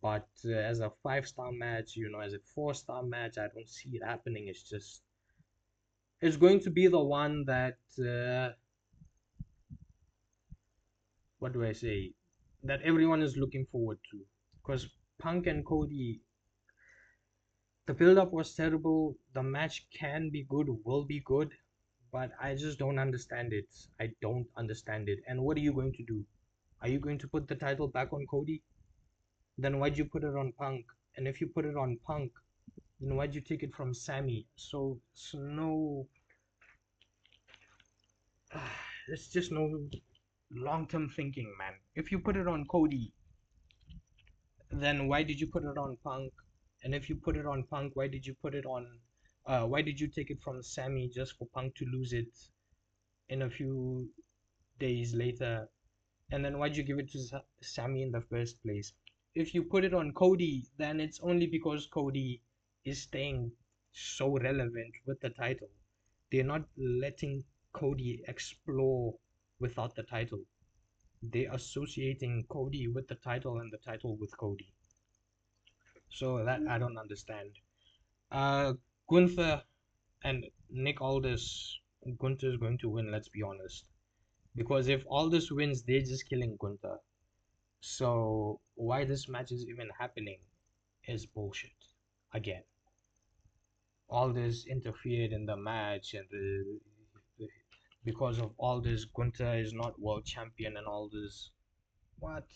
But as a 5-star match, as a 4-star match, I don't see it happening. It's going to be the one that, what do I say, that everyone is looking forward to. Because Punk and Cody, the build up was terrible. The match can be good, will be good, but I just don't understand it. I don't understand it. And what are you going to do? Are you going to put the title back on Cody? Then why'd you put it on Punk? And if you put it on Punk, then why'd you take it from Sammy? So no, It's just no long-term thinking, man. If you put it on Cody, then why did you put it on Punk? And if you put it on Punk, why did you put it on? Why did you take it from Sammy just for Punk to lose it in a few days later? And then why'd you give it to Sammy in the first place? If you put it on Cody, then it's only because Cody is staying so relevant with the title. They're not letting Cody explore without the title. They're associating Cody with the title and the title with Cody. So that I don't understand. Uh, Gunther and Nick Aldis, Gunther's going to win, let's be honest. Because if Aldis wins, they're just killing Gunther. So why this match is even happening is bullshit. Again, all this interfered in the match, and because of all this, Gunther is not world champion and all this. What?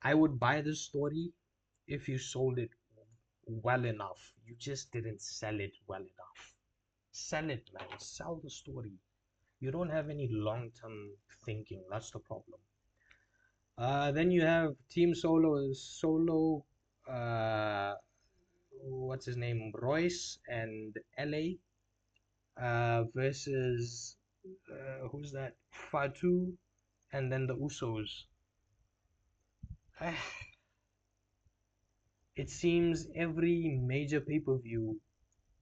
I would buy this story if you sold it well enough. You just didn't sell it well enough. Sell it, man. Sell the story. You don't have any long-term thinking. That's the problem. Then you have Team Solo, uh, what's his name, Royce and LA, versus who's that, Fatu, and then the Usos. It seems every major pay-per-view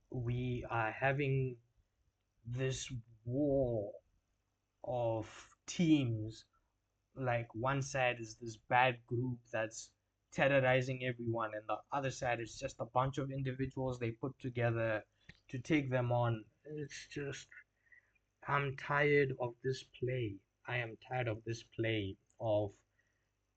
we are having this war of teams. Like one side is this bad group that's terrorizing everyone, and the other side is just a bunch of individuals they put together to take them on. It's just, I'm tired of this play. I am tired of this play of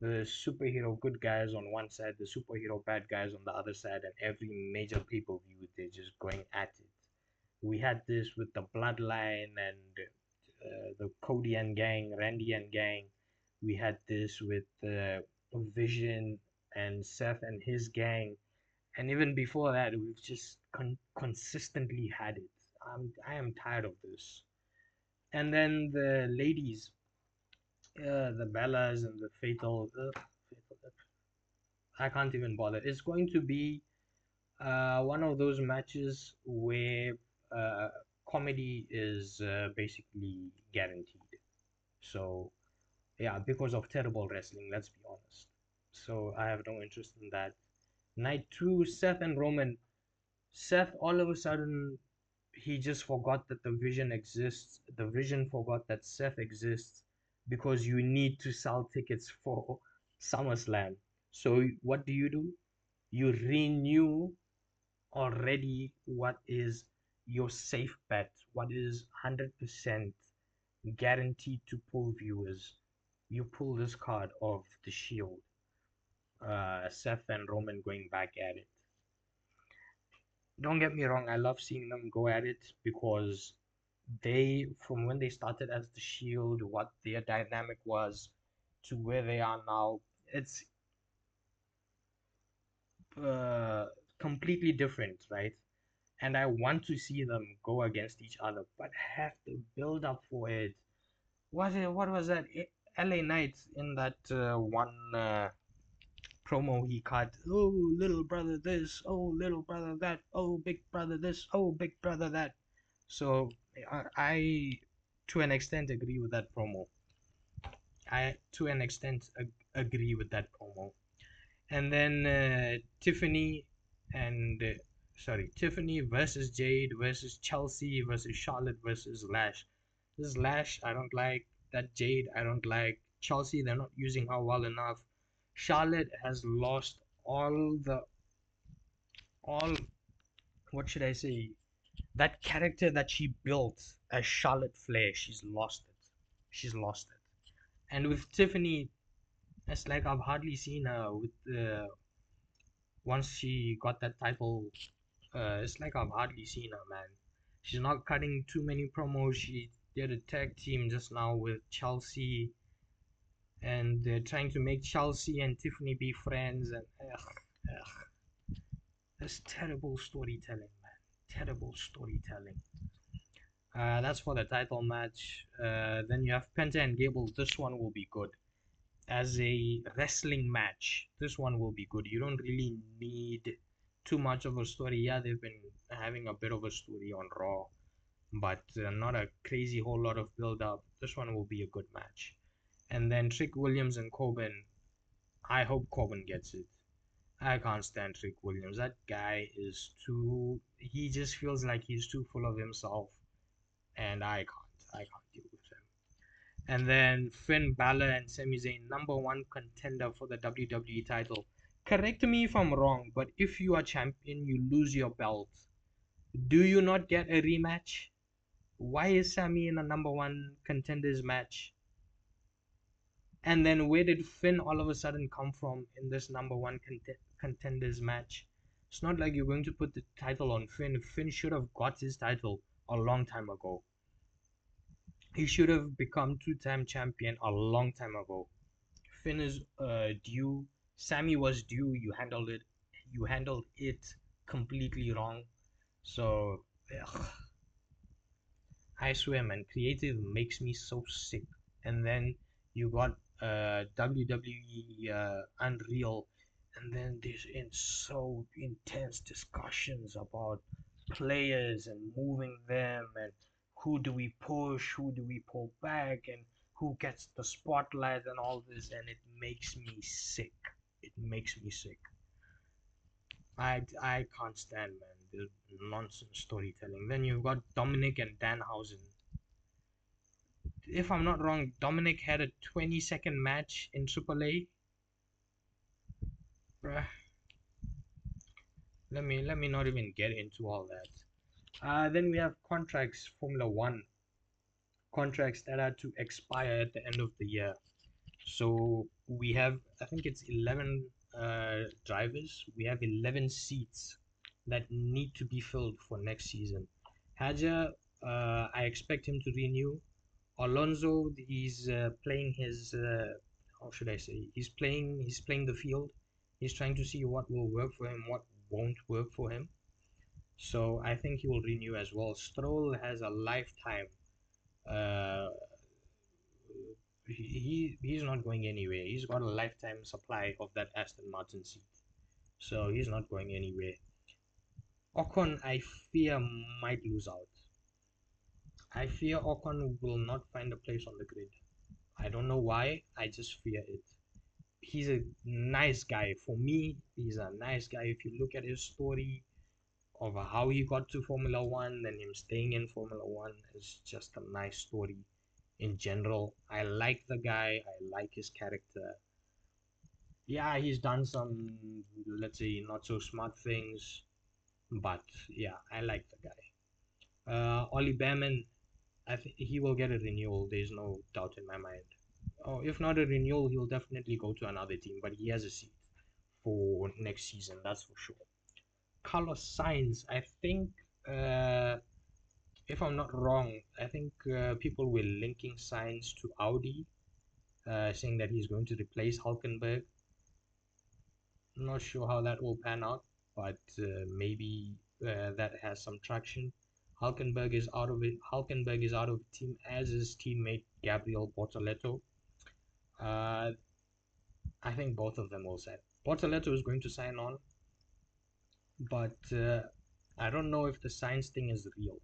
the superhero good guys on one side, the superhero bad guys on the other side, and every major pay-per-view they're just going at it. We had this with the Bloodline and the Cody and gang, Randy and gang. We had this with Vision and Seth and his gang, and even before that, we've just consistently had it. I am tired of this. And then the ladies, the Bellas and the Fatal. I can't even bother. It's going to be one of those matches where uh, comedy is basically guaranteed. So yeah, because of terrible wrestling, let's be honest. So I have no interest in that. Night two, Seth and Roman. Seth all of a sudden he just forgot that the Vision exists. The Vision forgot that Seth exists because you need to sell tickets for SummerSlam. So what do? You renew already what is your safe bet, what is 100% guaranteed to pull viewers. You pull this card of the Shield, Seth and Roman going back at it. Don't get me wrong, I love seeing them go at it because they, from when they started as the Shield, what their dynamic was to where they are now, it's uh, completely different, right? And I want to see them go against each other, but have to build up for it. What was that? LA Knight in that one promo he cut. Oh, little brother this. Oh, little brother that. Oh, big brother this. Oh, big brother that. So I to an extent agree with that promo. I to an extent agree with that promo. And then Tiffany versus Jade versus Chelsea versus Charlotte versus Lash. This Lash I don't like. That Jade I don't like. Chelsea they're not using her well enough. Charlotte has lost all what should I say? That character that she built as Charlotte Flair, she's lost it. She's lost it. And with Tiffany, it's like I've hardly seen her with once she got that title. It's like I've hardly seen her, man. She's not cutting too many promos. She did a tag team just now with Chelsea, and they're trying to make Chelsea and Tiffany be friends. And that's terrible storytelling, man. Terrible storytelling. That's for the title match. Then you have Penta and Gable. This one will be good. As a wrestling match, this one will be good. You don't really need too much of a story. Yeah, they've been having a bit of a story on Raw, but not a crazy whole lot of build up. This one will be a good match. And then Trick Williams and Corbin. I hope Corbin gets it. I can't stand Trick Williams. That guy is too. He just feels like he's too full of himself, and I can't deal with him. And then Finn Balor and Sami Zayn, number one contender for the WWE title. Correct me if I'm wrong, but if you are champion, you lose your belt. Do you not get a rematch? Why is Sami in a number one contenders match? And then where did Finn all of a sudden come from in this number one contenders match? It's not like you're going to put the title on Finn. Finn should have got his title a long time ago. He should have become two-time champion a long time ago. Finn is due. Sammy was due. You handled it. You handled it completely wrong. So ugh, I swear, man, creative makes me so sick. And then you got WWE Unreal, and then there's in so intense discussions about players and moving them, and who do we push, who do we pull back, and who gets the spotlight and all this, and it makes me sick. It makes me sick. I can't stand, man, the nonsense storytelling. Then you've got Dominic and Danhausen. If I'm not wrong, Dominic had a 20-second match in AAA. Bruh, let me not even get into all that. Then we have contracts, Formula One contracts that are to expire at the end of the year. So we have, I think it's 11 drivers. We have 11 seats that need to be filled for next season. Haja, I expect him to renew. Alonso, he's playing his how should I say? He's playing the field. He's trying to see what will work for him, what won't work for him. So I think he will renew as well. Stroll has a lifetime. Uh, he's not going anywhere. He's got a lifetime supply of that Aston Martin seat, so he's not going anywhere. Ocon, I fear might lose out. I fear Ocon will not find a place on the grid. I don't know why. I just fear it. He's a nice guy. For me, he's a nice guy. If you look at his story of how he got to Formula One and him staying in Formula One, it's just a nice story in general. I like the guy. I like his character. Yeah, he's done some, let's say, not so smart things, but yeah, I like the guy. Ollie Behrman, I think he will get a renewal. There's no doubt in my mind. Oh, if not a renewal, he'll definitely go to another team, but he has a seat for next season, that's for sure. Carlos Sainz, I think, uh, if I'm not wrong, I think people were linking Sainz to Audi, saying that he's going to replace Hulkenberg. Not sure how that will pan out, but maybe that has some traction. Hulkenberg is out of it. Hulkenberg is out of the team, as is teammate Gabriel Bortoleto. Uh, I think both of them will sign. Bortoleto is going to sign on, but I don't know if the Sainz thing is real.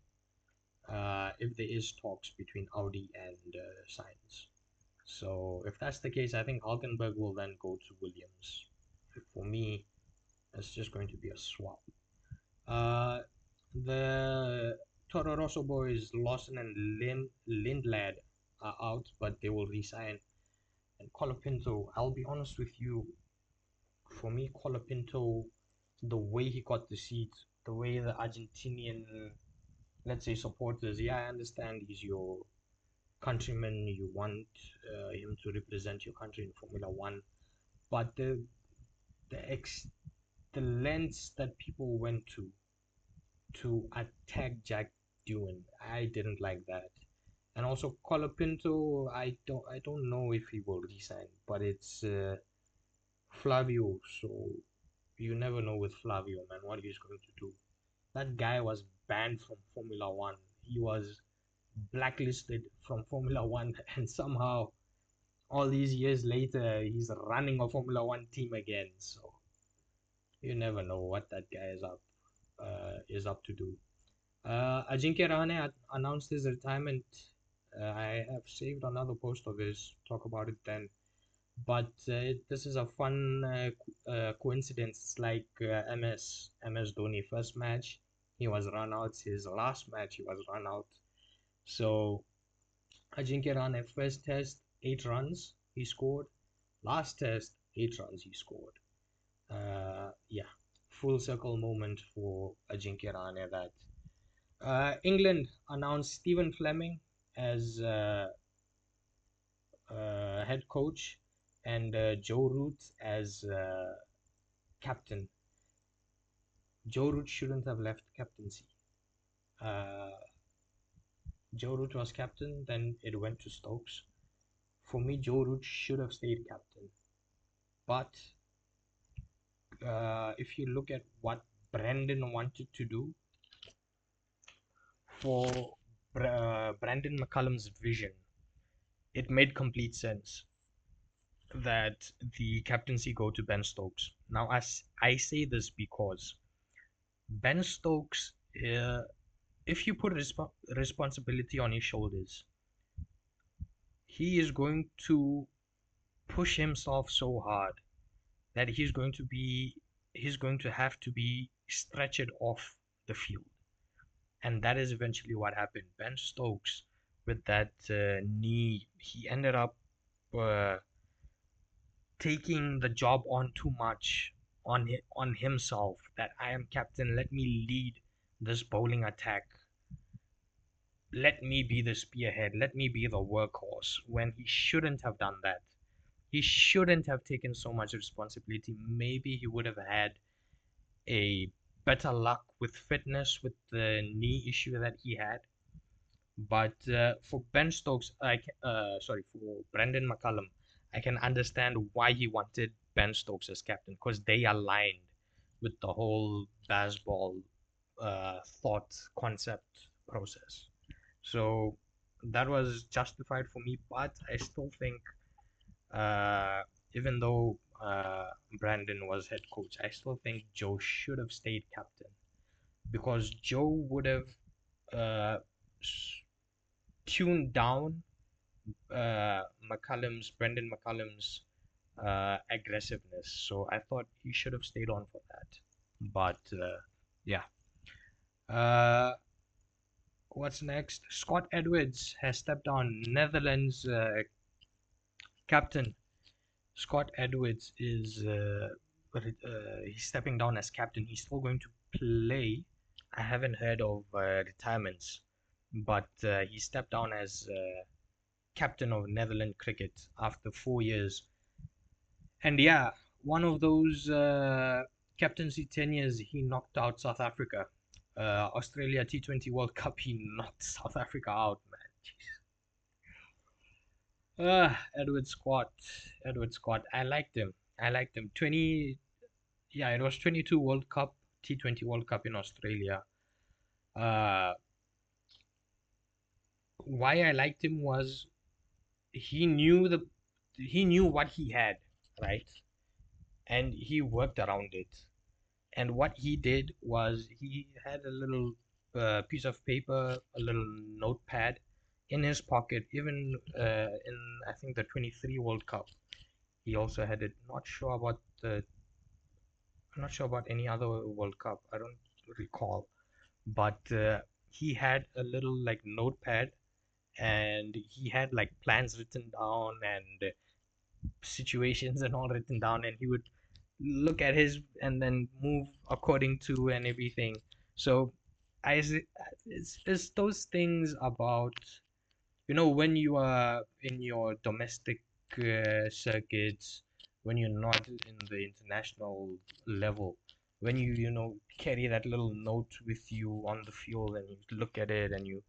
If there is talks between Audi and Sainz. So if that's the case, I think Hulkenberg will then go to Williams. For me, it's just going to be a swap. Uh, the Toro Rosso boys, Lawson and Lindblad, are out, but they will resign. And Colapinto, I'll be honest with you, for me, Colapinto, the way he got the seat, the way the Argentinian, let's say, supporters, yeah, I understand he's your countryman, you want him to represent your country in Formula One, but the ex the lengths that people went to attack Jack Doohan, I didn't like that. And also Colapinto, I don't know if he will resign, but it's Flavio, so you never know with Flavio, man, what he's going to do. That guy was banned from Formula One. He was blacklisted from Formula One, and somehow all these years later he's running a Formula One team again. So you never know what that guy is up to do. Ajinkya Rahane announced his retirement. I have saved another post of his. Talk about it then. But this is a fun coincidence. It's like MS Dhoni first match he was run out. His last match he was run out. So Ajinkya Rahane first test 8 runs he scored. Last test 8 runs he scored. Yeah, full circle moment for Ajinkya Rahane that. England announced Stephen Fleming as head coach and Joe Root as captain. Joe Root shouldn't have left captaincy. Uh, Joe Root was captain, then it went to Stokes. For me, Joe Root should have stayed captain. But if you look at what Brandon wanted to do for Brandon McCullum's vision, it made complete sense that the captaincy go to Ben Stokes. Now, as I say this because Ben Stokes, if you put responsibility on his shoulders, he is going to push himself so hard that he's going to have to be stretched off the field, and that is eventually what happened. Ben Stokes, with that knee, he ended up uh, taking the job on too much on himself. That I am captain, let me lead this bowling attack, let me be the spearhead, let me be the workhorse, when he shouldn't have done that. He shouldn't have taken so much responsibility. Maybe he would have had a better luck with fitness with the knee issue that he had. But for Ben Stokes, for Brendan McCullum, I can understand why he wanted Ben Stokes as captain, because they aligned with the whole baseball thought concept process. So that was justified for me, but I still think, uh, even though Brandon was head coach, I still think Joe should have stayed captain, because Joe would have uh, tuned down Brendan McCullum's aggressiveness. So I thought he should have stayed on for that. But yeah. Uh, what's next? Scott Edwards has stepped down. Netherlands captain Scott Edwards is he's stepping down as captain. He's still going to play. I haven't heard of retirements, but he stepped down as captain of Netherlands cricket after 4 years. And yeah, one of those captaincy tenures, he knocked out South Africa. Australia T20 World Cup, he knocked South Africa out, man. Jeez. Edward Scott. Edward Scott. I liked him. I liked him. Yeah, it was 22 World Cup, T20 World Cup in Australia. Uh, why I liked him was he knew what he had, right? And he worked around it. And what he did was he had a little piece of paper, a little notepad in his pocket. Even in I think the 23 World Cup, he also had it. Not sure about any other World Cup. I don't recall, but he had a little like notepad, and he had like plans written down and situations and all written down, and he would look at his and then move according to and everything. So it's those things about, when you are in your domestic circuits, when you're not in the international level, when you carry that little note with you on the field, and you look at it and you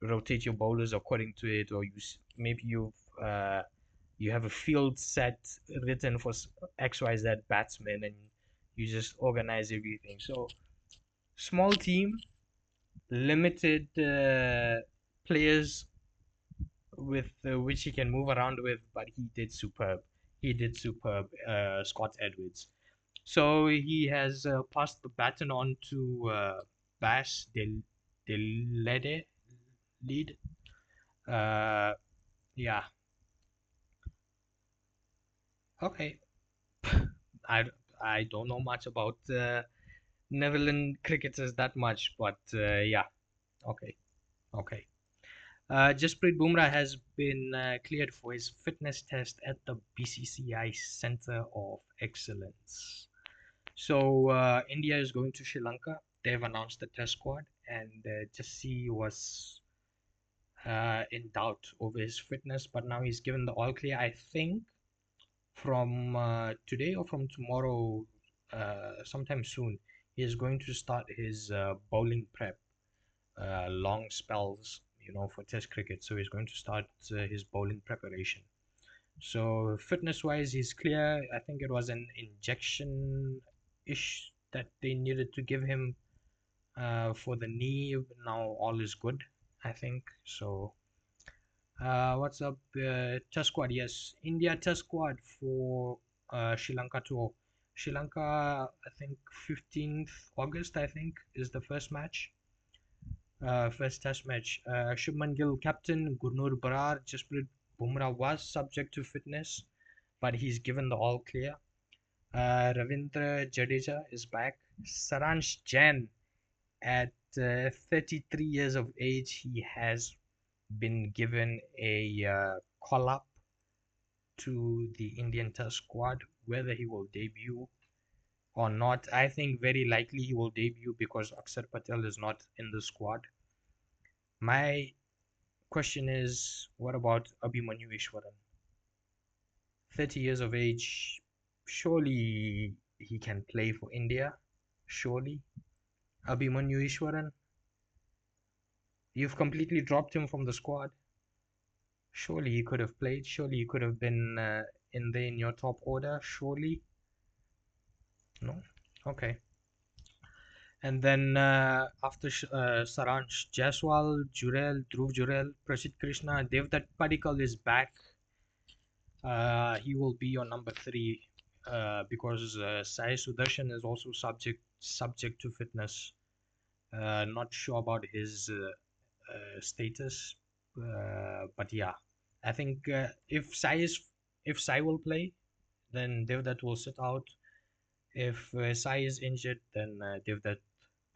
rotate your bowlers according to it, or maybe you have a field set written for XYZ batsmen, and you just organize everything. So small team, limited players with which he can move around with, but he did superb. He did superb, Scott Edwards. So he has passed the baton on to Bash Del lead. Uh, yeah. Okay. I I don't know much about Netherlands cricketers that much, but yeah. Okay. Okay. Jasprit Bumrah has been cleared for his fitness test at the BCCI Center of Excellence. So India is going to Sri Lanka. They've announced the test squad, and Jassi was in doubt over his fitness, but now he's given the all clear. I think from today or from tomorrow, sometime soon, he is going to start his bowling prep, long spells, for Test cricket. So he's going to start his bowling preparation. So fitness-wise, he's clear. I think it was an injection-ish that they needed to give him for the knee. Now all is good, I think. So what's up? Test squad, yes. India test squad for Sri Lanka tour. Sri Lanka, I think 15th August, I think, is the first match. First test match. Shubman Gill captain, Gurnur Barar, Jasprit Bumrah was subject to fitness, but he's given the all clear. Ravindra Jadeja is back. Saransh Jain, at 33 years of age, he has been given a call up to the Indian Test squad. Whether he will debut or not, I think very likely he will debut because Akshar Patel is not in the squad. My question is, what about Abhimanyu Ishwaran? 30 years of age, surely he can play for India. Surely. Abhimanyu Ishwaran, you've completely dropped him from the squad. Surely he could have played. Surely he could have been in there in your top order. Surely. No? Okay. And then after Saransh Jaiswal, Dhruv Jurel, Prasid Krishna, Devdutt Padikkal is back. He will be on number 3 because Sai Sudarshan is also subject to fitness. Not sure about his status, but yeah, I think if Sai will play, then Devdutt will sit out. If Sai is injured, then Devdutt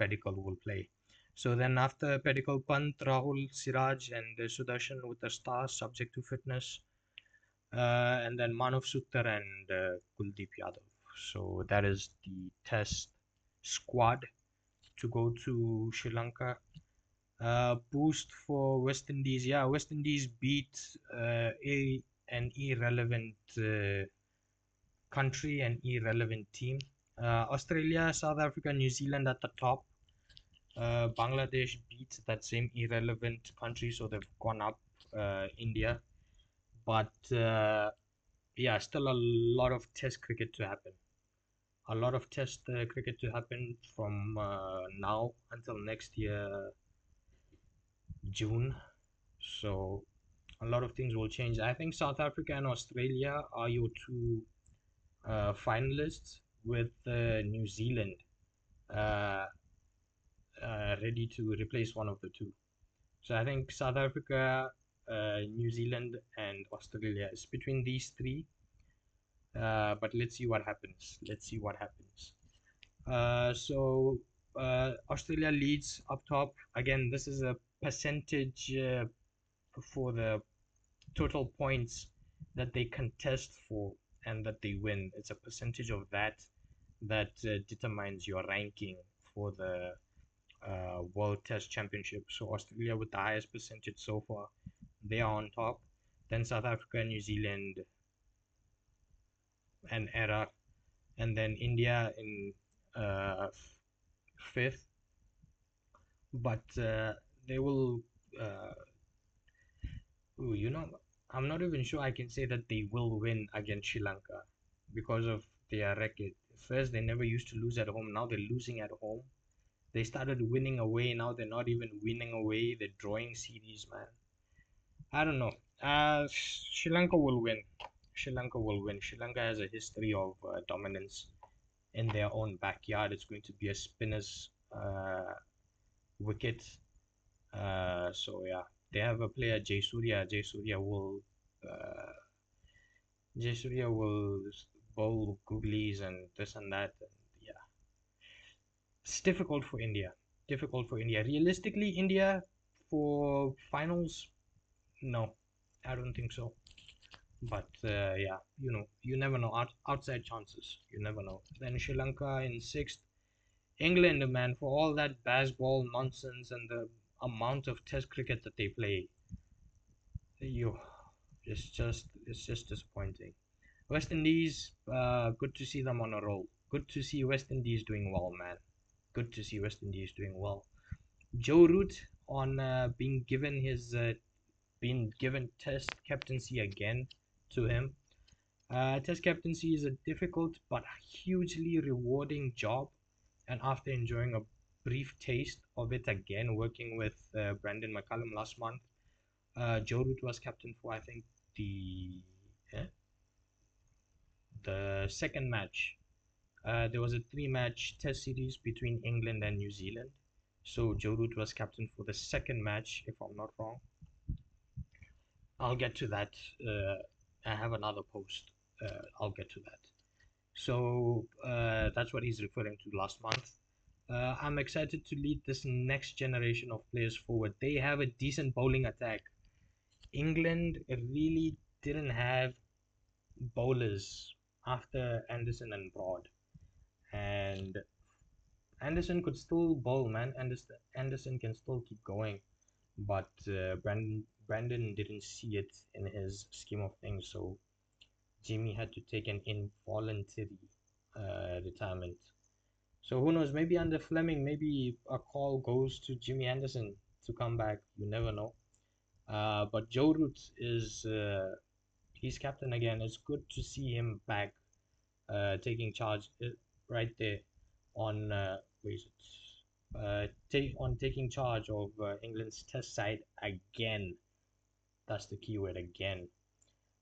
Padikkal will play. So then after Padikkal, Pant, Rahul, Siraj, and Sudarshan with the stars subject to fitness. And then Manav Suttar and Kuldeep Yadav. So that is the test squad to go to Sri Lanka. Boost for West Indies. Yeah, West Indies beat an irrelevant country, an irrelevant team. Australia, South Africa, New Zealand at the top. Bangladesh beat that same irrelevant country, so they've gone up. India, but yeah, still a lot of Test cricket to happen. A lot of Test cricket to happen from now until next year, June. So a lot of things will change. I think South Africa and Australia are your two finalists, with New Zealand uh, ready to replace one of the two. So I think South Africa, New Zealand, and Australia is between these three. But let's see what happens. Let's see what happens. So Australia leads up top. Again, this is a percentage for the total points that they contest for and that they win. It's a percentage of that that determines your ranking for the World Test Championship. So Australia with the highest percentage so far, they are on top. Then South Africa, New Zealand, and Iraq, and then India in fifth. But they will, uh, I'm not even sure I can say that they will win against Sri Lanka because of their record. First, they never used to lose at home. Now they're losing at home. They started winning away. Now they're not even winning away. They're drawing series, man. I don't know. Sri Lanka will win. Sri Lanka will win. Sri Lanka has a history of dominance in their own backyard. It's going to be a spinner's wicket. So yeah, they have a player Jay Surya. Uh, Jay Surya will bowl googlies and this and that. And yeah, it's difficult for India. Difficult for India. Realistically, India for finals, no, I don't think so. But yeah, you never know. Outside chances, you never know. Then Sri Lanka in sixth. England, man, for all that baseball nonsense and the amount of Test cricket that they play, you, it's just disappointing. West Indies, good to see them on a roll. Good to see West Indies doing well, man. Good to see West Indies doing well. Joe Root on being given Test captaincy again to him. Test captaincy is a difficult but hugely rewarding job, and after enjoying a brief taste of it again, working with Brandon McCullum last month, Joe Root was captain for I think the eh, the second match. There was a three-match Test series between England and New Zealand, so Joe Root was captain for the second match, if I'm not wrong. I'll get to that. I have another post. I'll get to that. So that's what he's referring to last month. I'm excited to lead this next generation of players forward. They have a decent bowling attack. England really didn't have bowlers after Anderson and Broad, and Anderson could still bowl, man. Anderson can still keep going, but Brandon didn't see it in his scheme of things, so Jimmy had to take an involuntary retirement. So who knows? Maybe under Fleming, maybe a call goes to Jimmy Anderson to come back. You never know. But Joe Root is he's captain again. It's good to see him back, taking charge right there on where is it? Taking charge of England's Test side again. That's the keyword again.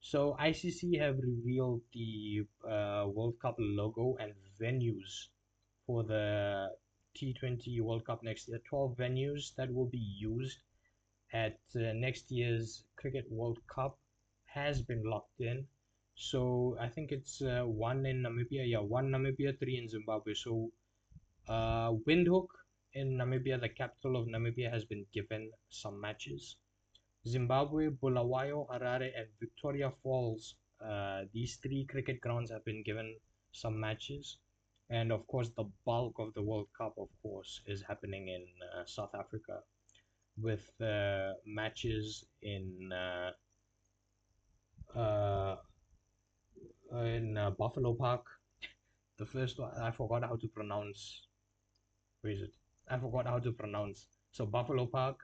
So ICC have revealed the World Cup logo and venues for the T20 World Cup next year. 12 venues that will be used at next year's Cricket World Cup has been locked in. So I think it's one in Namibia, yeah, one Namibia, three in Zimbabwe. So Windhoek in Namibia, the capital of Namibia, has been given some matches. Zimbabwe, Bulawayo, Harare, and Victoria Falls. These three cricket grounds have been given some matches. And of course, the bulk of the World Cup, of course, is happening in South Africa with matches uh, in Buffalo Park. The first one, I forgot how to pronounce. Where is it? I forgot how to pronounce. So Buffalo Park,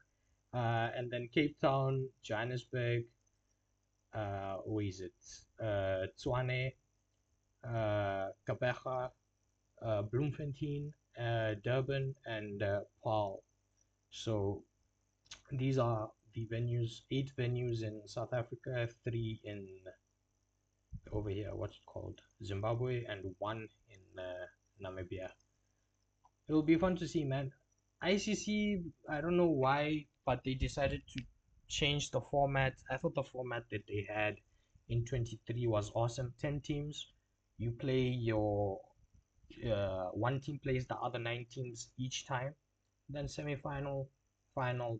and then Cape Town, Johannesburg, where is it? Tshwane, Kabeja, Bloemfontein, Durban, and Paarl. So these are the venues, 8 venues in South Africa, 3 in over here, what's it called? Zimbabwe, and 1 in Namibia. It will be fun to see, man. ICC, I don't know why, but they decided to change the format. I thought the format that they had in 23 was awesome. 10 teams. You play your one team plays the other 9 teams each time, then semi-final, final,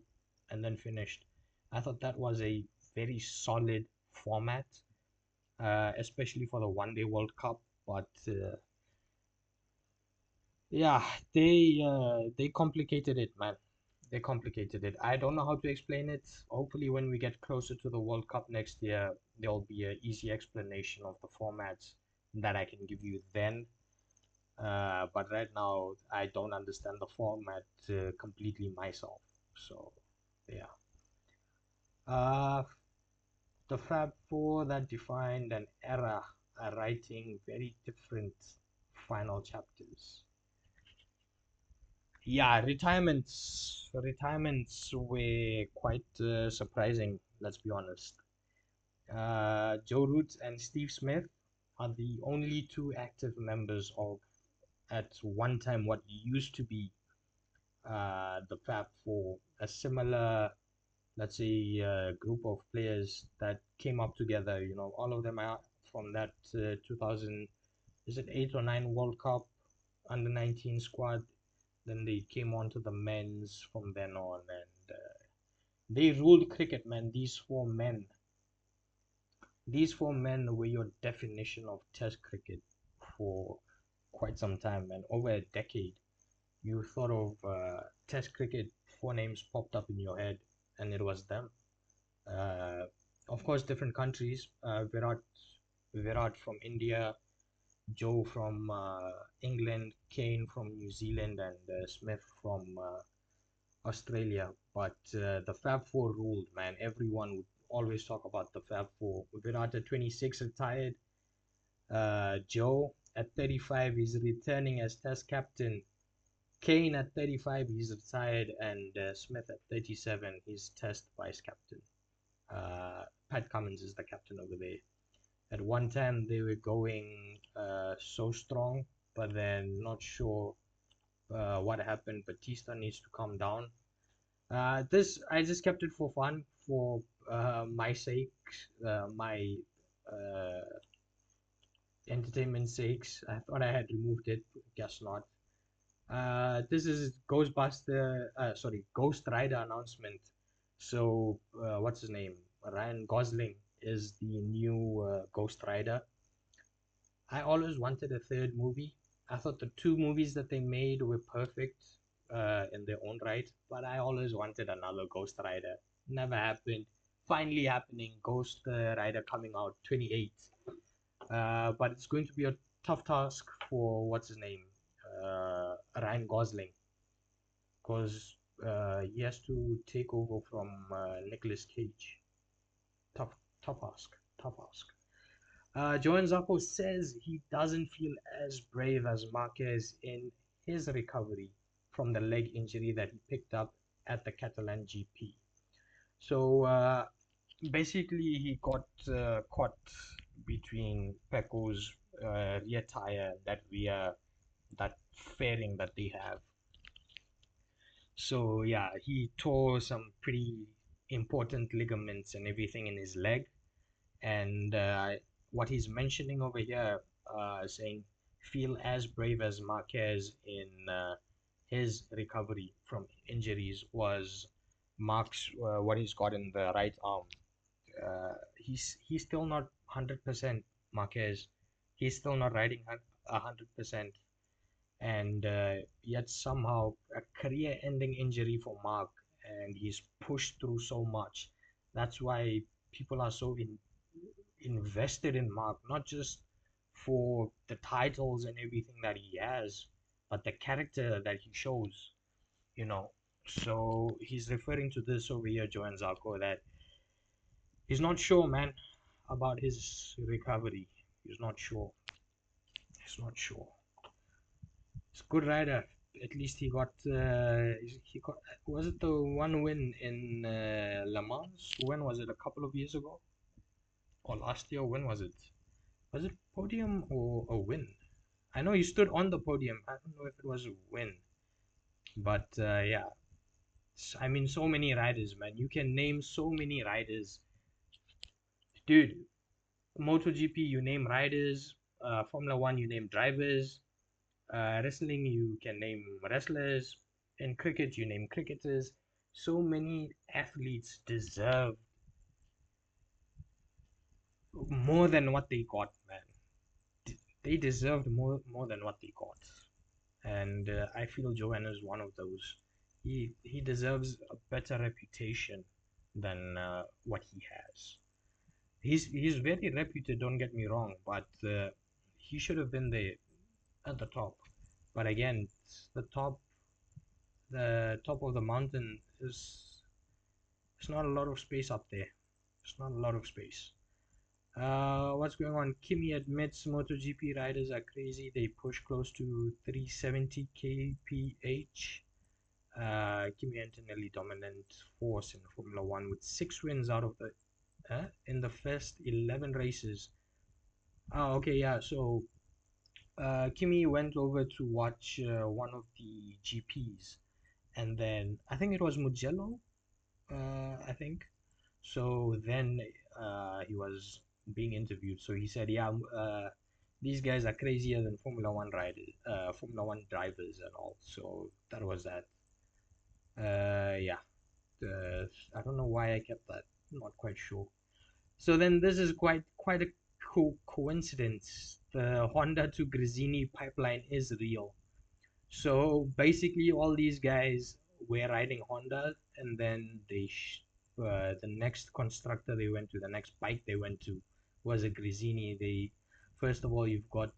and then finished. I thought that was a very solid format, especially for the One Day World Cup. But yeah, they complicated it, man. They complicated it. I don't know how to explain it. Hopefully, when we get closer to the World Cup next year, there'll be an easy explanation of the formats that I can give you then. But right now, I don't understand the format completely myself. So, yeah. Uh, the Fab Four that defined an era are writing very different final chapters. Yeah, retirements were quite surprising, let's be honest. Joe Root and Steve Smith are the only two active members of, at one time, what used to be the Fab Four, a similar, let's say, group of players that came up together. You know, all of them are from that 2000, is it 8 or 9 World Cup under 19 squad. Then they came on to the men's from then on, and they ruled cricket, man. These four men were your definition of Test cricket for quite some time, and over a decade. You thought of Test cricket, four names popped up in your head, and it was them. Uh, of course, different countries. Virat from India, Joe from England, Kane from New Zealand, and Smith from Australia. But the Fab Four ruled, man. Everyone would always talk about the Fab Four. Virat at 26 retired. Joe at 35 is returning as Test captain. Kane at 35 he's retired, and Smith at 37 he's Test vice captain. Pat Cummins is the captain over there. At one time they were going so strong, but then not sure what happened. Batista needs to calm down. This I just kept it for fun, for my sake, my uh, entertainment sakes. I thought I had removed it, guess not. This is Ghost Rider announcement. So, what's his name? Ryan Gosling is the new Ghost Rider. I always wanted a third movie. I thought the two movies that they made were perfect in their own right, but I always wanted another Ghost Rider. Never happened. Finally happening. Ghost Rider coming out 28. But it's going to be a tough task for what's his name, Ryan Gosling, because he has to take over from Nicolas Cage. Tough, tough ask. Tough ask. Joan Zarco says he doesn't feel as brave as Marquez in his recovery from the leg injury that he picked up at the Catalan GP. So basically, he got caught between Pecco's rear tire, that fairing that they have. So yeah, he tore some pretty important ligaments and everything in his leg. And what he's mentioning over here, saying feel as brave as Marquez in his recovery from injuries, was Mark's what he's got in the right arm. He's still not 100%. Marquez, he's still not riding 100%, and yet somehow a career-ending injury for Mark, and he's pushed through so much. That's why people are so invested in Mark, not just for the titles and everything that he has, but the character that he shows, you know. So he's referring to this over here, Joan Zarco, that he's not sure, man, about his recovery. He's not sure. He's not sure. It's a good rider. At least he got, was it the one win in Le Mans? When was it? A couple of years ago or last year? When was it? Was it podium or a win? I know he stood on the podium. I don't know if it was a win, but yeah. I mean, so many riders, man. You can name so many riders, dude. MotoGP, you name riders. Formula One, you name drivers. Wrestling, you can name wrestlers. In cricket, you name cricketers. So many athletes deserve more than what they got, man. They deserved more than what they got, and I feel Joanna is one of those. He deserves a better reputation than what he has. He's very reputed. Don't get me wrong, but he should have been there at the top. But again, the top of the mountain is, there's not a lot of space up there. There's not a lot of space. What's going on? Kimi admits MotoGP riders are crazy. They push close to 370 kph. Kimi Antonelli dominant force in Formula One with 6 wins out of the in the first 11 races. Oh, okay, yeah. So Kimi went over to watch one of the GPs, and then I think it was Mugello. I think. So then he was being interviewed. So he said, "Yeah, these guys are crazier than Formula One riders, Formula One drivers, and all." So that was that. Yeah. I don't know why I kept that. Not quite sure. So then this is quite a coincidence. The Honda to Gresini pipeline is real. So basically, all these guys were riding Honda, and then the next constructor they went to, the next bike they went to, was a Gresini. They first of all you've got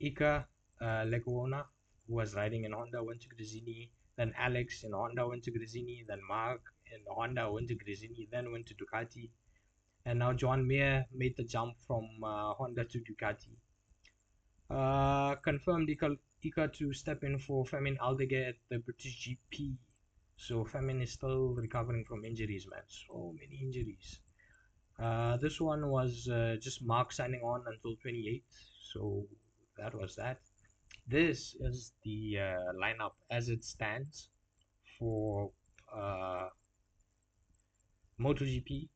Ika Lecuona, who was riding in Honda, went to Gresini. Then Alex in Honda went to Gresini. Then Mark in Honda went to Gresini. Then went to Ducati. And now John Mayer made the jump from Honda to Ducati. Confirmed Ika to step in for Famin Aldeguer at the British GP. So Famin is still recovering from injuries, man. So many injuries. This one was just Mark signing on until 28. So that was that. This is the lineup as it stands for uh, MotoGP.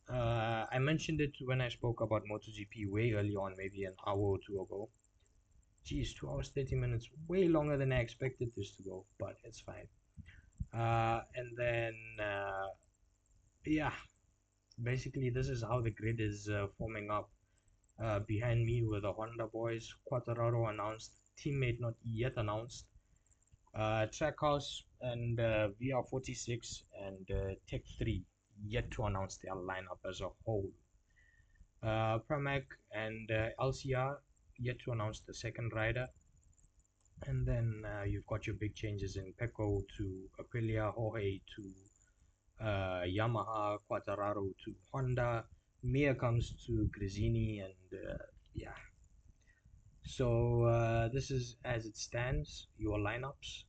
I mentioned it when I spoke about MotoGP way early on, maybe an hour or two ago. Geez, 2 hours 30 minutes, way longer than I expected this to go, but it's fine. And then, yeah, basically, this is how the grid is forming up. Behind me were the Honda boys. Quartararo announced, teammate not yet announced. Trackhouse and VR46 and Tech 3 yet to announce their lineup as a whole. Pramac and LCR yet to announce the second rider. And then you've got your big changes in Pecco to Aprilia, Jorge to Yamaha, Quartararo to Honda. Mia comes to Gresini, and yeah. So this is as it stands, your lineups.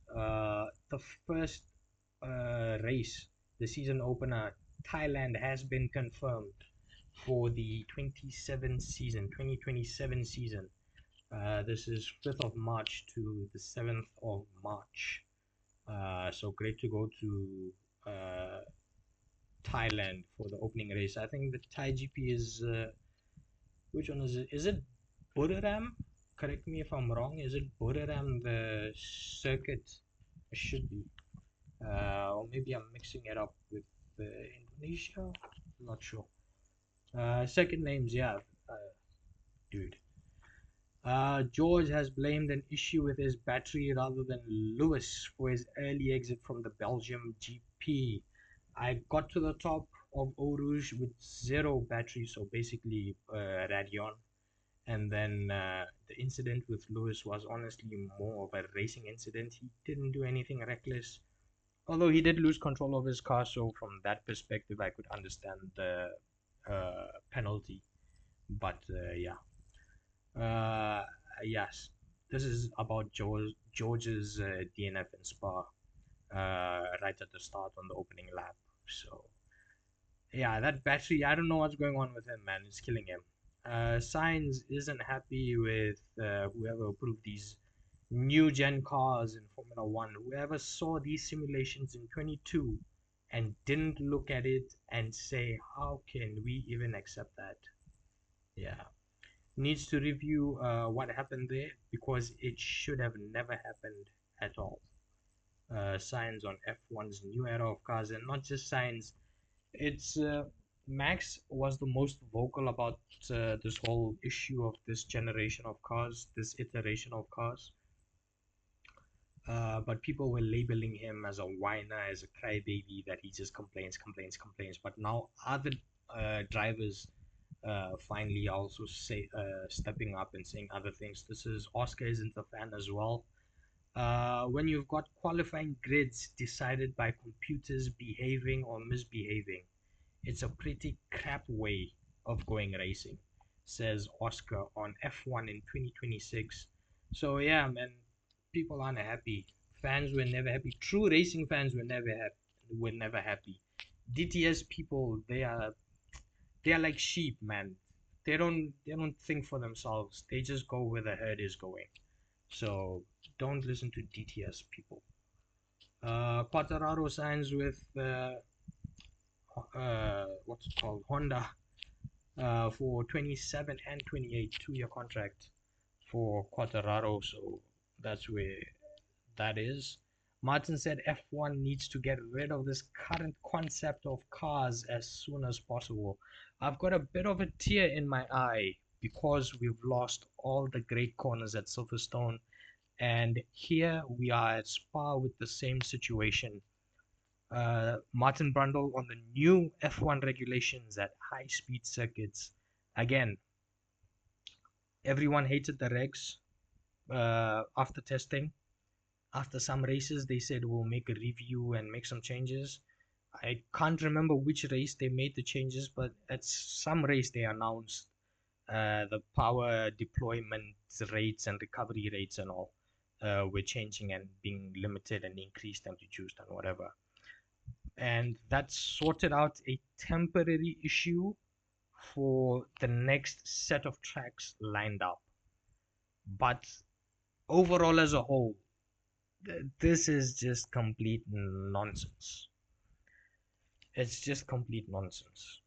The first race, the season opener, Thailand has been confirmed for the 2027 season. This is 5th of March to the 7th of March. So great to go to Thailand for the opening race. I think the Thai GP is, which one is it? Is it Buriram? Correct me if I'm wrong. Is it Buriram, the circuit? It should be. Or maybe I'm mixing it up with Indonesia. I'm not sure. Second names, yeah. Dude. George has blamed an issue with his battery rather than Lewis for his early exit from the Belgium GP. I got to the top of Eau Rouge with zero battery, so basically Radion. And then the incident with Lewis was honestly more of a racing incident. He didn't do anything reckless, although he did lose control of his car. So from that perspective, I could understand the penalty. But yeah. Yes, this is about George's DNF in Spa right at the start on the opening lap. So, yeah, that battery, I don't know what's going on with him, man. It's killing him. Sainz isn't happy with whoever approved these new gen cars in Formula One. Whoever saw these simulations in 22 and didn't look at it and say, how can we even accept that? Yeah, needs to review what happened there because it should have never happened at all. Signs on F1's new era of cars, and not just signs. It's Max was the most vocal about this whole issue of this generation of cars, this iteration of cars. But people were labeling him as a whiner, as a crybaby, that he just complains. But now other drivers finally also say stepping up and saying other things. This is Oscar isn't a fan as well. When you've got qualifying grids decided by computers behaving or misbehaving, it's a pretty crap way of going racing, says Oscar on F1 in 2026. So yeah, man, people aren't happy. fans were never happy. True racing fans were never happy. Were never happy. DTS people, they are like sheep, man. They don't think for themselves. They just go where the herd is going. So don't listen to DTS people. Quartararo signs with what's it called, Honda, for 27 and 28, 2-year contract for Quartararo. So that's where that is. Martin said F1 needs to get rid of this current concept of cars as soon as possible. I've got a bit of a tear in my eye because we've lost all the great corners at Silverstone, and here we are at Spa with the same situation. Martin Brundle on the new F1 regulations at high speed circuits. Again, everyone hated the regs after testing. After some races, they said we'll make a review and make some changes. I can't remember which race they made the changes, but at some race they announced the power deployment rates and recovery rates and all were changing and being limited and increased and reduced and whatever. And that sorted out a temporary issue for the next set of tracks lined up. But overall, as a whole, this is just complete nonsense. It's just complete nonsense.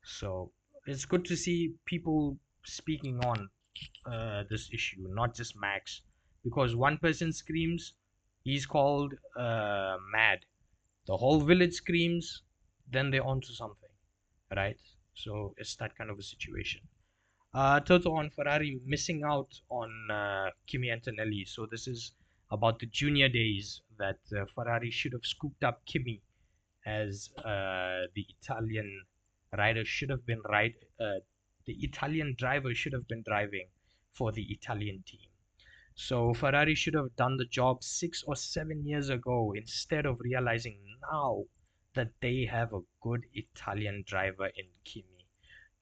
So it's good to see people speaking on this issue, not just Max, because one person screams, he's called mad. The whole village screams, then they're onto something, right? So it's that kind of a situation. Toto on Ferrari missing out on Kimi Antonelli. So this is about the junior days that Ferrari should have scooped up Kimi as the Italian rider should have been the Italian driver should have been driving for the Italian team. So Ferrari should have done the job 6 or 7 years ago instead of realizing now that they have a good Italian driver in Kimi.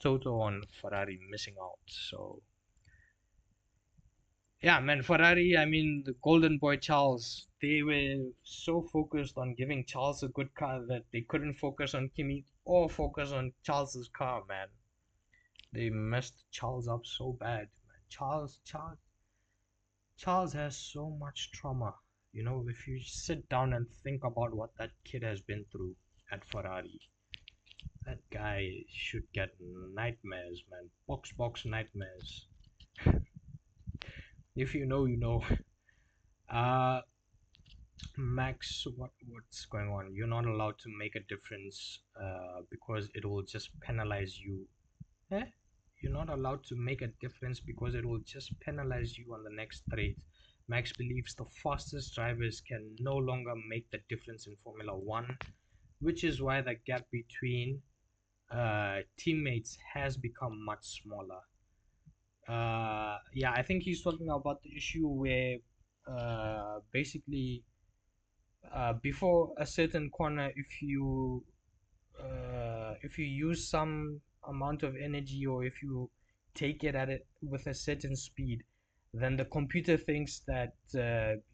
Toto on Ferrari missing out. So yeah, man, Ferrari, I mean, the golden boy Charles, they were so focused on giving Charles a good car that they couldn't focus on Kimi or focus on Charles's car, man. They messed Charles up so bad, man. Charles has so much trauma. You know, if you sit down and think about what that kid has been through at Ferrari, that guy should get nightmares, man. Box nightmares. If you know, you know. Uh, Max, what's going on? You're not allowed to make a difference because it will just penalize you. Eh? You're not allowed to make a difference because it will just penalize you on the next race. Max believes the fastest drivers can no longer make the difference in Formula One, which is why the gap between teammates has become much smaller. Yeah, I think he's talking about the issue where basically before a certain corner, if you use some amount of energy or if you take it at it with a certain speed, then the computer thinks that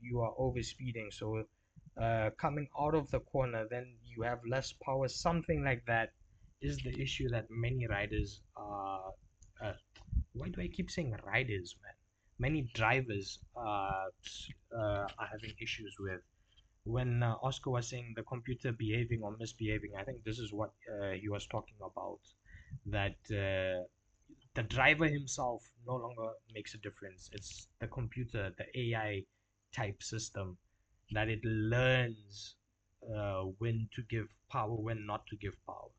you are overspeeding. So coming out of the corner, then you have less power. Something like that is the issue that many riders are. Why do I keep saying riders, man? Many drivers are having issues with when Oscar was saying the computer behaving or misbehaving. I think this is what he was talking about. That the driver himself no longer makes a difference. It's the computer, the AI type system, that it learns when to give power, when not to give power.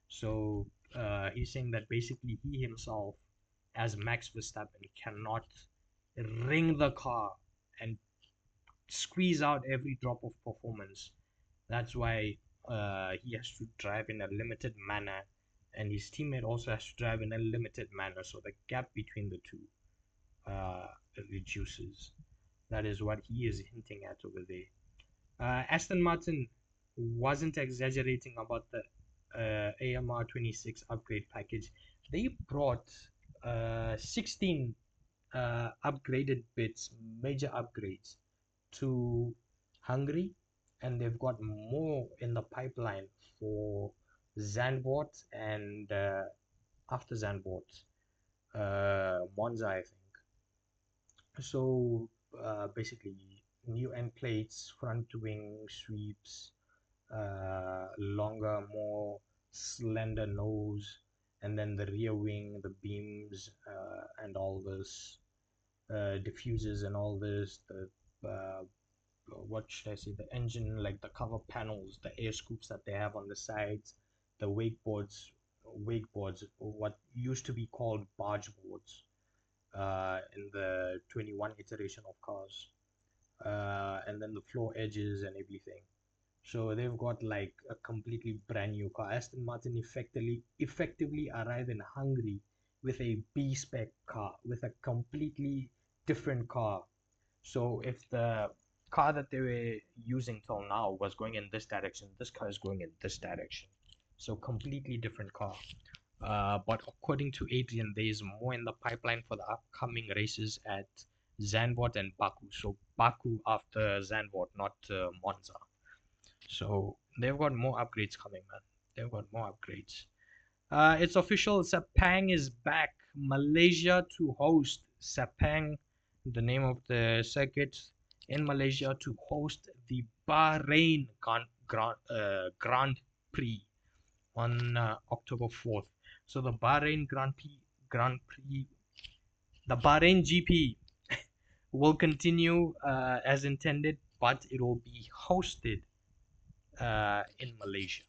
So he's saying that basically he himself, as Max Verstappen, cannot ring the car and squeeze out every drop of performance. That's why he has to drive in a limited manner, and his teammate also has to drive in a limited manner. So the gap between the two uh, reduces. That is what he is hinting at over there. Aston Martin wasn't exaggerating about the AMR 26 upgrade package. They brought 16 upgraded bits, major upgrades to Hungary, and they've got more in the pipeline for Zandvoort and after Zandvoort, Monza, I think. So basically, new end plates, front wing sweeps, longer, more slender nose, and then the rear wing, the beams, and all this, diffusers and all this, the what should I say, the engine, like the cover panels, the air scoops that they have on the sides, the wakeboards, what used to be called barge boards in the 21 iteration of cars, and then the floor edges and everything. So they've got like a completely brand new car. Aston Martin effectively arrived in Hungary with a B spec car, with a completely different car. So if the car that they were using till now was going in this direction, this car is going in this direction. So completely different car. But according to Adrian, there is more in the pipeline for the upcoming races at Zandvoort and Baku. So Baku after Zandvoort, not Monza. So they've got more upgrades coming, man. They've got more upgrades. It's official. Sepang is back. Malaysia to host Sepang, the name of the circuit in Malaysia, to host the Bahrain Grand Prix on October 4th. So the Bahrain Grand Prix, the Bahrain GP will continue as intended, but it will be hosted in Malaysia.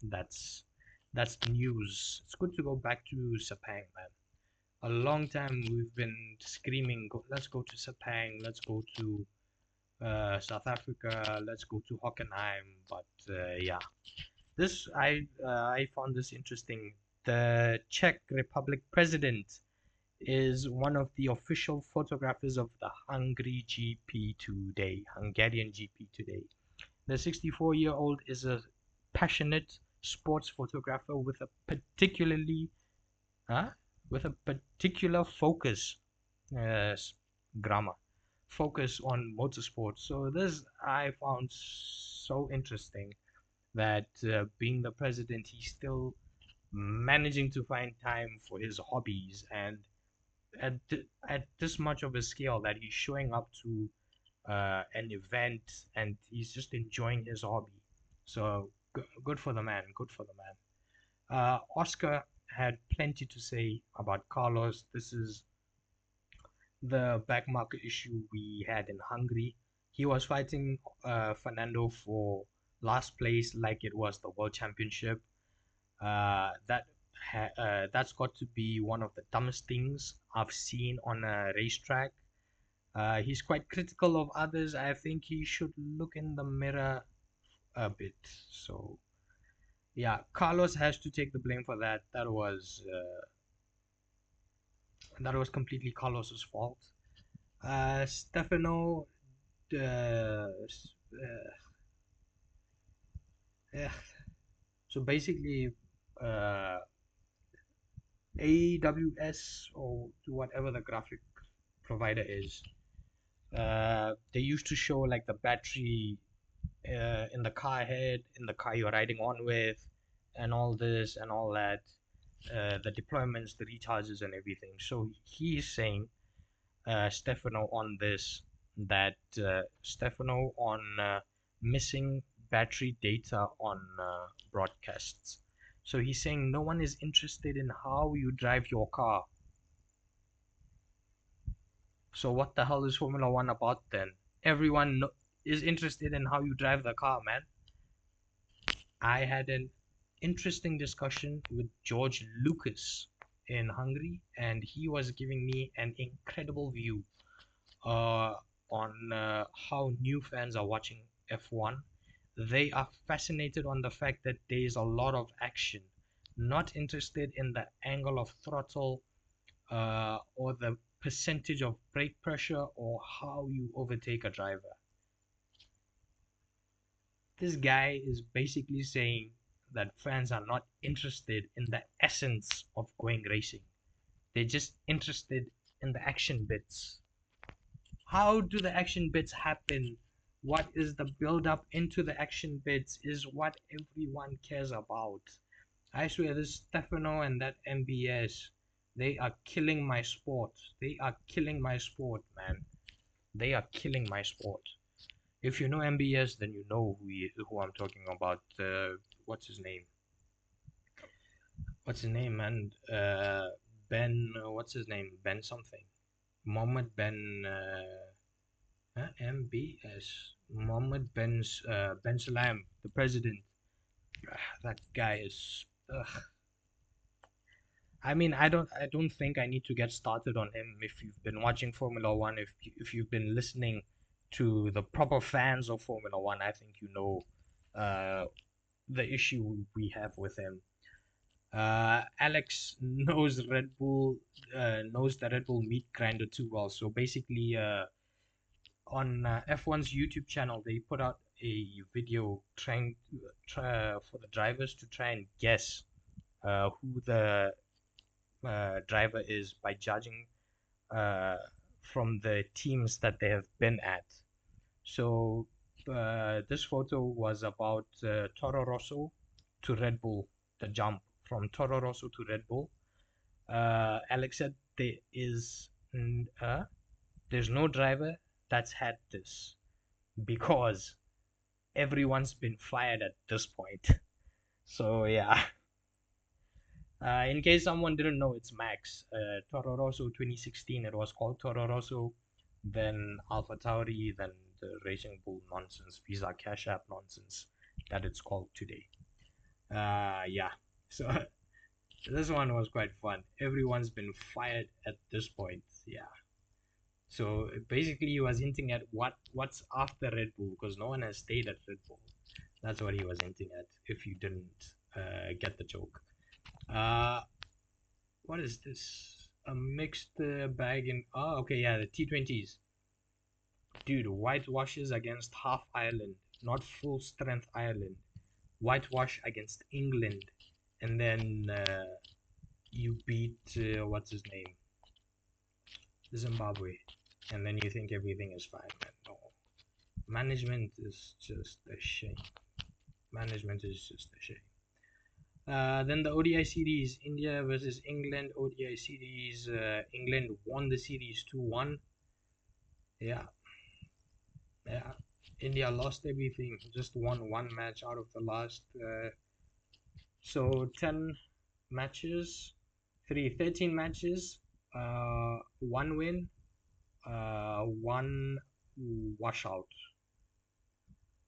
That's that's news. It's good to go back to Sepang, man. A long time we've been screaming, let's go to Sepang, let's go to South Africa, let's go to Hockenheim. But yeah, I found this interesting. The Czech Republic president is one of the official photographers of the Hungarian GP today. The 64-year-old is a passionate sports photographer uh, with a particular focus, uh, grammar, focus on motorsport. So this I found so interesting that being the president, he's still managing to find time for his hobbies, and at this much of a scale that he's showing up to an event and he's just enjoying his hobby. So good for the man. Good for the man. Oscar had plenty to say about Carlos. This is the back market issue we had in Hungary. He was fighting Fernando for last place like it was the World Championship. That's got to be one of the dumbest things I've seen on a racetrack. He's quite critical of others. I think he should look in the mirror a bit. So yeah, Carlos has to take the blame for that. That was completely Carlos's fault. Stefano, yeah. So basically, uh, AWS or whatever the graphic provider is, they used to show like the battery in the car head, in the car you're riding on with, and all this and all that, the deployments, the recharges, and everything. So he's saying, Stefano, on this, that Stefano on missing battery data on broadcasts. So he's saying no one is interested in how you drive your car. So what the hell is Formula One about then? Everyone is interested in how you drive the car, man. I had an interesting discussion with George Lucas in Hungary, and he was giving me an incredible view uh, on how new fans are watching F1. They are fascinated on the fact that there is a lot of action, not interested in the angle of throttle or the percentage of brake pressure or how you overtake a driver. This guy is basically saying that fans are not interested in the essence of going racing. They're just interested in the action bits. How do the action bits happen What is the build up into the action bits is what everyone cares about. I swear this Stefano and that MBS, they are killing my sport. They are killing my sport, man. They are killing my sport. If you know MBS, then you know who I'm talking about. What's his name? What's his name, man? Ben. What's his name? Ben something. Mohammed Ben. MBS. Mohammed Ben Salam, the president. That guy is. I mean, I don't think I need to get started on him. If you've been watching Formula One, if you've been listening to the proper fans of Formula One, I think you know uh, the issue we have with him. Alex knows Red Bull, knows the Red Bull meat grinder too well. So basically, on F1's YouTube channel, they put out a video trying to try for the drivers to try and guess who the driver is by judging uh, from the teams that they have been at. So this photo was about Toro Rosso to Red Bull, the jump from Toro Rosso to Red Bull. Alex said there's no driver that's had this because everyone's been fired at this point. So yeah, in case someone didn't know, it's Max. Toro Rosso 2016, it was called Toro Rosso, then Alpha Tauri, then the Racing Bull nonsense, Visa Cash App nonsense that it's called today. Yeah, so this one was quite fun. Everyone's been fired at this point. Yeah. So basically, he was hinting at what's after Red Bull because no one has stayed at Red Bull. That's what he was hinting at. If you didn't get the joke, uh, what is this? A mixed bag in. Oh, okay, yeah, the T20s. Dude, whitewashes against half Ireland, not full strength Ireland. Whitewash against England, and then you beat what's his name, Zimbabwe, and then you think everything is fine. Man. No, management is just a shame. Management is just a shame. Then the ODI series, India versus England ODI series. England won the series 2-1. Yeah, yeah. India lost everything, just won one match out of the last. So 10 matches, 13 matches, one win, one washout.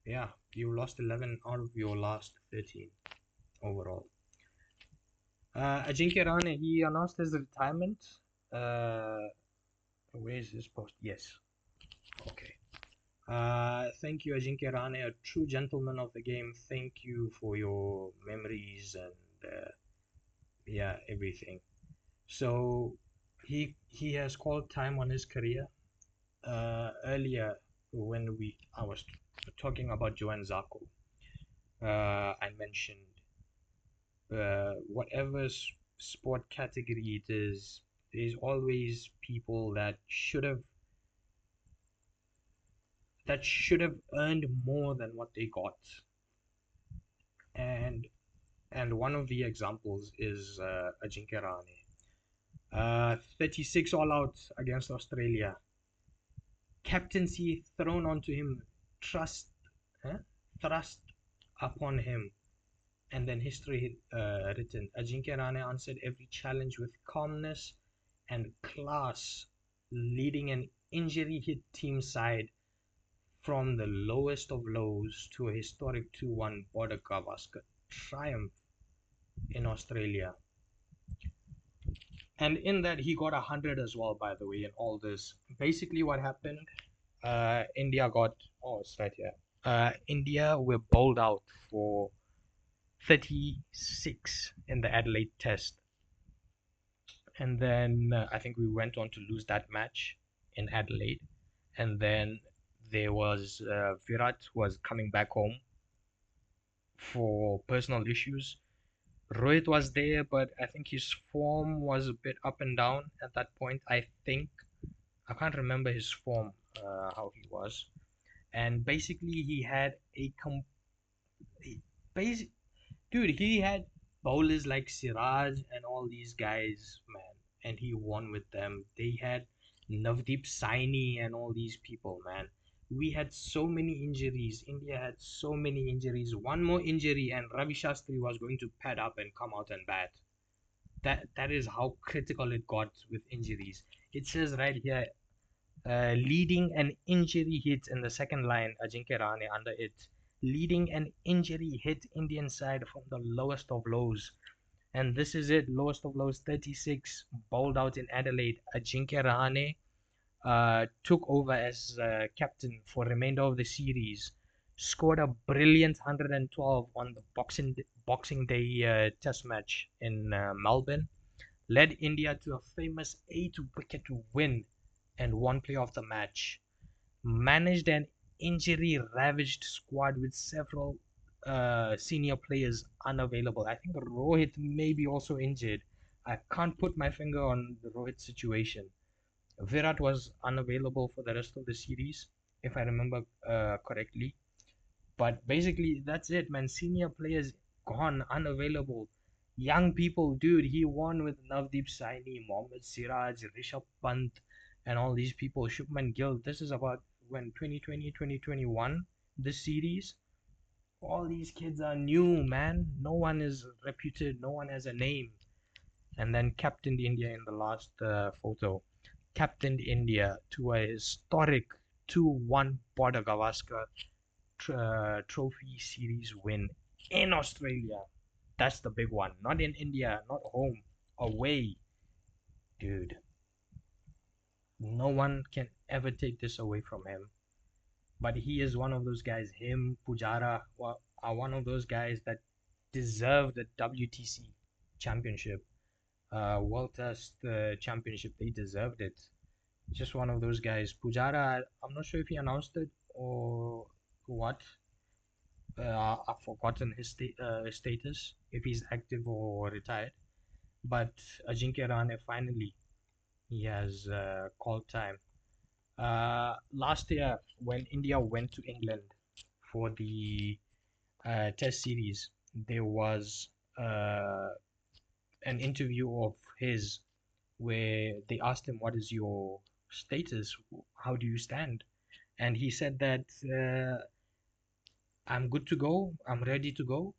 Yeah, you lost 11 out of your last 13 overall. Ajinkya Rane, he announced his retirement. Where is his post? Yes. Okay. Thank you, Ajinkya Rane, a true gentleman of the game. Thank you for your memories and yeah, everything. So he has called time on his career. Earlier, when I was talking about Johan Zarco, I mentioned whatever sport category it is, there's always people that should have earned more than what they got. And one of the examples is Ajinkya Rane. 36 all out against Australia. Captaincy thrown onto him, trust, thrust upon him, and then history written. Ajinkya Rane answered every challenge with calmness and class, leading an injury-hit team side from the lowest of lows to a historic 2-1 Border Gavaskar triumph in Australia. And in that, he got 100 as well, by the way, in all this. Basically, what happened, India got, oh, it's right here. India were bowled out for 36 in the Adelaide Test. And then I think we went on to lose that match in Adelaide. And then there was Virat was coming back home for personal issues. Rohit was there, but I think his form was a bit up and down at that point. I can't remember his form, how he was. and basically he had a basic dude. He had bowlers like Siraj and all these guys, man, and he won with them. They had NZvsIND and all these people, man. We had so many injuries. India had so many injuries. One more injury, and Ravi Shastri was going to pad up and come out and bat. That is how critical it got with injuries. It says right here, leading an injury hit in the second line, Ajinkya Rahane under it. Leading an injury hit Indian side from the lowest of lows. And this is it, lowest of lows, 36, bowled out in Adelaide. Ajinkya Rahane took over as captain for remainder of the series. Scored a brilliant 112 on the Boxing Day Test match in Melbourne. Led India to a famous 8-wicket win and one play of the match. Managed an injury-ravaged squad with several senior players unavailable. I think Rohit may be also injured. I can't put my finger on the Rohit situation. Virat was unavailable for the rest of the series, if I remember correctly. But basically, that's it, man. Senior players gone, unavailable. Young people, dude, he won with NZvsIND, Mohammad Siraj, Rishabh Pant, and all these people. Shubman Gill. This is about when 2020, 2021, this series. All these kids are new, man. No one is reputed, no one has a name. And then captained India in the last photo. Captained India to a historic 2-1 Border Gavaskar trophy series win in Australia. That's the big one. Not in India, not home, away. Dude, no one can ever take this away from him. But he is one of those guys, him, Pujara, are one of those guys that deserve the WTC championship, World Test championship. They deserved it. Just one of those guys. Pujara, I'm not sure if he announced it or what. I've forgotten his status, if he's active or retired. But Ajinkya Rahane finally he has called time. Last year when India went to England for the Test series, there was an interview of his where they asked him, "What is your status? How do you stand?" And he said that I'm good to go. I'm ready to go.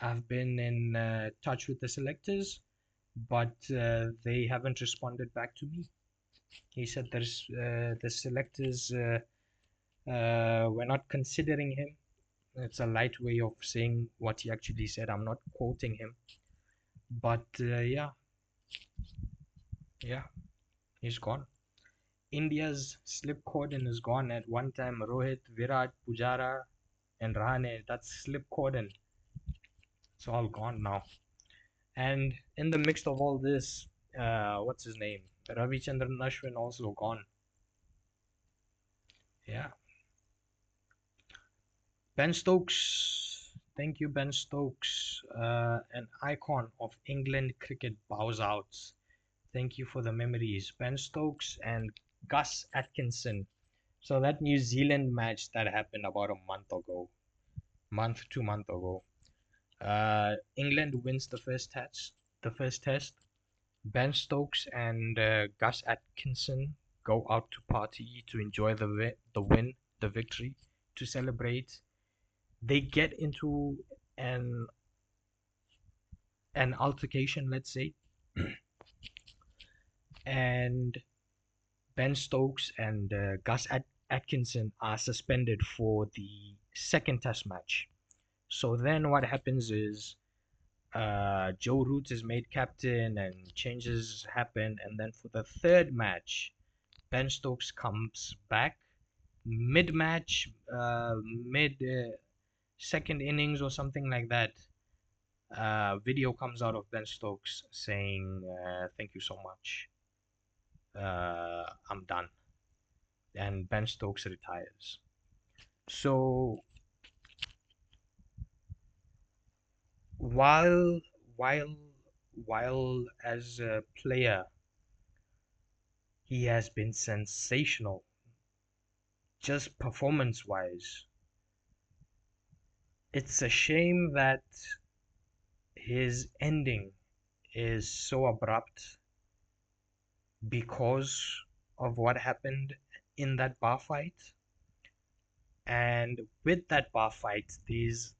I've been in touch with the selectors, but they haven't responded back to me. He said the selectors were not considering him. It's a light way of saying what he actually said. I'm not quoting him, but yeah, he's gone. India's slip cordon is gone. At one time, Rohit, Virat, Pujara, and Rahane. That's slip cordon. It's all gone now. And in the mix of all this, what's his name? Ravichandran Ashwin also gone. Yeah. Ben Stokes. Thank you, Ben Stokes. An icon of England cricket bows out. Thank you for the memories. Ben Stokes and Gus Atkinson. So that New Zealand match that happened about a month ago, 2 months ago. England wins the first test. The first test. Ben Stokes and Gus Atkinson go out to party to enjoy the win, the victory, to celebrate. They get into an an altercation, let's say, and Ben Stokes and Gus Atkinson are suspended for the second test match. So then what happens is Joe Root is made captain and changes happen. And then for the third match, Ben Stokes comes back mid-match, mid second innings or something like that. Video comes out of Ben Stokes saying, "Thank you so much. I'm done." And Ben Stokes retires. So while while while as a player he has been sensational, just performance-wise, it's a shame that his ending is so abrupt because of what happened in that bar fight. And with that bar fight, there's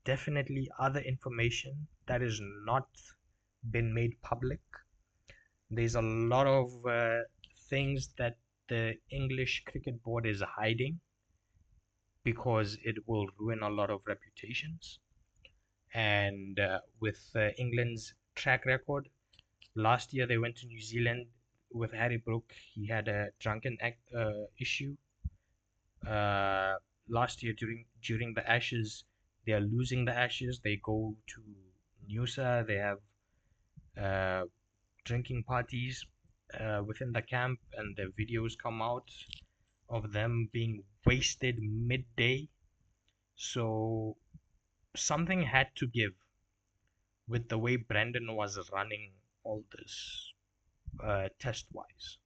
definitely other information that is not been made public. There's a lot of things that the English Cricket Board is hiding because it will ruin a lot of reputations. And with England's track record, last year they went to New Zealand with Harry Brook. He had a drunken issue. Uh, Last year during the Ashes, they are losing the Ashes. They go to Noosa. They have uh, drinking parties within the camp, and the videos come out of them being wasted midday. So something had to give with the way Brandon was running all this test wise,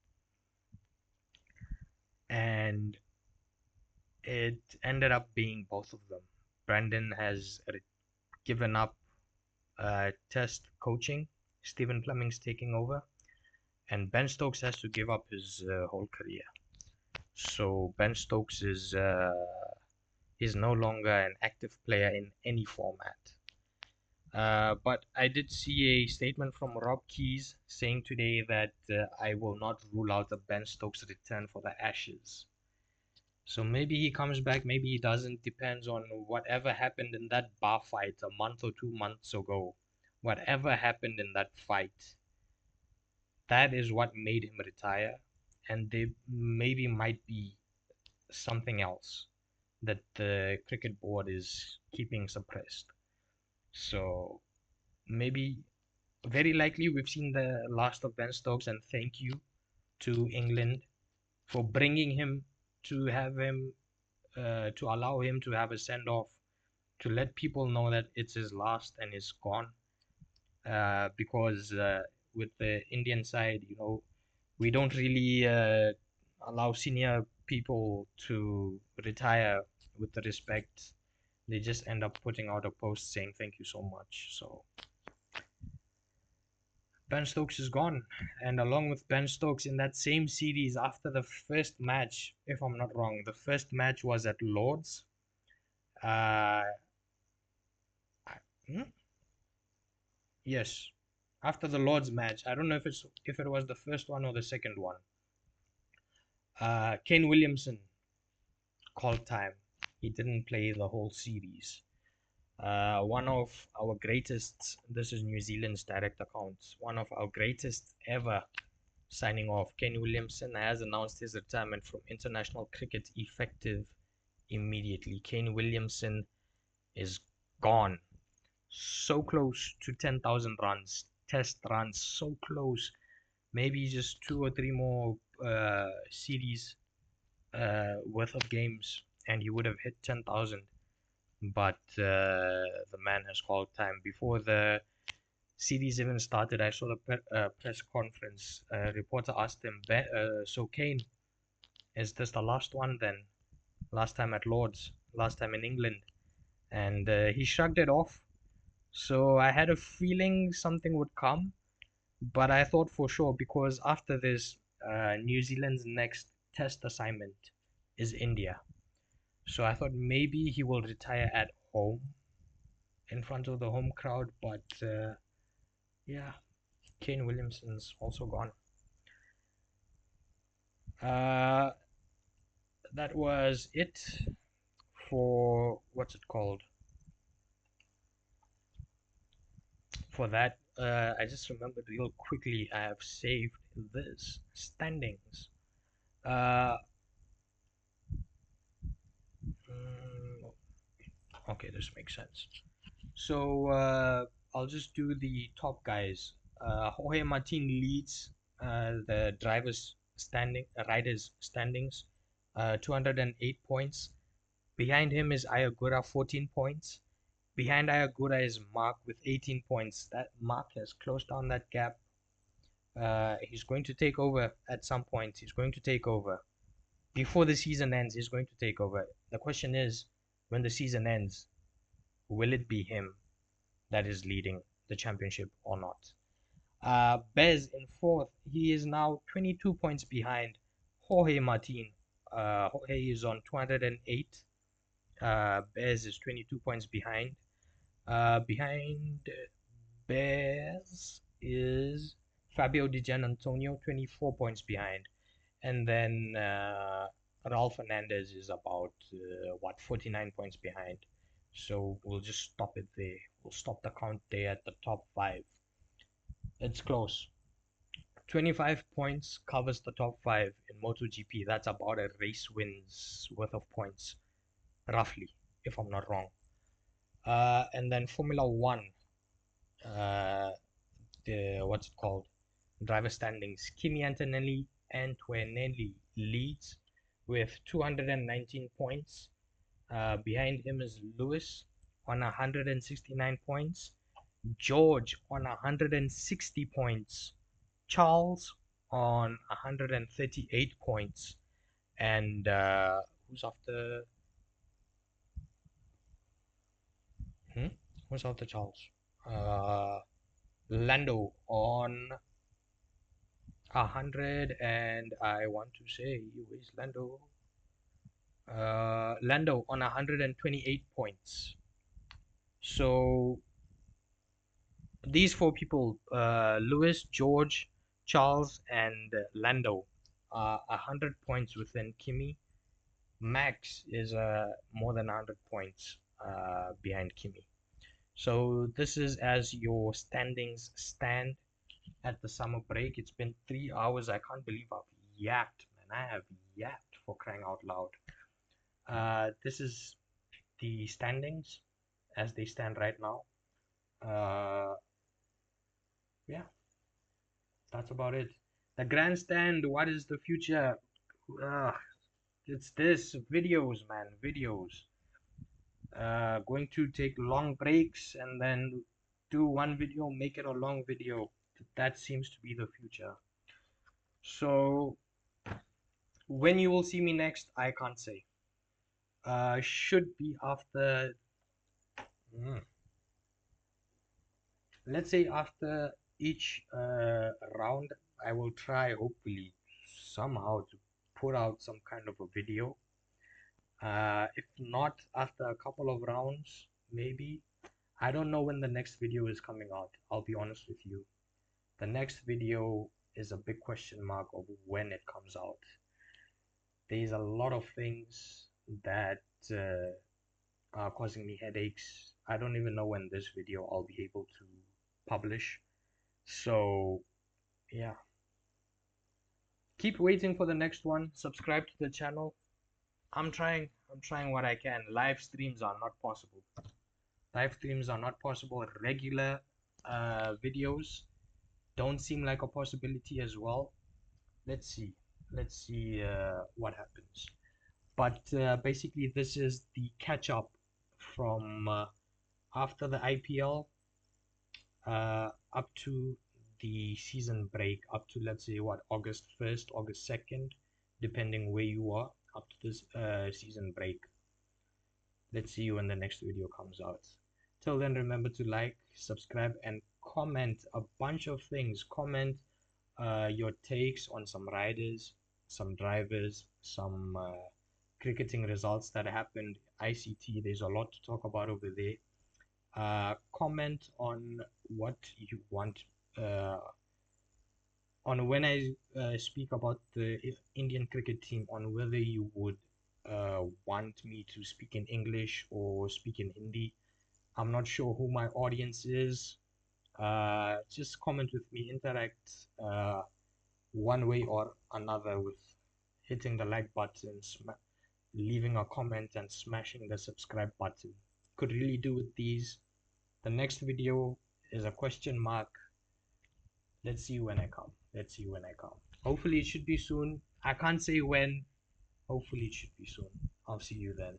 and it ended up being both of them. Brandon has given up test coaching. Stephen Fleming's taking over, and Ben Stokes has to give up his whole career. So Ben Stokes is no longer an active player in any format. But I did see a statement from Rob Keys saying today that I will not rule out a Ben Stokes return for the Ashes. So maybe he comes back, maybe he doesn't. Depends on whatever happened in that bar fight a month or 2 months ago. Whatever happened in that fight, that is what made him retire. And there maybe might be something else that the cricket board is keeping suppressed. So maybe, very likely, we've seen the last of Ben Stokes, and thank you to England for bringing him, to have him, to allow him to have a send off, to let people know that it's his last and it's gone. Because with the Indian side, we don't really allow senior people to retire with the respect. They just end up putting out a post saying thank you so much. So Ben Stokes is gone, and along with Ben Stokes in that same series, after the first match, if I'm not wrong, the first match was at Lord's. Uh, hmm? Yes, after the Lord's match, I don't know if it was the first one or the second one. Kane Williamson called time. He didn't play the whole series. One of our greatest, this is New Zealand's direct accounts, one of our greatest ever signing off, Kane Williamson, has announced his retirement from international cricket effective immediately. Kane Williamson is gone. So close to 10,000 runs, test runs, so close. Maybe just 2 or 3 more series worth of games, and he would have hit 10,000. But the man has called time. Before the series even started, I saw the press conference. Reporter asked him, so Kane, is this the last one then? Last time at Lord's, last time in England? And he shrugged it off. So I had a feeling something would come, but I thought for sure, because after this, New Zealand's next test assignment is India. So I thought maybe he will retire at home in front of the home crowd, but yeah, Kane Williamson's also gone. Uh, that was it for what's it called? For that, I just remembered real quickly. I have saved this standings. Uh, mm, okay, this makes sense. So I'll just do the top guys. Jorge Martin leads the riders standings, 208 points. Behind him is Ayagura, 14 points. Behind Ayagura is Mark with 18 points. That Mark has closed down that gap. He's going to take over at some point. He's going to take over. before the season ends, he's going to take over. The question is, when the season ends, will it be him that is leading the championship or not? Bez in fourth. He is now 22 points behind Jorge Martin. Jorge is on 208. Bez is 22 points behind. Behind Bez is Fabio Di Gianantonio, 24 points behind. And then Ralph Fernandez is about 49 points behind. So we'll just stop it there. We'll stop the count there at the top five. It's close. 25 points covers the top five in MotoGP. That's about a race win's worth of points, roughly, if I'm not wrong. And then Formula One, what's it called? Driver standings. Kimi Antonelli leads with 219 points. Behind him is Lewis on 169 points. George on 160 points. Charles on 138 points. And who's after? Who's after Charles? Lando on 100, and I want to say, where's Lando? Lando on 128 points. So these four people, Lewis, George, Charles, and Lando, are 100 points within Kimi. Max is more than 100 points behind Kimi. So this is as your standings stand at the summer break. It's been 3 hours. I can't believe I've yapped, man. I have yapped, for crying out loud. This is the standings as they stand right now. Yeah, that's about it. The grandstand, what is the future? It's this videos, man, videos. Going to take long breaks and then do one video, make it a long video. That seems to be the future. So when you will see me next, I can't say. Should be after let's say after each round. I will try, hopefully, somehow to put out some kind of a video. If not after a couple of rounds, maybe. I don't know when the next video is coming out. I'll be honest with you. The next video is a big question mark of when it comes out. There's a lot of things that are causing me headaches. I don't even know when this video I'll be able to publish. So yeah, keep waiting for the next one. Subscribe to the channel. I'm trying what I can. Live streams are not possible. Regular videos don't seem like a possibility as well. Let's see what happens. But basically this is the catch up from after the IPL up to the season break, up to, let's say, what, August 1st, August 2nd, depending where you are, up to this season break. Let's see you when the next video comes out. Till then, remember to like, subscribe, and comment a bunch of things. Comment your takes on some riders, some drivers, some cricketing results that happened. ICT, there's a lot to talk about over there. Comment on what you want on when I speak about the Indian cricket team, on whether you would want me to speak in English or speak in Hindi. I'm not sure who my audience is. Just comment with me, interact one way or another with hitting the like button, leaving a comment, and smashing the subscribe button. Could really do with these. The next video is a question mark. Let's see when I come. Hopefully it should be soon. I can't say when. Hopefully it should be soon. I'll see you then.